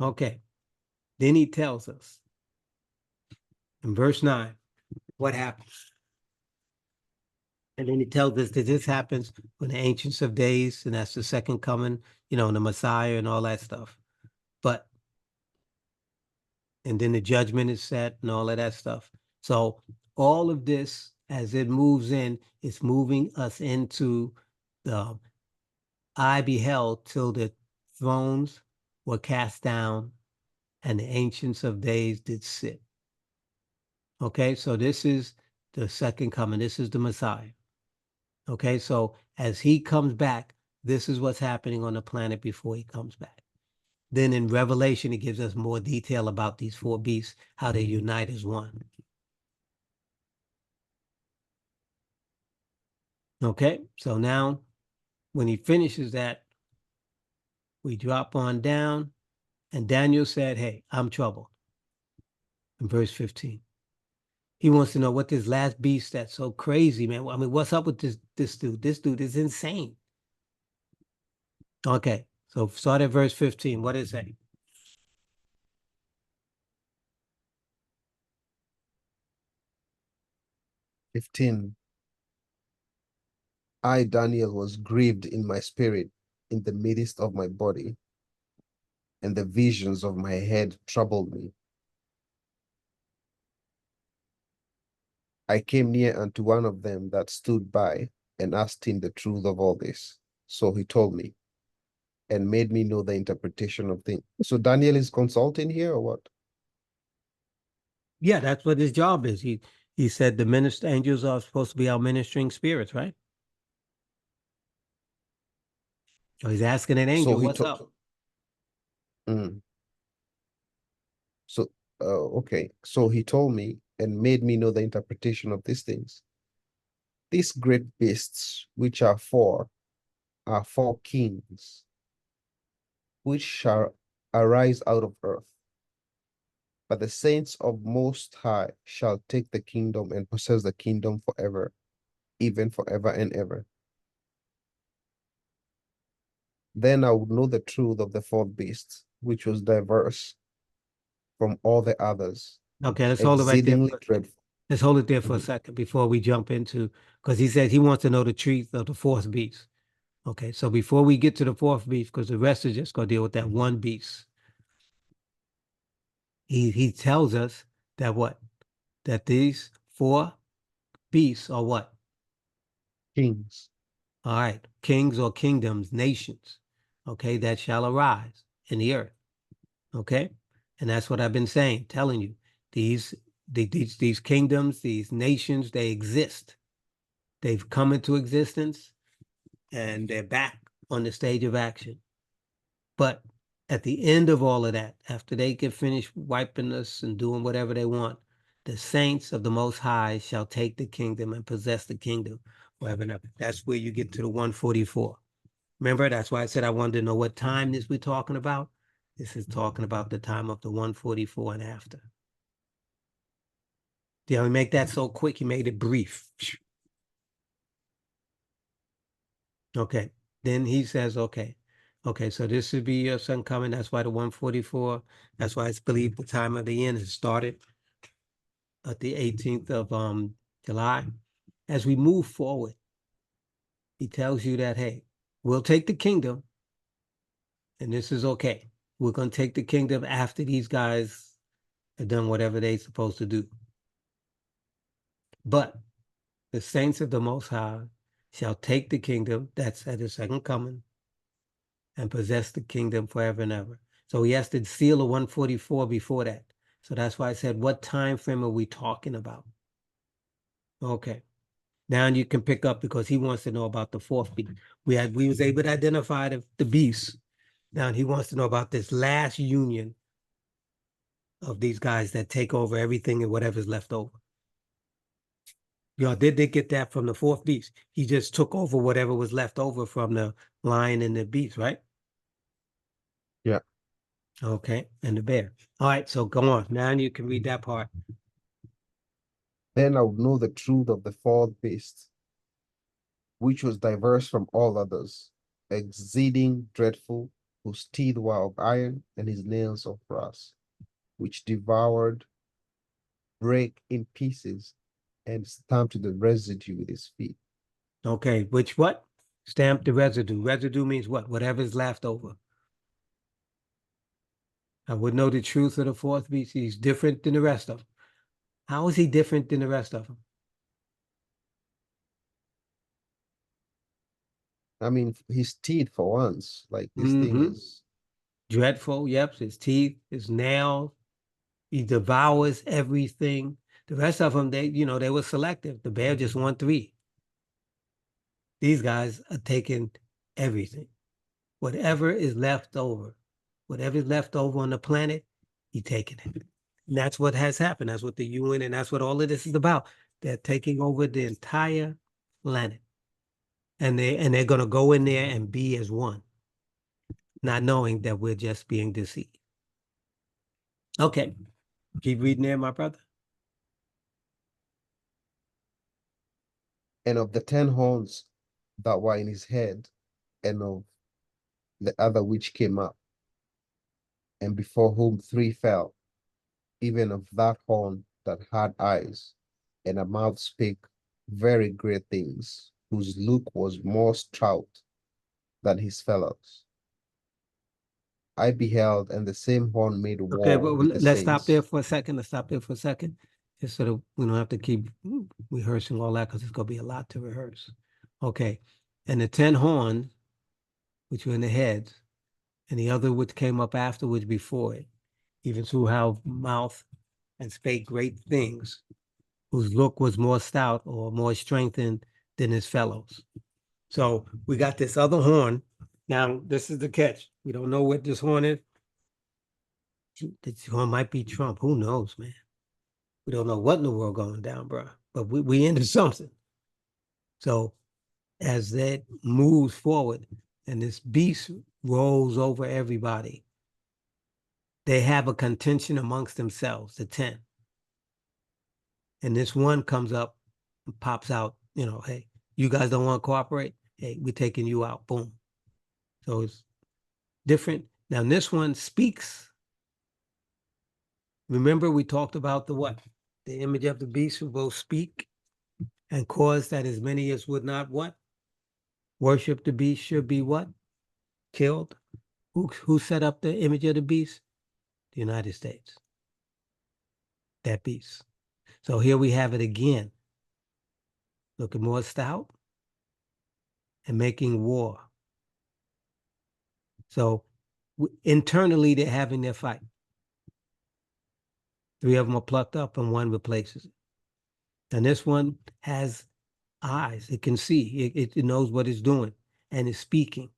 Okay. Then he tells us in verse 9, what happens? And then he tells us that this happens when the Ancients of Days, and that's the second coming, you know, the Messiah and all that stuff. But, and then the judgment is set and all of that stuff. So all of this, as it moves in, it's moving us into the I beheld till the thrones were cast down and the Ancients of Days did sit. Okay, so this is the second coming. This is the Messiah. Okay, so as he comes back, this is what's happening on the planet before he comes back. Then in Revelation, it gives us more detail about these 4 beasts, how they unite as one. Okay, so now when he finishes that, we drop on down, and Daniel said, hey, I'm troubled. In verse 15. He wants to know what this last beast that's so crazy, man. I mean, what's up with this dude? This dude is insane. Okay, so start at verse 15. What is it? 15. I, Daniel, was grieved in my spirit in the midst of my body, and the visions of my head troubled me. I came near unto one of them that stood by and asked him the truth of all this. So he told me and made me know the interpretation of things. So Daniel is consulting here or what? Yeah, that's what his job is. He said the angels are supposed to be our ministering spirits, right? So he's asking an angel, what's up? So, okay. So he told me and made me know the interpretation of these things. These great beasts, which are 4 kings, which shall arise out of earth. But the saints of Most High shall take the kingdom and possess the kingdom forever, even forever and ever. Then I would know the truth of the 4th beast, which was diverse from all the others. Okay, let's hold it right there. Exceedingly dreadful. Let's hold it there for a second before we jump into, because he said he wants to know the truth of the 4th beast. Okay, so before we get to the 4th beast, because the rest is just going to deal with that one beast. He tells us that what? That these 4 beasts are what? Kings. All right, kings or kingdoms, nations, okay, that shall arise in the earth, okay? And that's what I've been saying, telling you. These kingdoms, these nations, they exist. They've come into existence, and they're back on the stage of action. But at the end of all of that, after they get finished wiping us and doing whatever they want, the saints of the Most High shall take the kingdom and possess the kingdom forever and ever. That's where you get to the 144. Remember, that's why I said I wanted to know what time this we're talking about. This is talking about the time of the 144 and after. Yeah, we make that so quick, he made it brief. Okay, then he says, okay, so this would be your son coming. That's why the 144, that's why it's believed the time of the end has started at the 18th of July. As we move forward, he tells you that, hey, we'll take the kingdom, and this is okay. We're going to take the kingdom after these guys have done whatever they're supposed to do. But the saints of the Most High shall take the kingdom, that's at his second coming, and possess the kingdom forever and ever. So he has to seal a 144 before that. So that's why I said, what time frame are we talking about? Okay. Now you can pick up because he wants to know about the fourth beast. We was able to identify the beast. Now he wants to know about this last union of these guys that take over everything and whatever's left over. Y'all, did they get that from the fourth beast? He just took over whatever was left over from the lion and the beast, right? Yeah. Okay, and the bear. All right, so go on. Now you can read that part. Then I would know the truth of the fourth beast, which was diverse from all others, exceeding dreadful, whose teeth were of iron and his nails of brass, which devoured, brake in pieces, and stamped the residue with his feet. Okay, which what? Stamp the residue. Residue means what? Whatever's left over. I would know the truth of the fourth beast. He's different than the rest of them. How is he different than the rest of them? I mean, his teeth for once, like this thing is Dreadful, yep. His teeth, his nails. He devours everything. The rest of them, they were selective. The bear just won 3. These guys are taking everything. Whatever is left over on the planet, he's taking it. And that's what has happened. That's what the UN and that's what all of this is about. They're taking over the entire planet. And they're gonna go in there and be as one, not knowing that we're just being deceived. Okay. Keep reading there, my brother. and of the 10 horns that were in his head, and of the other which came up, and before whom 3 fell, even of that horn that had eyes, and a mouth spake very great things, whose look was more stout than his fellows. I beheld, and the same horn made Okay, war but with the let's stop there saints. for a second. Let's stop there for a second. Just so that we don't have to keep rehearsing all that because it's going to be a lot to rehearse. Okay. And the 10 horns, which were in the heads, and the other which came up afterwards before it, even through how mouth and spake great things, whose look was more stout or more strengthened than his fellows. So we got this other horn. Now, this is the catch. We don't know what this horn is. This horn might be Trump. Who knows, man? We don't know what in the world going down, bro. But we into something. So as that moves forward and this beast rolls over everybody, they have a contention amongst themselves, the 10. And this one comes up and pops out, hey, you guys don't want to cooperate? Hey, we're taking you out. Boom. So it's different. Now this one speaks. Remember we talked about the what? The image of the beast who both speak and cause that as many as would not what? Worship the beast should be what? Killed. Who set up the image of the beast? The United States. That beast. So here we have it again. Looking more stout and making war. So internally, they're having their fight. 3 of them are plucked up and 1 replaces it. And this one has eyes. It can see. It knows what it's doing and is speaking.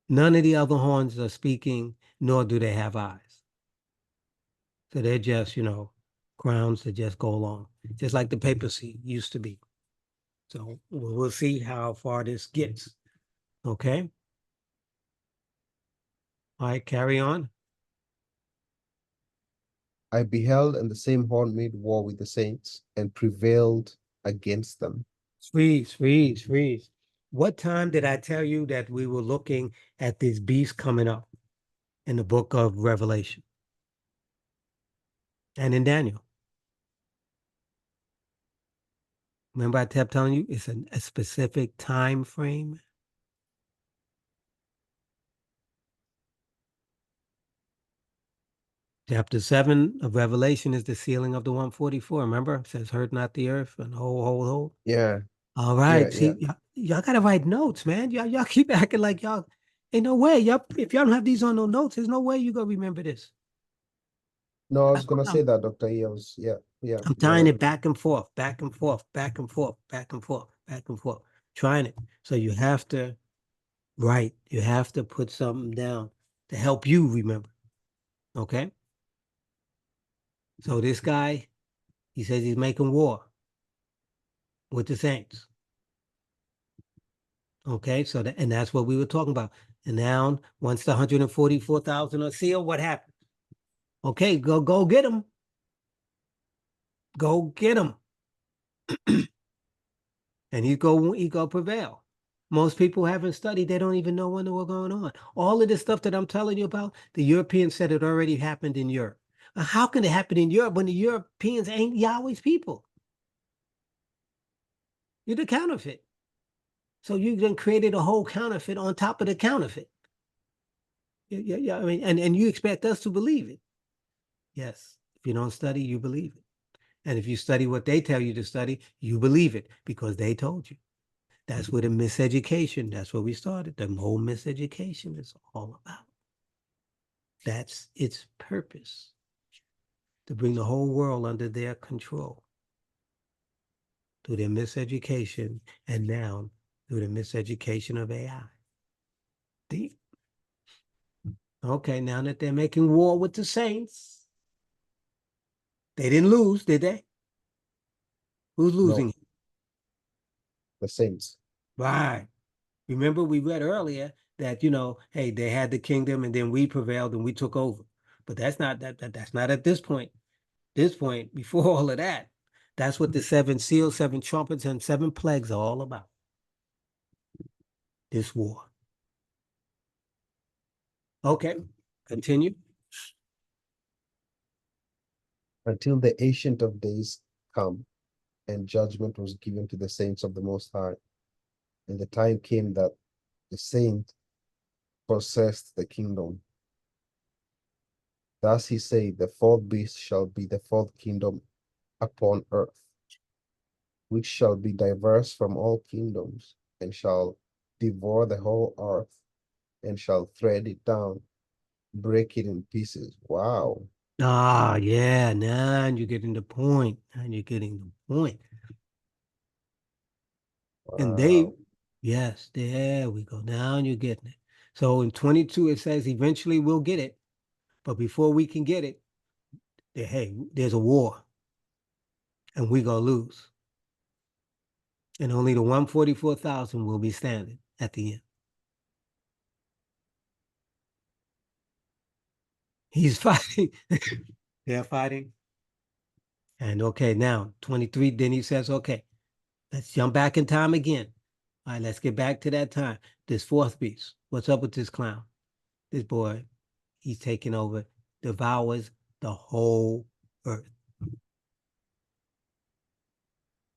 None of the other horns are speaking, nor do they have eyes. So they're just, crowns that just go along, just like the papacy used to be. So we'll see how far this gets. Okay. All right, carry on. I beheld, and the same horn made war with the saints, and prevailed against them. Freeze. What time did I tell you that we were looking at this beast coming up in the book of Revelation and in Daniel? Remember I kept telling you it's a specific time frame? Chapter 7 of Revelation is the sealing of the 144. Remember? It says, hurt not the earth and hold. Yeah. All right. Yeah. See, y'all got to write notes, man. Y'all keep acting like y'all, ain't no way. If y'all don't have these on no notes, there's no way you're going to remember this. No, I was gonna say that, Dr. E. Yeah. Yeah. I'm You're tying right. it back and forth, back and forth, back and forth, back and forth, back and forth, trying it. So you have to write, you have to put something down to help you remember. Okay? So this guy, he says he's making war with the Saints. Okay, so and that's what we were talking about. And now, once the 144,000 are sealed, what happens? Okay, go get them. Go get them. And he go prevail. Most people haven't studied, they don't even know when they were going on. All of this stuff that I'm telling you about, the Europeans said it already happened in Europe. How can it happen in Europe when the Europeans ain't Yahweh's people? You're the counterfeit. So you then created a whole counterfeit on top of the counterfeit. Yeah. I mean, and you expect us to believe it. Yes. If you don't study, you believe it. And if you study what they tell you to study, you believe it because they told you. That's where the miseducation, that's where we started. The whole miseducation is all about. That's its purpose, to bring the whole world under their control through their miseducation and now through the miseducation of AI. Deep. Okay, now that they're making war with the saints, they didn't lose, did they? Who's losing? No, the Saints. Right. Remember, we read earlier that, hey, they had the kingdom and then we prevailed and we took over. But that's not that's not at this point. This point, before all of that, that's what the 7 seals, 7 trumpets, and 7 plagues are all about. This war. Okay, continue. Until the Ancient of Days come, and judgment was given to the saints of the Most High. And the time came that the saint possessed the kingdom. Thus he said, the fourth beast shall be the fourth kingdom upon earth, which shall be diverse from all kingdoms, and shall devour the whole earth, and shall thread it down, break it in pieces. Wow. Ah, yeah, now you're getting the point. Now you're getting the point. And Wow. yes, there we go. Now you're getting it. So in 22, it says eventually we'll get it. But before we can get it, hey, there's a war. And we're going to lose. And only the 144,000 will be standing at the end. He's fighting. They're fighting. And okay, now 23, then he says, okay, let's jump back in time again. All right, let's get back to that time. This fourth beast. What's up with this clown? This boy, he's taking over, devours the whole earth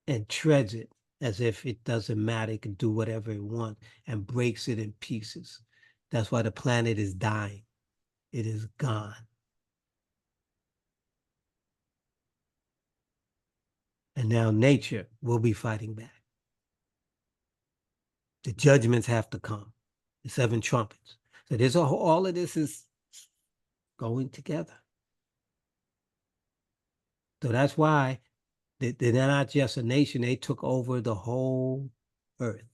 and treads it as if it doesn't matter. It can do whatever it wants and breaks it in pieces. That's why the planet is dying. It is gone. And now nature will be fighting back. The judgments have to come. The 7 trumpets. So there's all of this is going together. So that's why they're not just a nation. They took over the whole earth.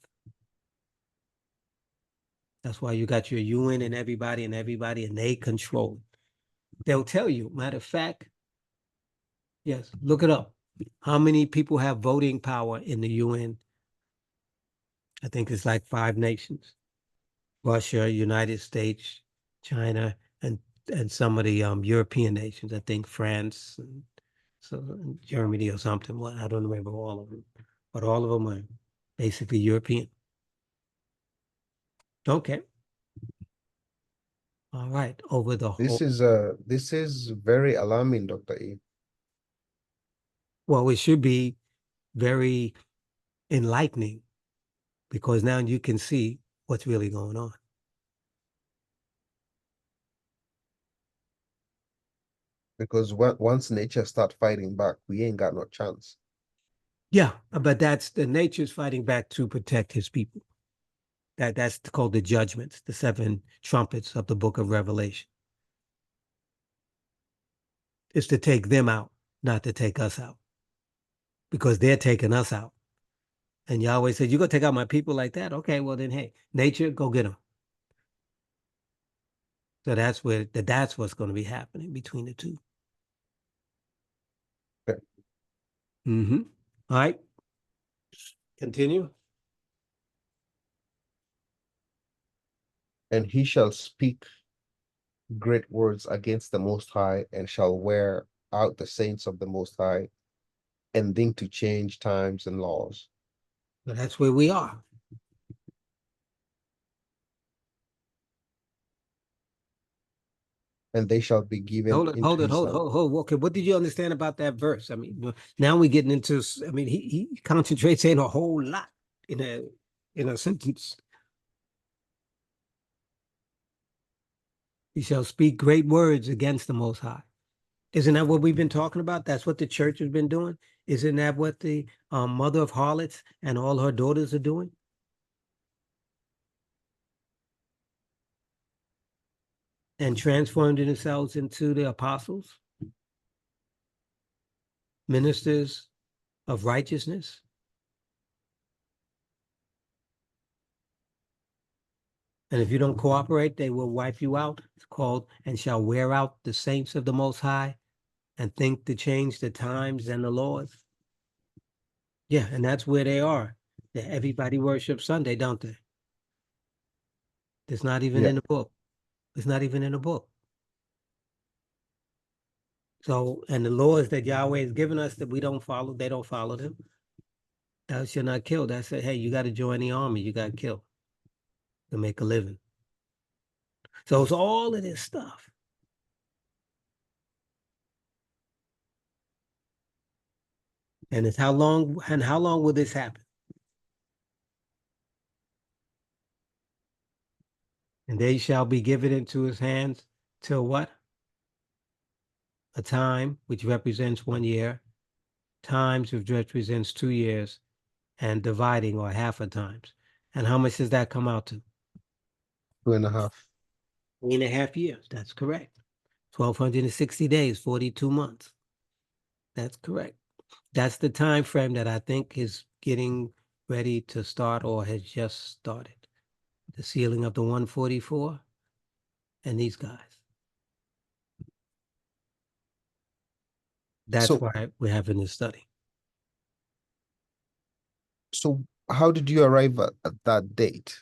That's why you got your UN and everybody, and they control it. They'll tell you, matter of fact, yes, look it up. How many people have voting power in the UN? I think it's like 5 nations. Russia, United States, China, and some of the European nations. I think France and Germany or something. Well, I don't remember all of them, but all of them are basically European. Okay. All right. Over the whole. This is very alarming, Dr. E. Well, it should be very enlightening because now you can see what's really going on. Because once nature start fighting back, we ain't got no chance. Yeah, but that's the nature's fighting back to protect his people. That's called the judgments, the 7 trumpets of the book of Revelation. It's to take them out. not to take us out, because they're taking us out. And Yahweh said, you're going to take out my people like that? Okay, well then, hey, nature, go get them. So that's what's going to be happening between the two. Okay. Mm-hmm. All right. Continue. And he shall speak great words against the Most High, and shall wear out the saints of the Most High, and think to change times and laws. So that's where we are. And they shall be given Hold it, into hold it, his hold it, hand. hold it. Okay, what did you understand about that verse? I mean, now we're getting into, I mean, he concentrates in a whole lot in a sentence. He shall speak great words against the Most High. Isn't that what we've been talking about? That's what the church has been doing. Isn't that what the mother of harlots and all her daughters are doing? And transformed themselves into the apostles, ministers of righteousness. And if you don't cooperate, they will wipe you out. It's called, and shall wear out the saints of the Most High, and think to change the times and the laws. Yeah, and that's where they are. Everybody worships Sunday, don't they? It's not even Yeah. in the book. It's not even in the book. So, and the laws that Yahweh has given us that we don't follow, they don't follow them. Thou shalt not kill. That said, hey, you got to join the army. You got to kill to make a living. So it's all of this stuff. And it's how long will this happen? And they shall be given into his hands till what? A time, which represents 1 year, times, which represents 2 years, and dividing, or half a times. And how much does that come out to? 2.5. 3.5 years. That's correct. 1,260 days, 42 months. That's correct. That's the time frame that I think is getting ready to start or has just started. The sealing of the 144 and these guys. That's So, why we're having this study. so how did you arrive at that date,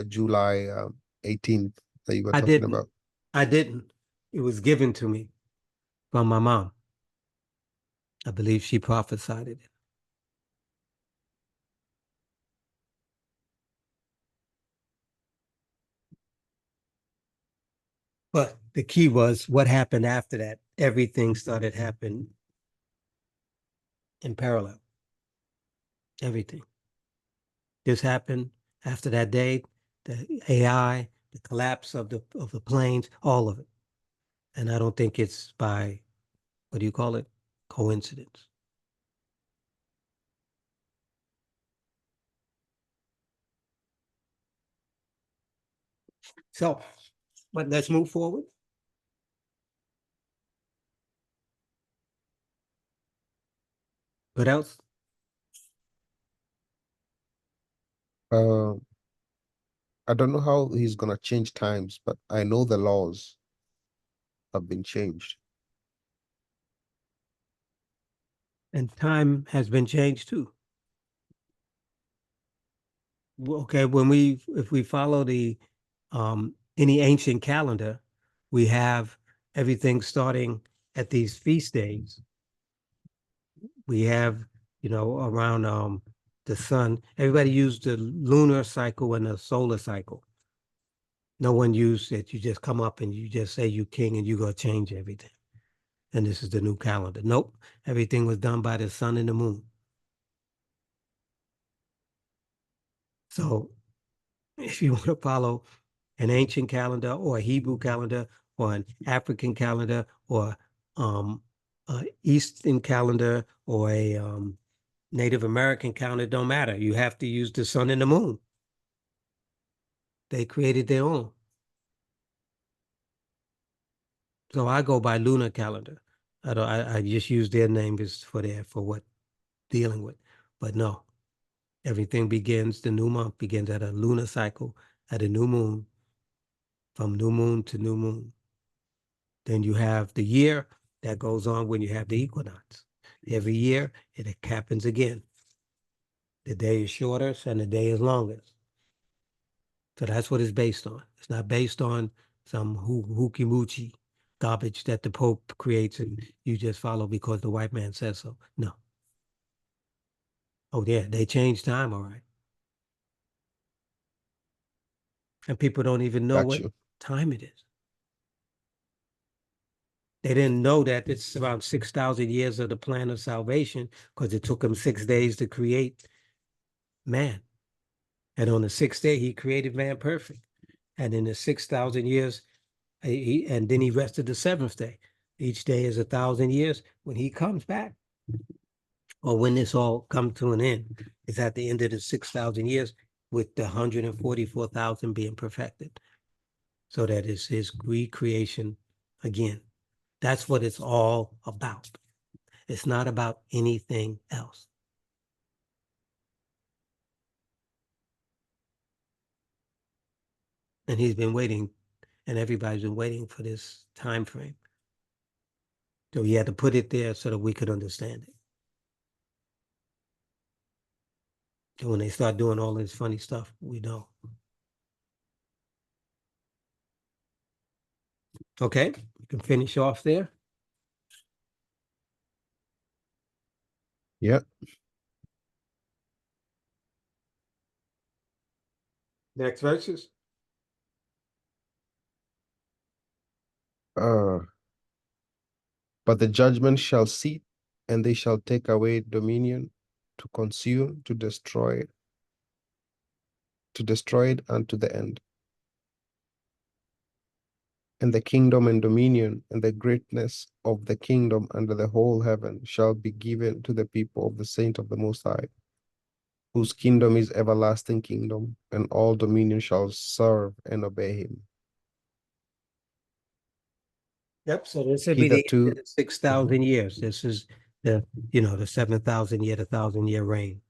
July 18th, that you were I talking didn't. about? I didn't. It was given to me from my mom. I believe she prophesied it. But the key was what happened after that. Everything started happening in parallel. Everything. This happened after that day, the AI, the collapse of the planes, all of it. And I don't think it's by, what do you call it? Coincidence. So, but let's move forward. What else? Uh, I don't know how he's gonna change times, but I know the laws have been changed. And time has been changed too. Okay, if we follow the any ancient calendar, we have everything starting at these feast days. We have, around the sun. Everybody used the lunar cycle and the solar cycle. No one used it. You just come up and you just say you king and you're gonna change everything. And this is the new calendar. Nope. Everything was done by the sun and the moon. So if you want to follow an ancient calendar or a Hebrew calendar or an African calendar or a Eastern calendar or a Native American calendar, don't matter. You have to use the sun and the moon. They created their own. So I go by lunar calendar. I just use their names for what dealing with. But no, everything begins, the new month begins at a lunar cycle, at a new moon, from new moon to new moon. Then you have the year that goes on when you have the equinox. Every year, it happens again. The day is shortest and the day is longest. So that's what it's based on. It's not based on some hooky-moochie garbage that the Pope creates and you just follow because the white man says so. No. Oh, yeah, they changed time, all right. And people don't even know Got what you. time it is. They didn't know that it's around 6,000 years of the plan of salvation because it took him 6 days to create man. And on the sixth day, he created man perfect. And in the 6,000 years, and then he rested the seventh day. Each day is 1,000 years. When he comes back, or when this all comes to an end, it's at the end of the 6,000 years with the 144,000 being perfected. So that is his recreation again. That's what it's all about. It's not about anything else. And he's been waiting, and everybody's been waiting for this time frame. So he had to put it there so that we could understand it. And when they start doing all this funny stuff, we know. Okay, you can finish off there. Yeah. Next verses. But the judgment shall sit, and they shall take away dominion, to consume, to destroy it unto the end. And the kingdom and dominion and the greatness of the kingdom under the whole heaven shall be given to the people of the saint of the Most High, whose kingdom is everlasting kingdom, and all dominion shall serve and obey him. Yep. So this would be the end Hitherto, of the 6,000 years. This is the 7,000 year, the 1,000 year reign.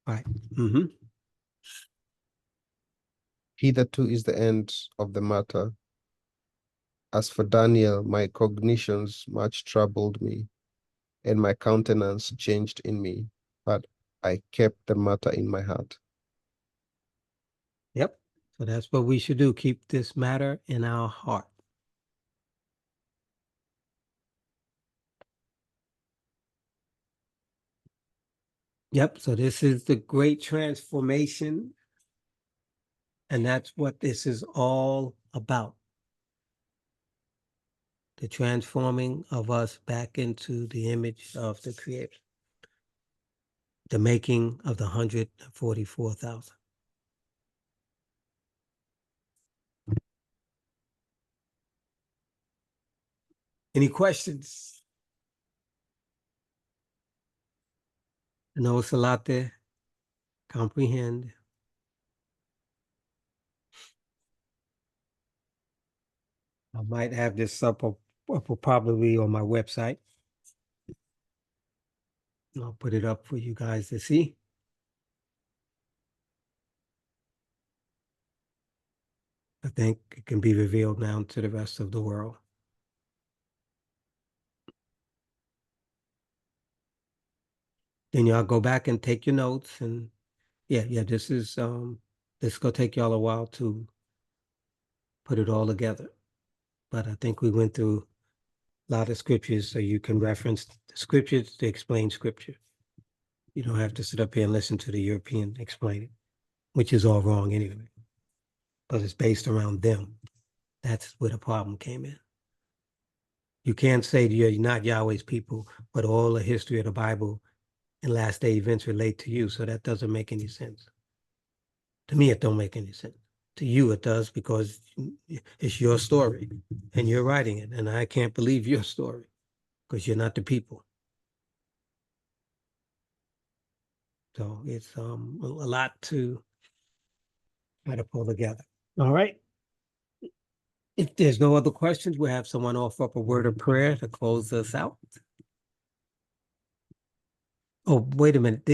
All right. Mm-hmm. hitherto is the end of the matter. As for Daniel, my cognitions much troubled me, and my countenance changed in me, but I kept the matter in my heart. Yep. So that's what we should do. Keep this matter in our heart. Yep. So this is the great transformation. And that's what this is all about. The transforming of us back into the image of the Creator. The making of the 144,000. Any questions? I know it's a lot to comprehend. I might have this up probably on my website. I'll put it up for you guys to see. I think it can be revealed now to the rest of the world. Then y'all go back and take your notes, and yeah, this is gonna take y'all a while to put it all together. But I think we went through a lot of scriptures, so you can reference the scriptures to explain scripture. You don't have to sit up here and listen to the European explain it, which is all wrong anyway, but it's based around them. That's where the problem came in. You can't say you're not Yahweh's people, but all the history of the Bible and last day events relate to you, so that doesn't make any sense. To me, it don't make any sense. To you, it does, because it's your story and you're writing it, and I can't believe your story because you're not the people. So it's a lot to try to pull together. All right. If there's no other questions, we'll have someone offer up a word of prayer to close us out. Oh, wait a minute.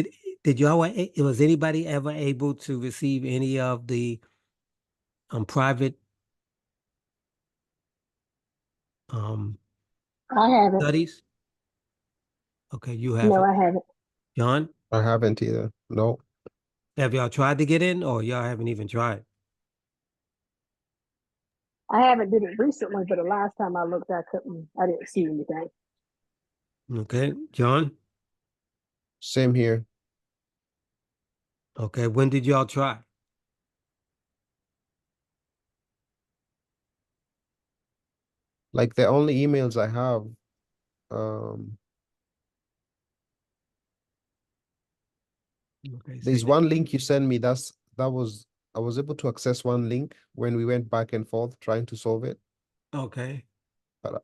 Did y'all, was anybody ever able to receive any of the private I haven't. studies? Okay, you No, haven't. I haven't. John, I haven't either. No. have y'all tried to get in, or y'all haven't even tried? I haven't did it recently, but the last time I looked, I didn't see anything. Okay, John. Same here. Okay, when did y'all try? Like the only emails I have, um, Okay, say there's that. one link you sent me. I was able to access one link when we went back and forth trying to solve it. Okay, But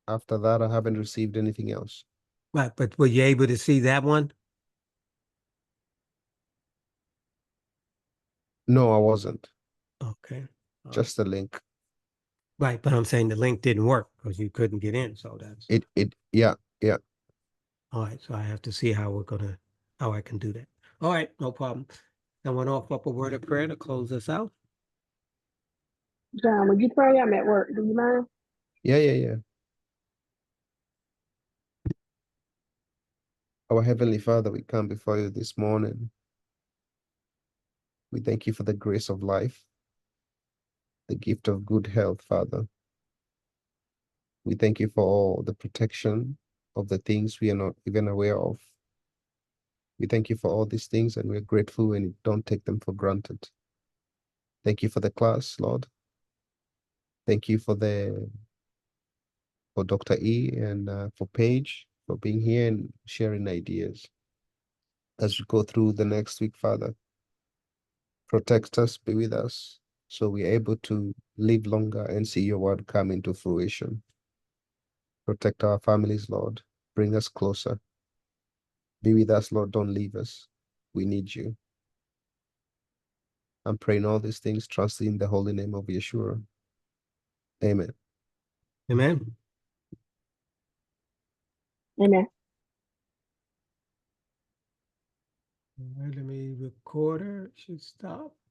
after that, I haven't received anything else. right, but were you able to see that one? No, I wasn't. Okay, Just the link. right, but I'm saying the link didn't work because you couldn't get in, so that's Yeah. all right. So I have to see how I can do that. All right, no problem. Someone offer up a word of prayer to close us out. John, would you pray? I'm at work. Do you mind? Yeah. Our Heavenly Father, we come before you this morning. We thank you for the grace of life, the gift of good health, Father. We thank you for all the protection of the things we are not even aware of. We thank you for all these things, and we're grateful and don't take them for granted. Thank you for the class, Lord. Thank you for Dr. E and for Paige for being here and sharing ideas. As we go through the next week, Father, protect us, be with us, so we're able to live longer and see your word come into fruition. Protect our families, Lord. Bring us closer. Be with us, Lord. Don't leave us. We need you. I'm praying all these things, trusting in the holy name of Yeshua. Amen. Amen. Amen. All right, let me record her. It should stop.